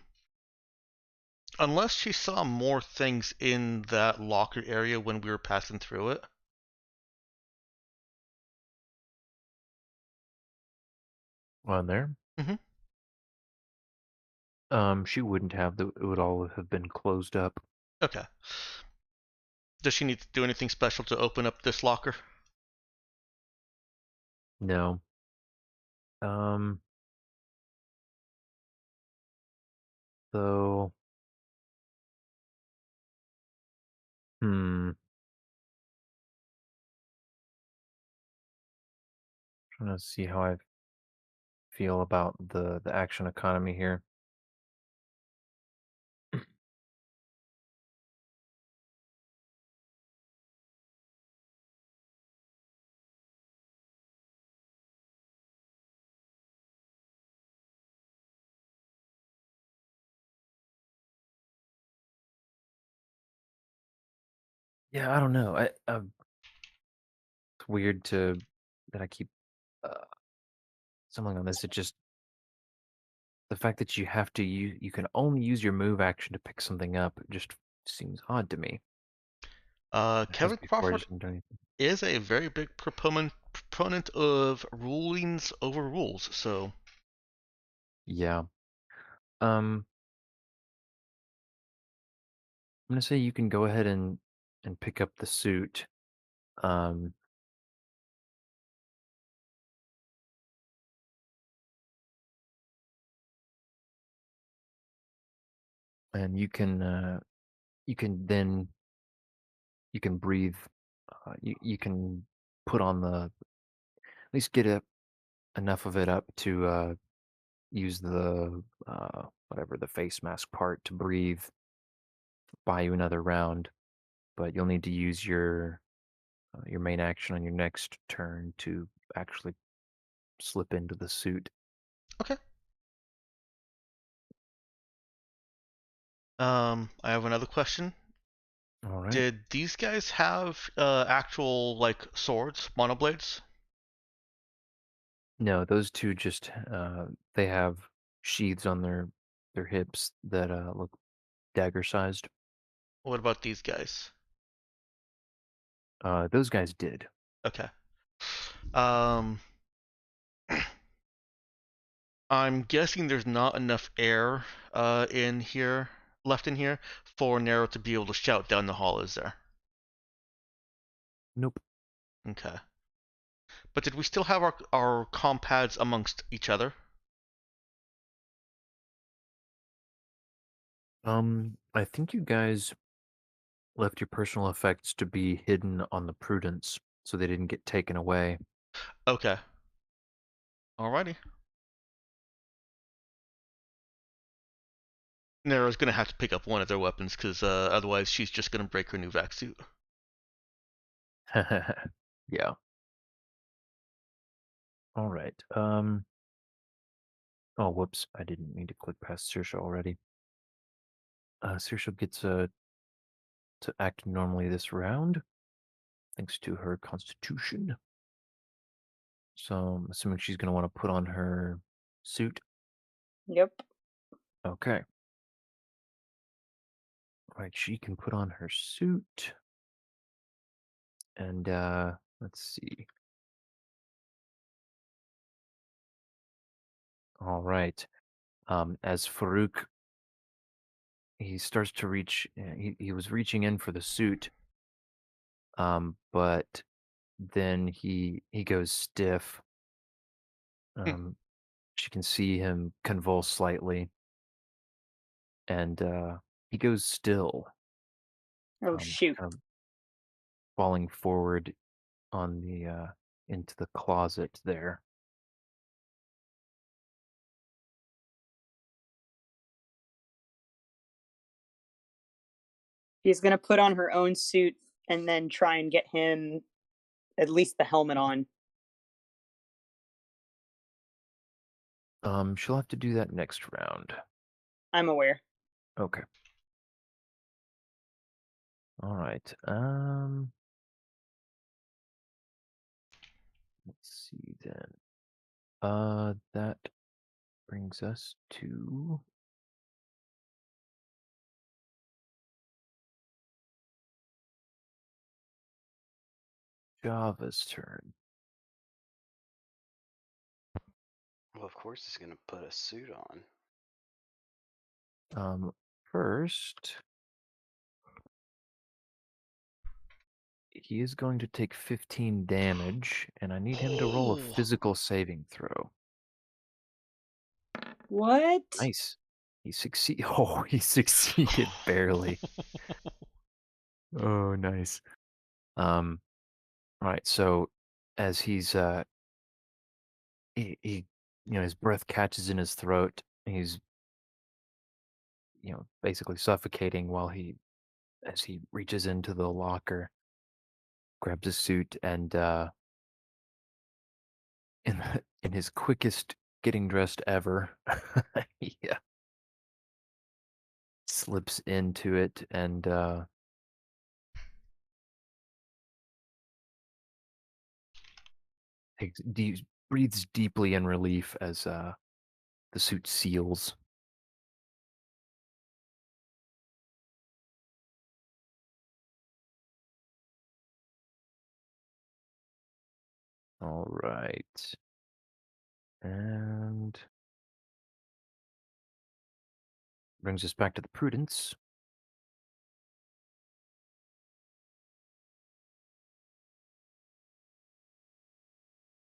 unless she saw more things in that locker area when we were passing through it. On there. Mm-hmm. She wouldn't have. It would all have been closed up. Okay. Does she need to do anything special to open up this locker? No. So, hmm. Trying to see how I feel about the action economy here. Yeah, I don't know. It's weird that I keep uh, stumbling on this. It just the fact that you can only use your move action to pick something up just seems odd to me. It has Kevin before I Crawford just didn't do anything. is a very big proponent of rulings over rules. So Yeah. I'm gonna say you can go ahead and pick up the suit. Um, and you can then you can breathe. You can put on at least get enough of it up to use the whatever the face mask part to breathe. Buy you another round, but you'll need to use your main action on your next turn to actually slip into the suit. okay. I have another question. All right. Did these guys have actual like swords, monoblades? No, those two just they have sheaths on their hips that look dagger sized. What about these guys? Those guys did. Okay. Um, I'm guessing there's not enough air in here left in here for Nero to be able to shout down the hall, is there? Nope. Okay. But did we still have our compads amongst each other? I think you guys left your personal effects to be hidden on the Prudence, so they didn't get taken away. Okay. Alrighty. Nero's gonna have to pick up one of their weapons because otherwise she's just gonna break her new vac suit. Yeah. All right. Oh, whoops! I didn't mean to click past Saoirse already. Saoirse gets to act normally this round, thanks to her constitution. So I'm assuming she's going to want to put on her suit. Yep. Okay. All right, she can put on her suit. And let's see. All right. As Farouk, he starts to reach. He was reaching in for the suit, but then he goes stiff. Hmm. Um, she can see him convulse slightly, and he goes still, Oh shoot. kind of falling forward on the into the closet there. She's gonna put on her own suit and then try and get him at least the helmet on. She'll have to do that next round. I'm aware. Okay. All right. Let's see then. That brings us to Java's turn. Well, of course, he's going to put a suit on. First, he is going to take 15 damage, and I need him to roll a Oh. physical saving throw. What? Nice. He succeed. Oh, he succeeded barely. Oh, nice. All right. So, as he's he his breath catches in his throat. He's basically suffocating while as he reaches into the locker, grabs a suit, and in his quickest getting dressed ever, he slips into it and breathes deeply in relief as the suit seals. All right. And brings us back to the Prudence.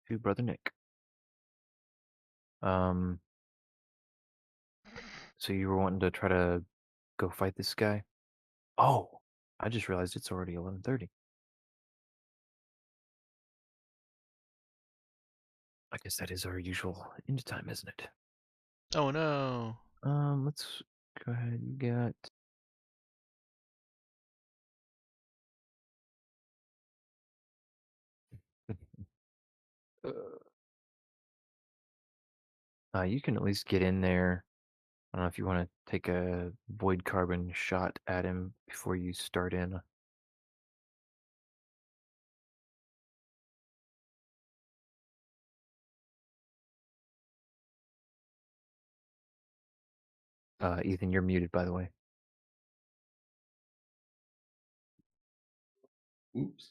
To Brother Nick. So you were wanting to try to go fight this guy? Oh, I just realized it's already 11:30. I guess that is our usual end time, isn't it? Oh no. Let's go ahead. You got you can at least get in there. I don't know if you want to take a void carbon shot at him before you start in. Ethan, you're muted, by the way. Oops.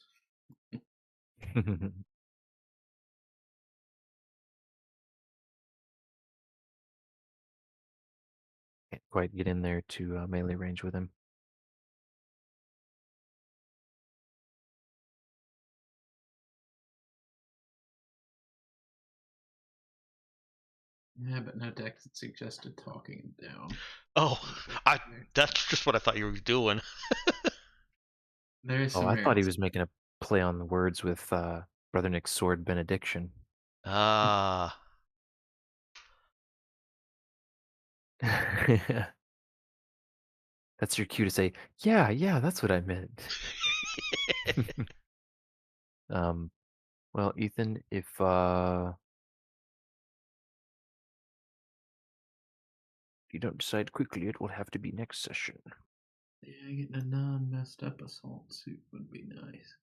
Can't quite get in there to melee range with him. Yeah, but no deck suggested talking him down. Oh, that's just what I thought you were doing. There is Oh, some I thought he merit. was making a play on the words with Brother Nick's sword benediction. Ah. That's your cue to say, yeah, that's what I meant. Well, Ethan, if you don't decide quickly, it will have to be next session. Yeah, getting a non-messed up assault suit would be nice.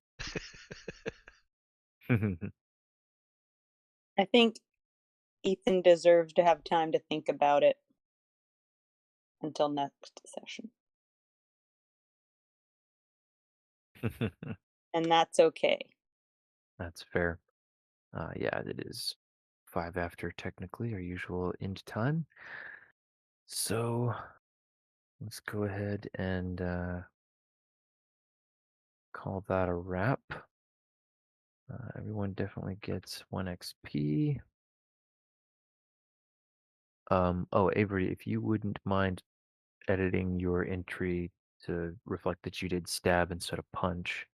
I think Ethan deserves to have time to think about it until next session. And that's okay. That's fair. Yeah, it is 5 after technically our usual end time. So let's go ahead and call that a wrap. Everyone definitely gets 1 XP. Oh, Avery, if you wouldn't mind editing your entry to reflect that you did stab instead of punch.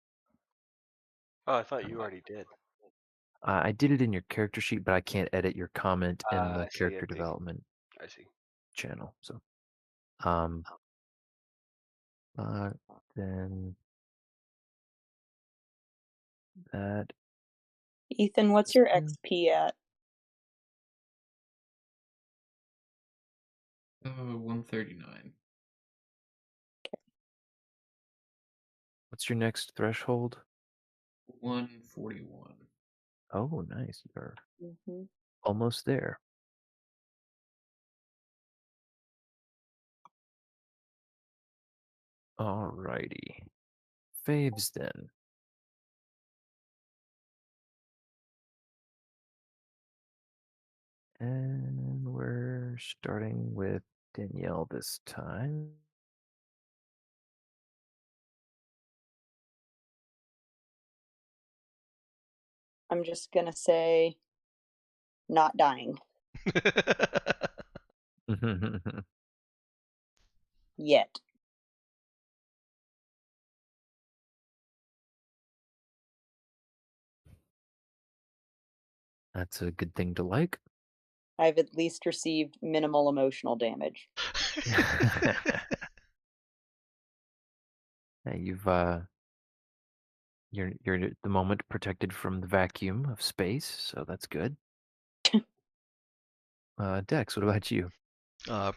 Oh, I thought you already did. I did it in your character sheet, but I can't edit your comment in the I see, character I see. development I see. channel. So, then That Ethan, what's your is- XP at? 139. What's your next threshold? 141. Oh, nice. You're Mm-hmm. almost there. Alrighty. Faves then. And we're starting with Danielle this time. I'm just gonna say not dying yet. That's a good thing to like. I've at least received minimal emotional damage. Yeah, you've you're at the moment protected from the vacuum of space, so that's good. Dex, what about you?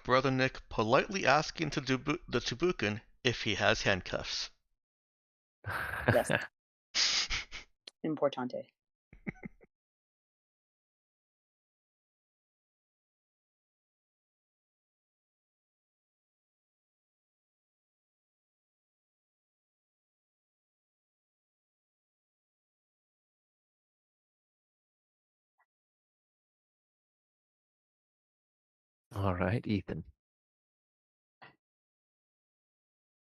Brother Nick politely asking to the Tabukkan if he has handcuffs. Yes. Importante. All right, Ethan.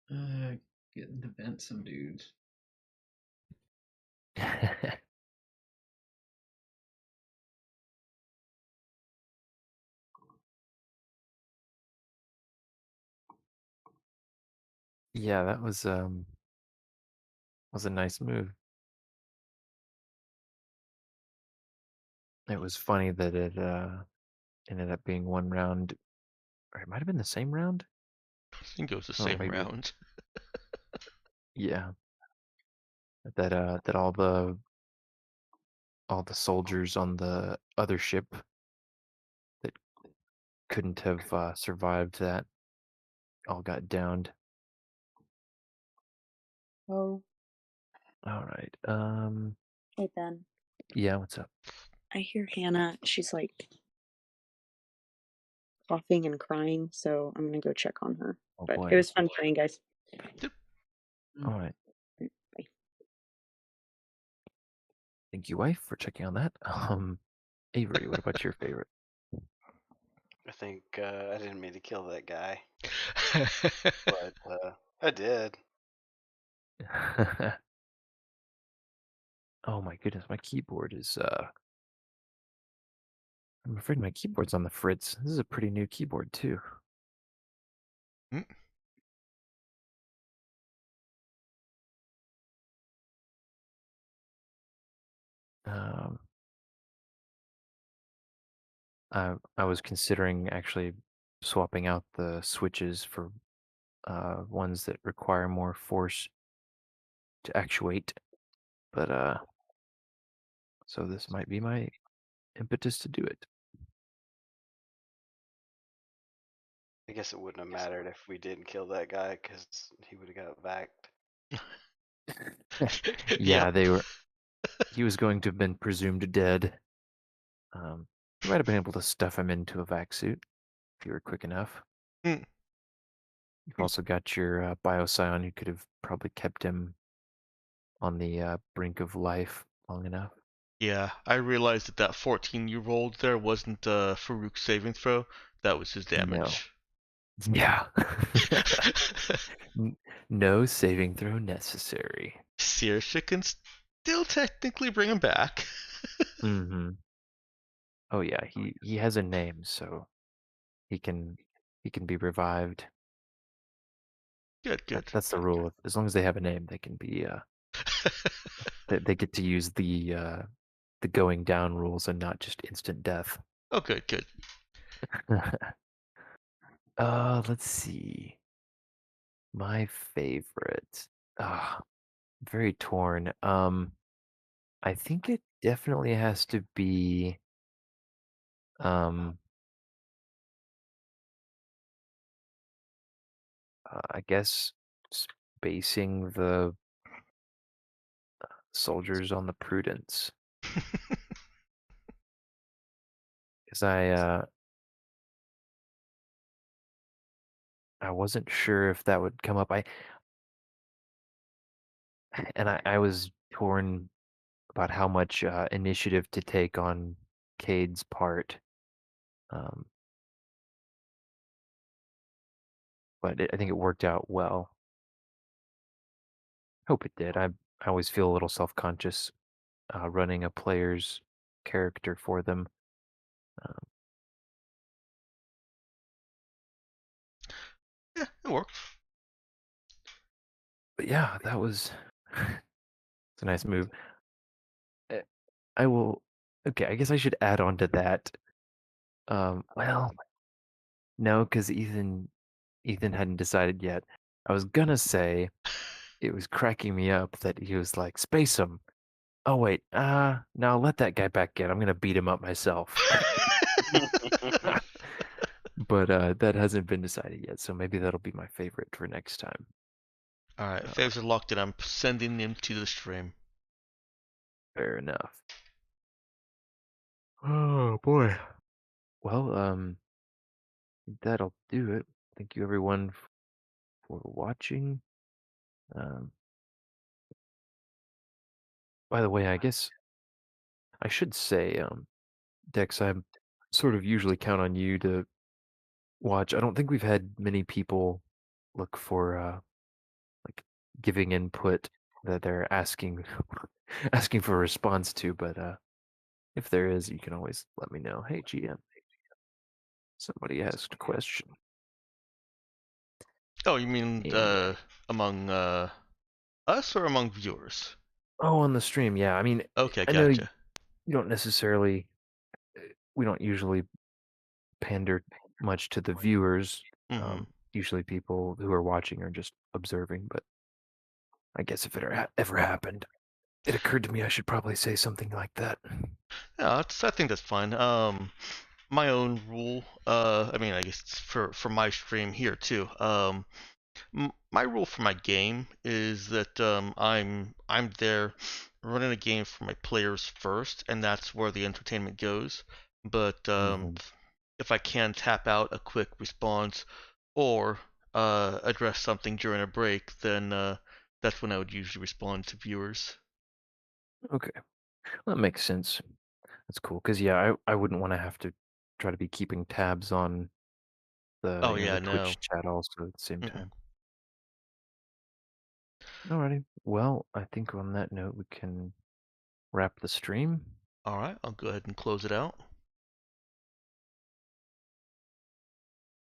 Getting to vent some dudes. Yeah, that was a nice move. It was funny that it ended up being one round, or it might have been the same round. I think it was the Oh, same maybe. round. Yeah, that all the soldiers on the other ship that couldn't have survived that all got downed. Oh, All right. hey Ben. Yeah, what's up? I hear Hannah. She's like coughing and crying, so I'm gonna go check on her. Oh But boy. it was fun playing, guys. All right. Bye. Thank you, wife, for checking on that. Avery, what about your favorite? I think I didn't mean to kill that guy, but I did. Oh my goodness, my keyboard is I'm afraid my keyboard's on the fritz. This is a pretty new keyboard too. Mm. Um I was considering actually swapping out the switches for ones that require more force to actuate, but so this might be my impetus to do it. I guess it wouldn't have mattered if we didn't kill that guy because he would have got vacked. Yeah, Yep. he was going to have been presumed dead. You might have been able to stuff him into a vac suit if you were quick enough. Mm. You've also got your Bioscion who could have probably kept him on the brink of life long enough. Yeah, I realized that 14 you rolled there wasn't Farouk's saving throw. That was his No. damage. Yeah. No saving throw necessary. Saoirse can still technically bring him back. Mm-hmm. Oh yeah, he has a name, so he can be revived. Good, good. That's the rule. As long as they have a name, they can be they get to use the going down rules and not just instant death. Oh, good, good. Let's see. My favorite. Ah, very torn. I think it definitely has to be um I guess spacing the soldiers on the Prudence. Because I wasn't sure if that would come up. I was torn about how much initiative to take on Cade's part. Um, but I think it worked out well. Hope it did. I always feel a little self-conscious running a player's character for them. Um, Yeah, it worked. but yeah, that was it's a nice move. Uh, I will. Okay, I guess I should add on to that. Well, no, because Ethan hadn't decided yet. I was gonna say it was cracking me up that he was like, "Space him." Oh wait, no, let that guy back in. I'm gonna beat him up myself. But that hasn't been decided yet, so maybe that'll be my favorite for next time. Alright, faves are locked in. I'm sending them to the stream. Fair enough. Oh boy. Well, that'll do it. Thank you everyone for watching. Um, by the way, I guess I should say, Dex, I sort of usually count on you to watch. I don't think we've had many people look for like giving input that they're asking asking for a response to, but if there is, you can always let me know. Hey GM, somebody asked a question. Oh, you mean And among us or among viewers? oh, on the stream, yeah. I mean, Okay, I know you gotcha. don't necessarily we don't usually pander much to the viewers. Mm-hmm. Usually people who are watching are just observing, but I guess if it ever happened, it occurred to me I should probably say something like that. Yeah, I think that's fine. My own rule, I mean, I guess it's for my stream here too. My rule for my game is that I'm there running a game for my players first, and that's where the entertainment goes. But Mhm. if I can tap out a quick response or address something during a break, then that's when I would usually respond to viewers. Okay, that makes sense. That's cool. Cause yeah, I wouldn't want to have to try to be keeping tabs on the Oh yeah, the no. Twitch chat also at the same Mm-mm. time. Alrighty. Well, I think on that note we can wrap the stream. All right, I'll go ahead and close it out.